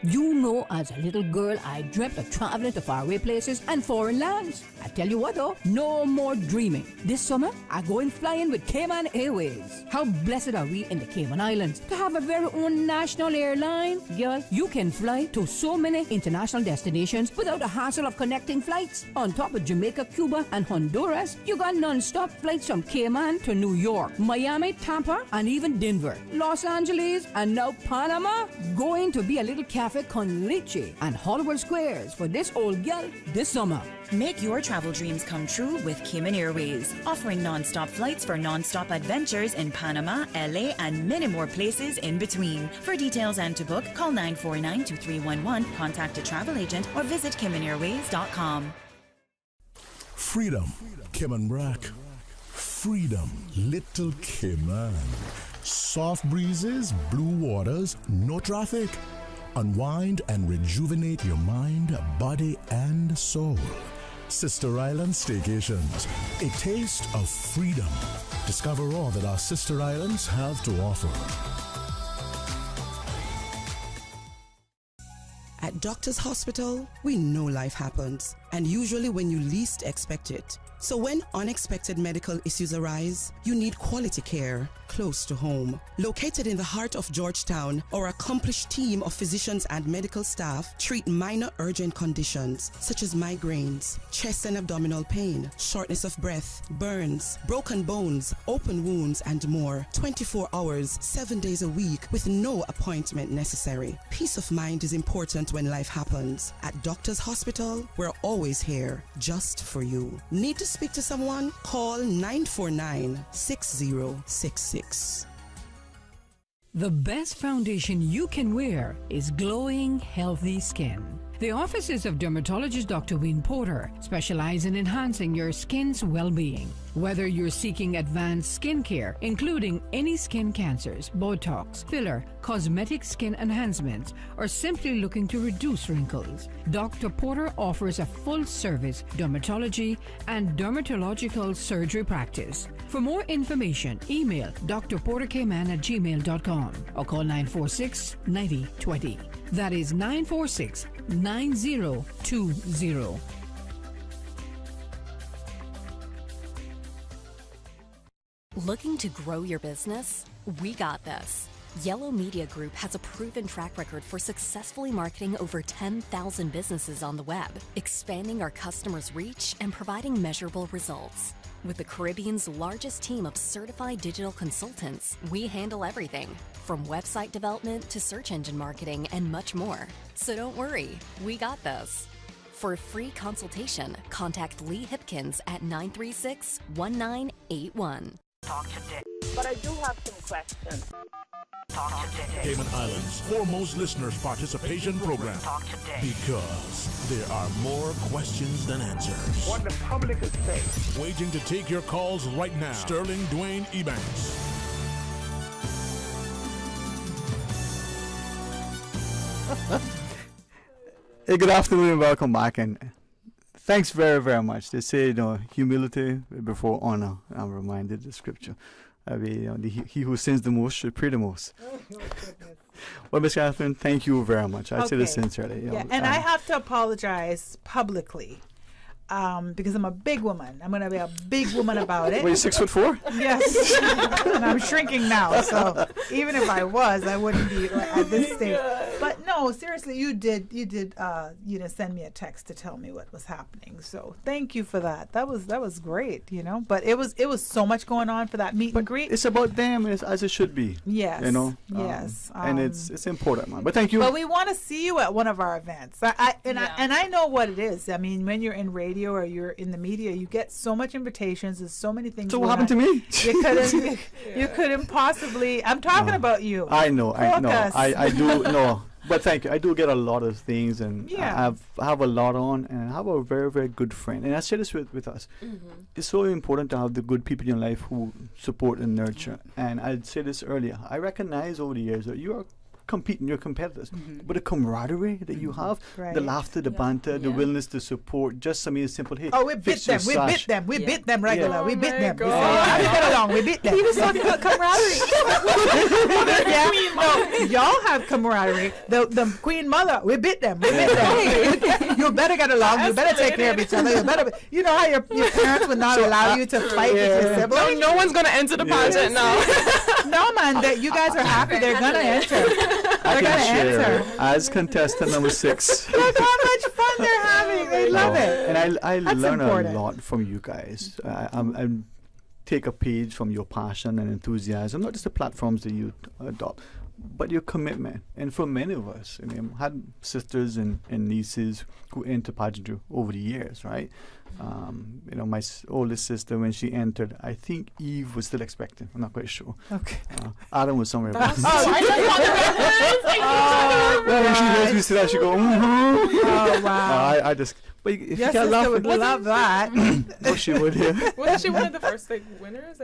You know, as a little girl, I dreamt of traveling to faraway places and foreign lands. I tell you what though, no more dreaming. This summer, I going flying with Cayman Airways. How blessed are we in the Cayman Islands to have a very own national airline? Girl, you can fly to so many international destinations without the hassle of connecting flights. On top of Jamaica, Cuba, and Honduras, you got non-stop flights from Cayman to New York, Miami, Tampa, and even Denver, Los Angeles, and now Panama. Going to be a little cafe con leche and Hollywood Squares for this old gal this summer. Make your travel dreams come true with Cayman Airways, offering non-stop flights for non-stop adventures in Panama, LA, and many more places in between. For details and to book, call 949-2311, contact a travel agent, or visit CaymanAirways.com. Freedom, Cayman Brack. Freedom, Little Cayman. Soft breezes, blue waters, no traffic. Unwind and rejuvenate your mind, body, and soul. Sister Island Staycations, a taste of freedom. Discover all that our sister islands have to offer. At Doctors Hospital, we know life happens, and usually when you least expect it. So when unexpected medical issues arise, you need quality care close to home. Located in the heart of Georgetown, our accomplished team of physicians and medical staff treat minor urgent conditions such as migraines, chest and abdominal pain, shortness of breath, burns, broken bones, open wounds, and more. 24 hours, 7 days a week with no appointment necessary. Peace of mind is important when life happens. At Doctors Hospital, we're always here just for you. Need to speak to someone? Call 949-6066. The best foundation you can wear is glowing, healthy skin. The offices of dermatologist Dr. Wayne Porter specialize in enhancing your skin's well-being. Whether you're seeking advanced skincare, including any skin cancers, Botox, filler, cosmetic skin enhancements, or simply looking to reduce wrinkles, Dr. Porter offers a full-service dermatology and dermatological surgery practice. For more information, email drportercayman@gmail.com or call 946-9020. That is 946-9020. Looking to grow your business? We got this. Yellow Media Group has a proven track record for successfully marketing over 10,000 businesses on the web, expanding our customers' reach and providing measurable results. With the Caribbean's largest team of certified digital consultants, we handle everything from website development to search engine marketing and much more. So don't worry, we got this. For a free consultation, contact Lee Hipkins at 936-1981. Talk today. But I do have some questions. Talk today. Cayman Islands' foremost listeners participation program. Talk today. Because there are more questions than answers. What the public is saying. Waiting to take your calls right now. Sterling Dwayne Ebanks. Hey, good afternoon and welcome back. And thanks very, very much. They say, you know, humility before honor. I'm reminded of the scripture. I mean, he who sins the most should pray the most. Well, Ms. Catherine, thank you very much. I say this sincerely. Yeah, and I have to apologize publicly. because I'm a big woman. I'm going to be a big woman about it. Were you 6'4"? Yes. And I'm shrinking now. So even if I was, I wouldn't be at this stage. But no, seriously, you did send me a text to tell me what was happening. So thank you for that. That was great, But it was so much going on for that meet and greet. It's about them as it should be. Yes. Yes. And it's important, man. But thank you. But we want to see you at one of our events. I know what it is. I mean, when you're in radio or you're in the media, you get so much invitations. There's so many things. So what happened to me? You couldn't possibly. I'm talking about you. I know. I do know. But thank you. I do get a lot of things, and I have a lot on, and I have a very, very good friend. And I say this with us. It's so important to have the good people in your life who support and nurture. And I said this earlier. I recognize over the years that you are competing, you're competitors, but the camaraderie that you have, the laughter, the banter, the willingness to support, just simple. Hey, we bit them. We bit them regular. We bit them. We bit them. He was talking about camaraderie. Y'all have camaraderie. The Queen Mother, we bit them. You better get along. You better take care of each other. You better. You know how your parents would not allow you to fight with your siblings. No one's gonna enter the pageant now. No, man. You guys are happy. They're gonna enter. I can share as contestant number 6. Look how much fun they're having. They love it. And I learn a lot from you guys. I take a page from your passion and enthusiasm, not just the platforms that you adopt, but your commitment. And for many of us, I had sisters and nieces who entered pageantry over the years, right? My oldest sister, when she entered, I think Eve was still expecting. I'm not quite sure. Okay. Adam was somewhere else. When she hears me say that, she go, Oh, wow. I just... But if your you sister laugh would love that. Oh, she would, yeah. Wasn't she one of the first winners?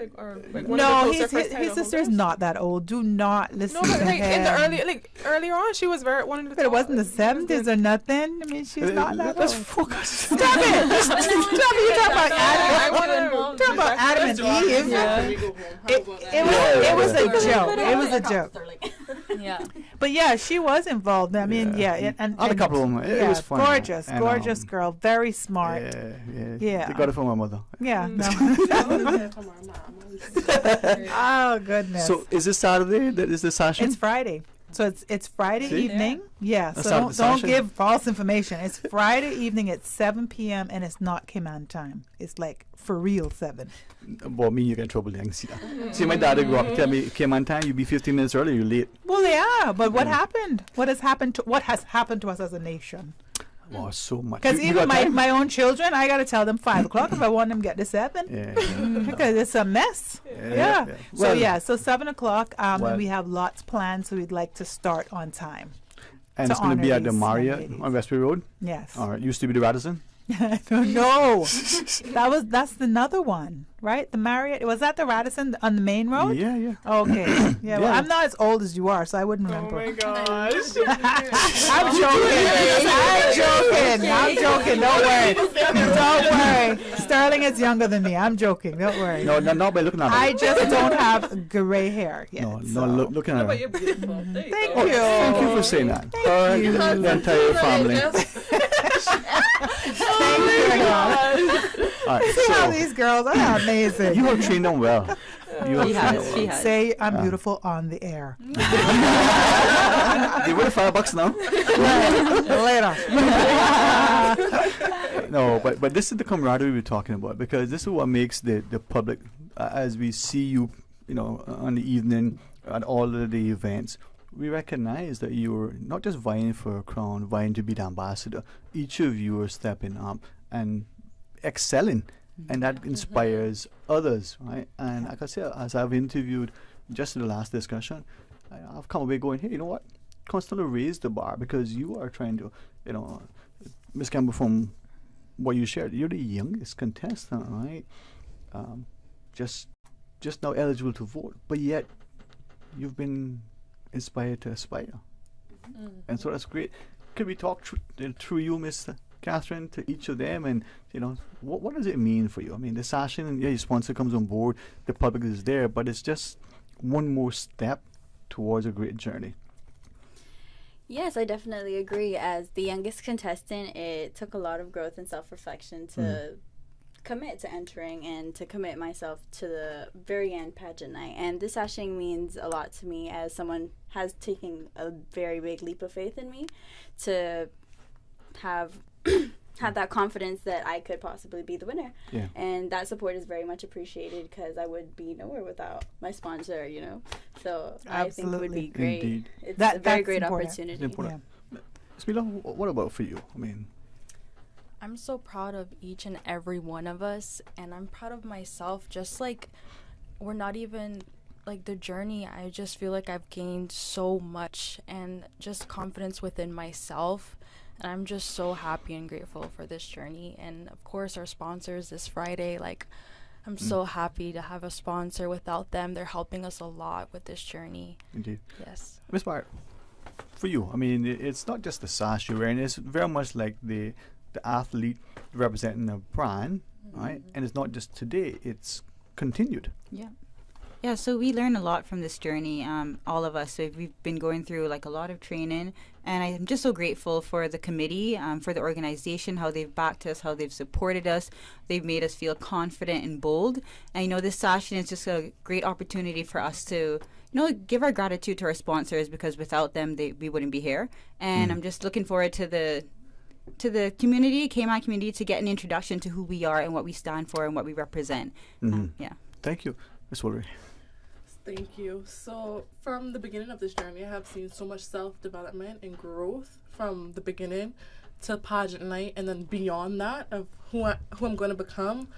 No, his sister is not that old. Do not listen to him. In the earlier on, she was one of the. But it wasn't the 70s or nothing. I mean, she's not that old. Let's focus. Stop it! Stop it! You talk about Adam. Talk about Adam and Eve. It was a joke. It was a joke. Yeah. But yeah, she was involved. I mean, and a couple of them. It was fun. Gorgeous girl, very smart. Yeah. They got it from my mother. Yeah. No. Oh goodness. So is this Saturday? That is the session? It's Friday. So it's Friday evening. Yeah. So don't give false information. It's Friday evening at 7 p.m. and it's not Cayman time. It's like for real 7. Well, me, you get in trouble. See, my dad grew up tell me, Cayman time, you be 15 minutes early, you're late. Well, yeah, but what happened? What has happened to us as a nation? Wow, so much. Because even my own children, I got to tell them 5 o'clock if I want them to get to 7. Because it's a mess. Yeah. So 7 o'clock, and we have lots planned, so we'd like to start on time. And it's going to be at the Marriott on Westbury Road? Yes. All right. Used to be the Radisson? No. That's another one, right? The Marriott. Was that the Radisson on the main road? Yeah. Okay. Yeah. Well, I'm not as old as you are, so I wouldn't remember. Oh my gosh. I'm joking. Don't worry. Sterling is younger than me. I'm joking. Don't worry. No, not by looking at her. I just don't have gray hair yet. Looking at her. Thank you. Thank you for saying that. Thank you. The entire family. Thank you. Right, See how these girls are amazing. You have trained them well. She has. Say I'm beautiful on the air. They win $5 now. Later. No, but this is the camaraderie we're talking about, because this is what makes the public, as we see you, on the evening at all of the events, we recognize that you're not just vying for a crown, vying to be the ambassador. Each of you are stepping up and excelling, and that inspires others, right? And like I said, as I've interviewed just in the last discussion, I've come away going, hey, you know what? Constantly raise the bar, because you are trying to, Ms. Campbell, from what you shared, you're the youngest contestant, right? Just now eligible to vote, but yet you've been inspired to aspire. And so that's great. Could we talk through you, Miss Catherine, to each of them, and what does it mean for you? I mean, the session, your sponsor comes on board, the public is there, but it's just one more step towards a great journey. Yes, I definitely agree. As the youngest contestant, it took a lot of growth and self-reflection to commit to entering and to commit myself to the very end pageant night. And this sashing means a lot to me as someone has taken a very big leap of faith in me to have have that confidence that I could possibly be the winner. Yeah. And that support is very much appreciated because I would be nowhere without my sponsor, you know. So I think it would be great. Indeed. It's a very great important. opportunity. Important. Yeah. Smila, what about for you? I mean, I'm so proud of each and every one of us, and I'm proud of myself. Just like we're not even like the journey, I just feel like I've gained so much and just confidence within myself. And I'm just so happy and grateful for this journey. And of course, our sponsors this Friday, like, I'm so happy to have a sponsor. Without them, they're helping us a lot with this journey. Indeed. Yes. Miss Barrett, for you, I mean, it's not just the sash you're wearing, it's very much like the athlete representing a brand, right? And it's not just today, it's continued. Yeah. Yeah, so we learn a lot from this journey, all of us. So we've been going through like a lot of training, and I'm just so grateful for the committee, for the organization, how they've backed us, how they've supported us. They've made us feel confident and bold. And, you know, this session is just a great opportunity for us to, you know, give our gratitude to our sponsors, because without them, we wouldn't be here. And I'm just looking forward to the community, KMI community, to get an introduction to who we are and what we stand for and what we represent. Yeah. Thank you, Ms. Woolery. Thank you. So from the beginning of this journey, I have seen so much self-development and growth from the beginning to pageant night, and then beyond that of who I'm going to become,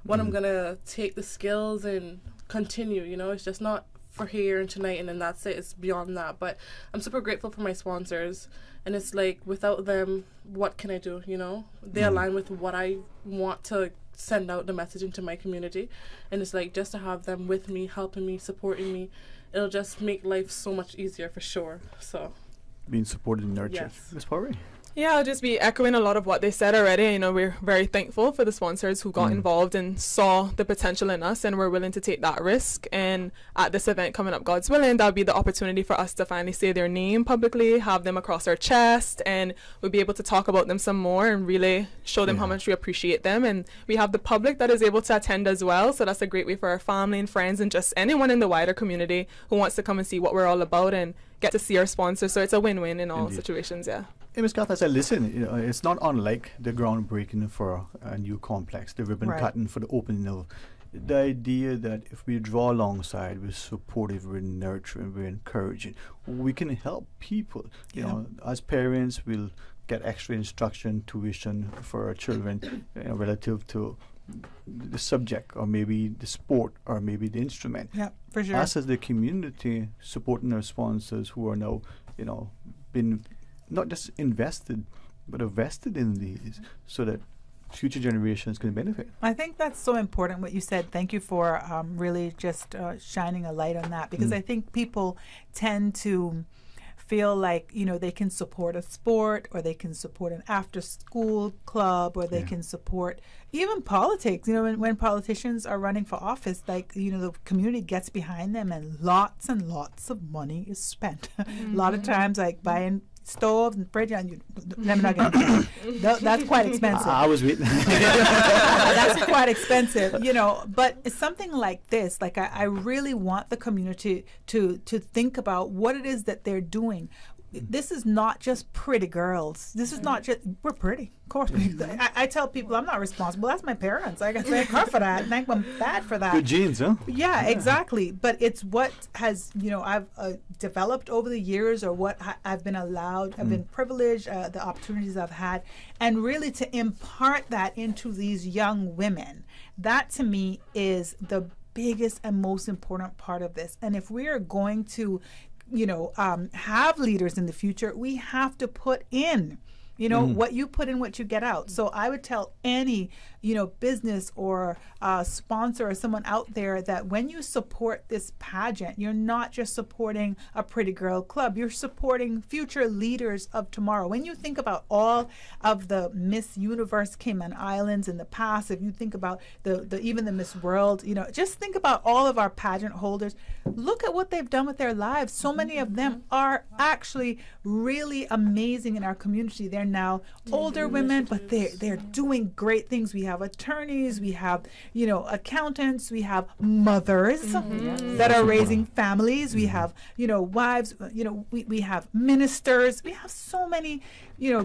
what I'm going to take the skills and continue. You know, it's just not for here and tonight and then that's it. It's beyond that. But I'm super grateful for my sponsors, and it's like without them, what can I do? You know, they align with what I want to send out the message into my community, and it's like just to have them with me, helping me, supporting me, it'll just make life so much easier for sure. So being supported and nurtured. Yes. Ms. Poirier. Yeah, I'll just be echoing a lot of what they said already. You know, we're very thankful for the sponsors who got involved and saw the potential in us and were willing to take that risk. And at this event coming up, God's willing, that'll be the opportunity for us to finally say their name publicly, have them across our chest, and we'll be able to talk about them some more and really show them how much we appreciate them. And we have the public that is able to attend as well, so that's a great way for our family and friends and just anyone in the wider community who wants to come and see what we're all about and get to see our sponsors. So it's a win-win in all situations. Hey, Ms. Kath, as I listen, you know, it's not unlike the groundbreaking for a new complex, the ribbon cutting for the opening of the idea that if we draw alongside, we're supportive, we're nurturing, we're encouraging, we can help people. You know, as parents, we'll get extra instruction, tuition for our children relative to the subject or maybe the sport or maybe the instrument. Yeah, for sure. Us as the community supporting our sponsors who are now, you know, been not just invested, but invested in these so that future generations can benefit. I think that's so important what you said. Thank you for really just shining a light on that, because I think people tend to feel like, you know, they can support a sport or they can support an after-school club or they can support even politics. You know, when politicians are running for office, like, you know, the community gets behind them and lots of money is spent. A lot of times, like buying stoves and fridge, and let me not get into that. That's quite expensive. I was waiting. That's quite expensive, you know. But it's something like this. Like I really want the community to think about what it is that they're doing. This is not just pretty girls. This is not just, we're pretty. Of course. I tell people I'm not responsible. That's my parents. I can thank her for that. Thank my dad for that. Good genes, huh? Yeah, exactly. But it's what has, you know, I've developed over the years, or what I've been allowed, I've been privileged, the opportunities I've had, and really to impart that into these young women. That to me is the biggest and most important part of this. And if we are going to, you know, have leaders in the future, we have to put in, You know, what you put in, what you get out. So I would tell any, business or sponsor or someone out there that when you support this pageant, you're not just supporting a pretty girl club, you're supporting future leaders of tomorrow. When you think about all of the Miss Universe Cayman Islands in the past, if you think about the even the Miss World, just think about all of our pageant holders. Look at what they've done with their lives. So many of them are actually really amazing in our community. They're now older women, but they're doing great things. We have attorneys, we have accountants, we have mothers that are raising families, we have wives, we have ministers, we have so many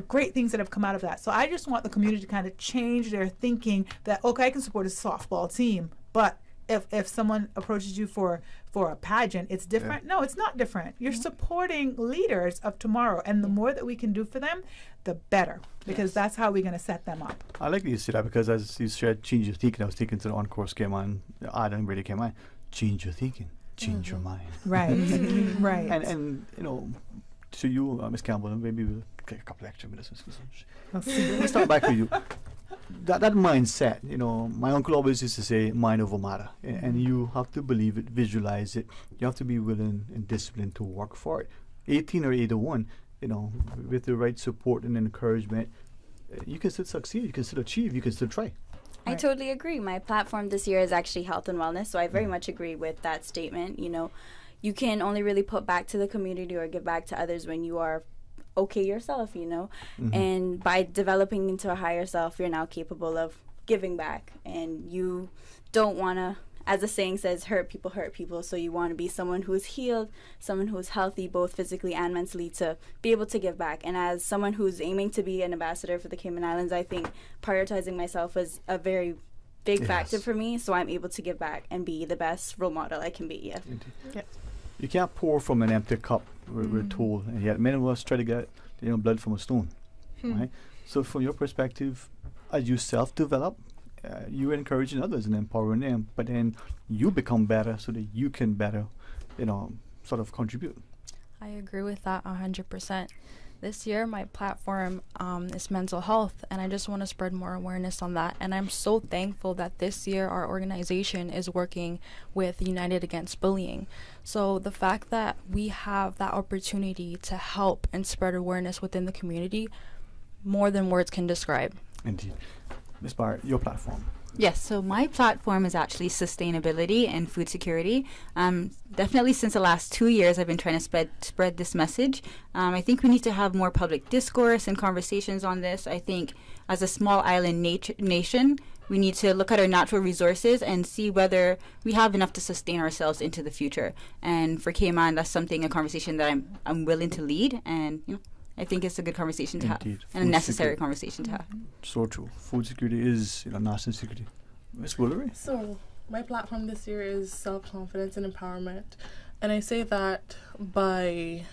great things that have come out of that. So I just want the community to kind of change their thinking that, okay, I can support a softball team, but if someone approaches you for a pageant, it's different. No, it's not different. You're supporting leaders of tomorrow, and the more that we can do for them, the better, because that's how we're going to set them up. I like that you say that, because as you said, change your thinking. I was thinking to the on-course came on, Adam really came on. Change your thinking, change your mind. Right, right. And to you, Ms. Campbell, maybe we'll take a couple extra minutes. Let's start back with you. That mindset, my uncle always used to say, mind over matter. And you have to believe it, visualize it. You have to be willing and disciplined to work for it. 18 or 81, with the right support and encouragement, you can still succeed, you can still achieve, you can still try. I totally agree. My platform this year is actually health and wellness, so I very much agree with that statement. You can only really put back to the community or give back to others when you are okay yourself, and by developing into a higher self, you're now capable of giving back, and you don't want to, as the saying says, hurt people, so you want to be someone who's healed, someone who's healthy both physically and mentally, to be able to give back. And as someone who's aiming to be an ambassador for the Cayman Islands, I think prioritizing myself is a very big factor for me, so I'm able to give back and be the best role model I can be. You can't pour from an empty cup, we're told, and yet many of us try to get blood from a stone, right? So from your perspective, as you self-develop, you're encouraging others and empowering them, but then you become better so that you can better, sort of contribute. I agree with that 100%. This year, my platform is mental health, and I just want to spread more awareness on that. And I'm so thankful that this year our organization is working with United Against Bullying. So the fact that we have that opportunity to help and spread awareness within the community, more than words can describe. Indeed. Ms. Barrett, your platform. Yes, so my platform is actually sustainability and food security. Definitely since the last 2 years, I've been trying to spread this message. I think we need to have more public discourse and conversations on this. I think as a small island nation, we need to look at our natural resources and see whether we have enough to sustain ourselves into the future. And for Cayman, that's a conversation that I'm willing to lead, and I think it's a good conversation to have, and a necessary conversation to have. So true. Food security is national security. Ms. Woolery? So my platform this year is self-confidence and empowerment. And I say that by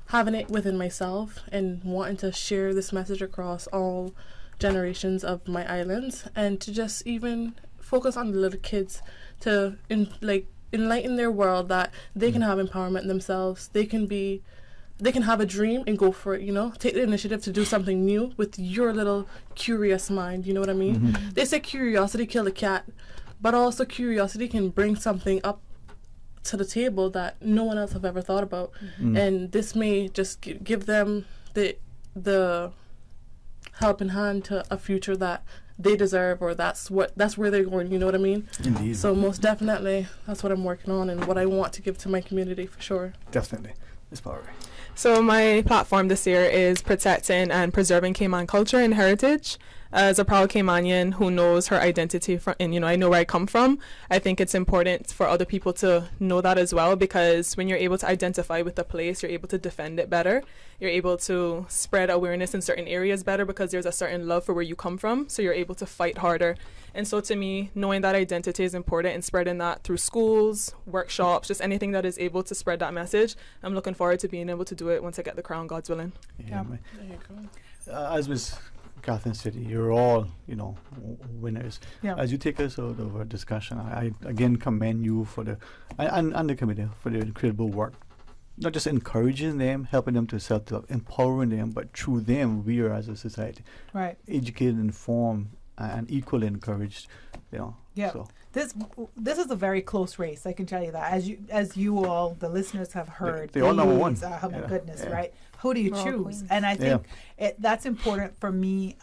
having it within myself and wanting to share this message across all generations of my islands, and to just even focus on the little kids to enlighten their world that they can have empowerment themselves. They can have a dream and go for it, take the initiative to do something new with your little curious mind, you know what I mean? They say curiosity killed a cat, but also curiosity can bring something up to the table that no one else have ever thought about. And this may just give them the helping hand to a future that they deserve, or that's where they're going, you know what I mean? Indeed. So most definitely, that's what I'm working on and what I want to give to my community for sure. Definitely. Ms. Power. So my platform this year is protecting and preserving Cayman culture and heritage. As a proud Caymanian who knows her identity and I know where I come from, I think it's important for other people to know that as well, because when you're able to identify with a place, you're able to defend it better. You're able to spread awareness in certain areas better because there's a certain love for where you come from, so you're able to fight harder. And so to me, knowing that identity is important and spreading that through schools, workshops, just anything that is able to spread that message, I'm looking forward to being able to do it once I get the crown, God's willing. Yeah. There you go. As Ms. Catherine City, you're all, winners. Yeah. As you take us out of our discussion, I again commend you for and the committee for the incredible work not just encouraging them, helping them to self-develop, empowering them, but through them, we are as a society, educated, informed, and equally encouraged. Yeah. So. This is a very close race. I can tell you that. As you all, the listeners, have heard. They all number one. Oh my goodness, right? Who do you choose? And I think that's important for me.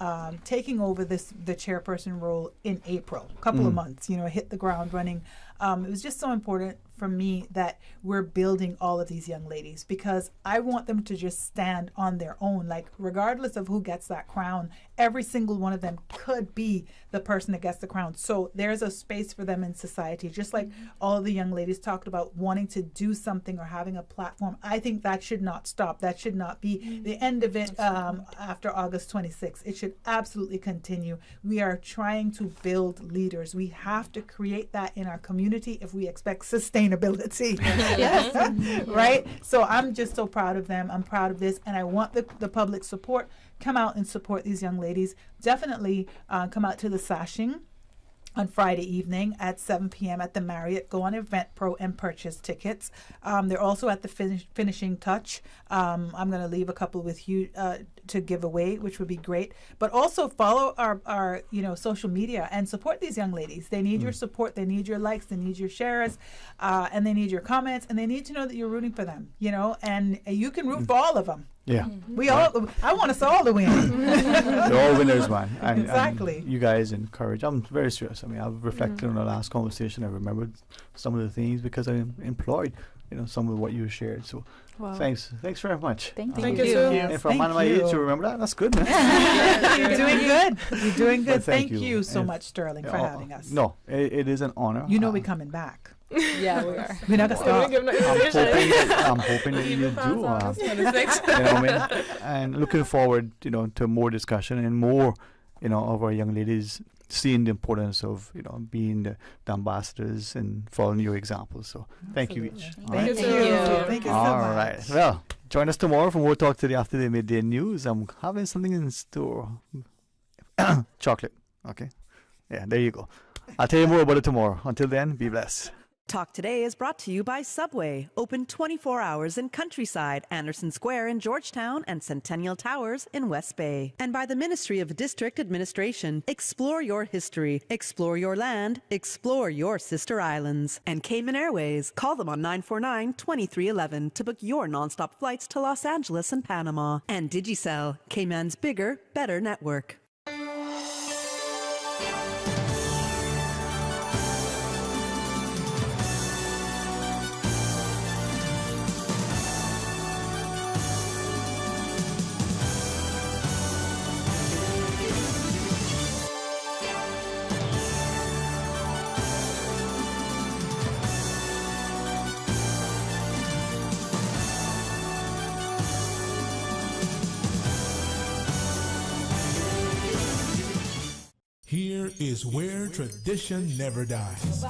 Taking over the chairperson role in April, a couple of months. Hit the ground running. It was just so important for me that we're building all of these young ladies, because I want them to just stand on their own. Like, regardless of who gets that crown, every single one of them could be the person that gets the crown. So there's a space for them in society, just like all of the young ladies talked about wanting to do something or having a platform. I think that should not stop. That should not be the end of it after August 26th. It should absolutely continue. We are trying to build leaders. We have to create that in our community if we expect sustainability. Right? So I'm just so proud of them. I'm proud of this, and I want the public support. Come out and support these young ladies. Definitely come out to the sashing on Friday evening at 7 p.m. at the Marriott. Go on Eventpro and purchase tickets. They're also at the finishing touch. I'm going to leave a couple with you to give away, which would be great. But also follow our social media and support these young ladies. They need your support. They need your likes. They need your shares. And they need your comments. And they need to know that you're rooting for them, and you can root for all of them. Yeah. I want us all to win. They're all winners, man. Exactly. And you guys encourage. I'm very serious. I mean, I've reflected on the last conversation. I remembered some of the things because I employed, some of what you shared. So thanks very much. Thank you. If I'm on my age to remember that, that's good, man. You're doing good. You're doing good. Thank you so much, Sterling, for having us. No, it is an honor. We're coming back. Yeah, we are. We're not gonna stop. I'm hoping that you do. You know what I mean? And looking forward, to more discussion and more, of our young ladies seeing the importance of, being the ambassadors and following your examples. So thank you each. Thank you. Thank you so much. All right. Well, join us tomorrow for more talk today after the midday news. I'm having something in store. Chocolate. Okay. Yeah, there you go. I'll tell you more about it tomorrow. Until then, be blessed. Talk Today is brought to you by Subway, open 24 hours in Countryside, Anderson Square in Georgetown, and Centennial Towers in West Bay. And by the Ministry of District Administration. Explore your history, explore your land, explore your sister islands. And Cayman Airways. Call them on 949-2311 to book your nonstop flights to Los Angeles and Panama. And Digicel, Cayman's bigger, better network. Here is where tradition never dies.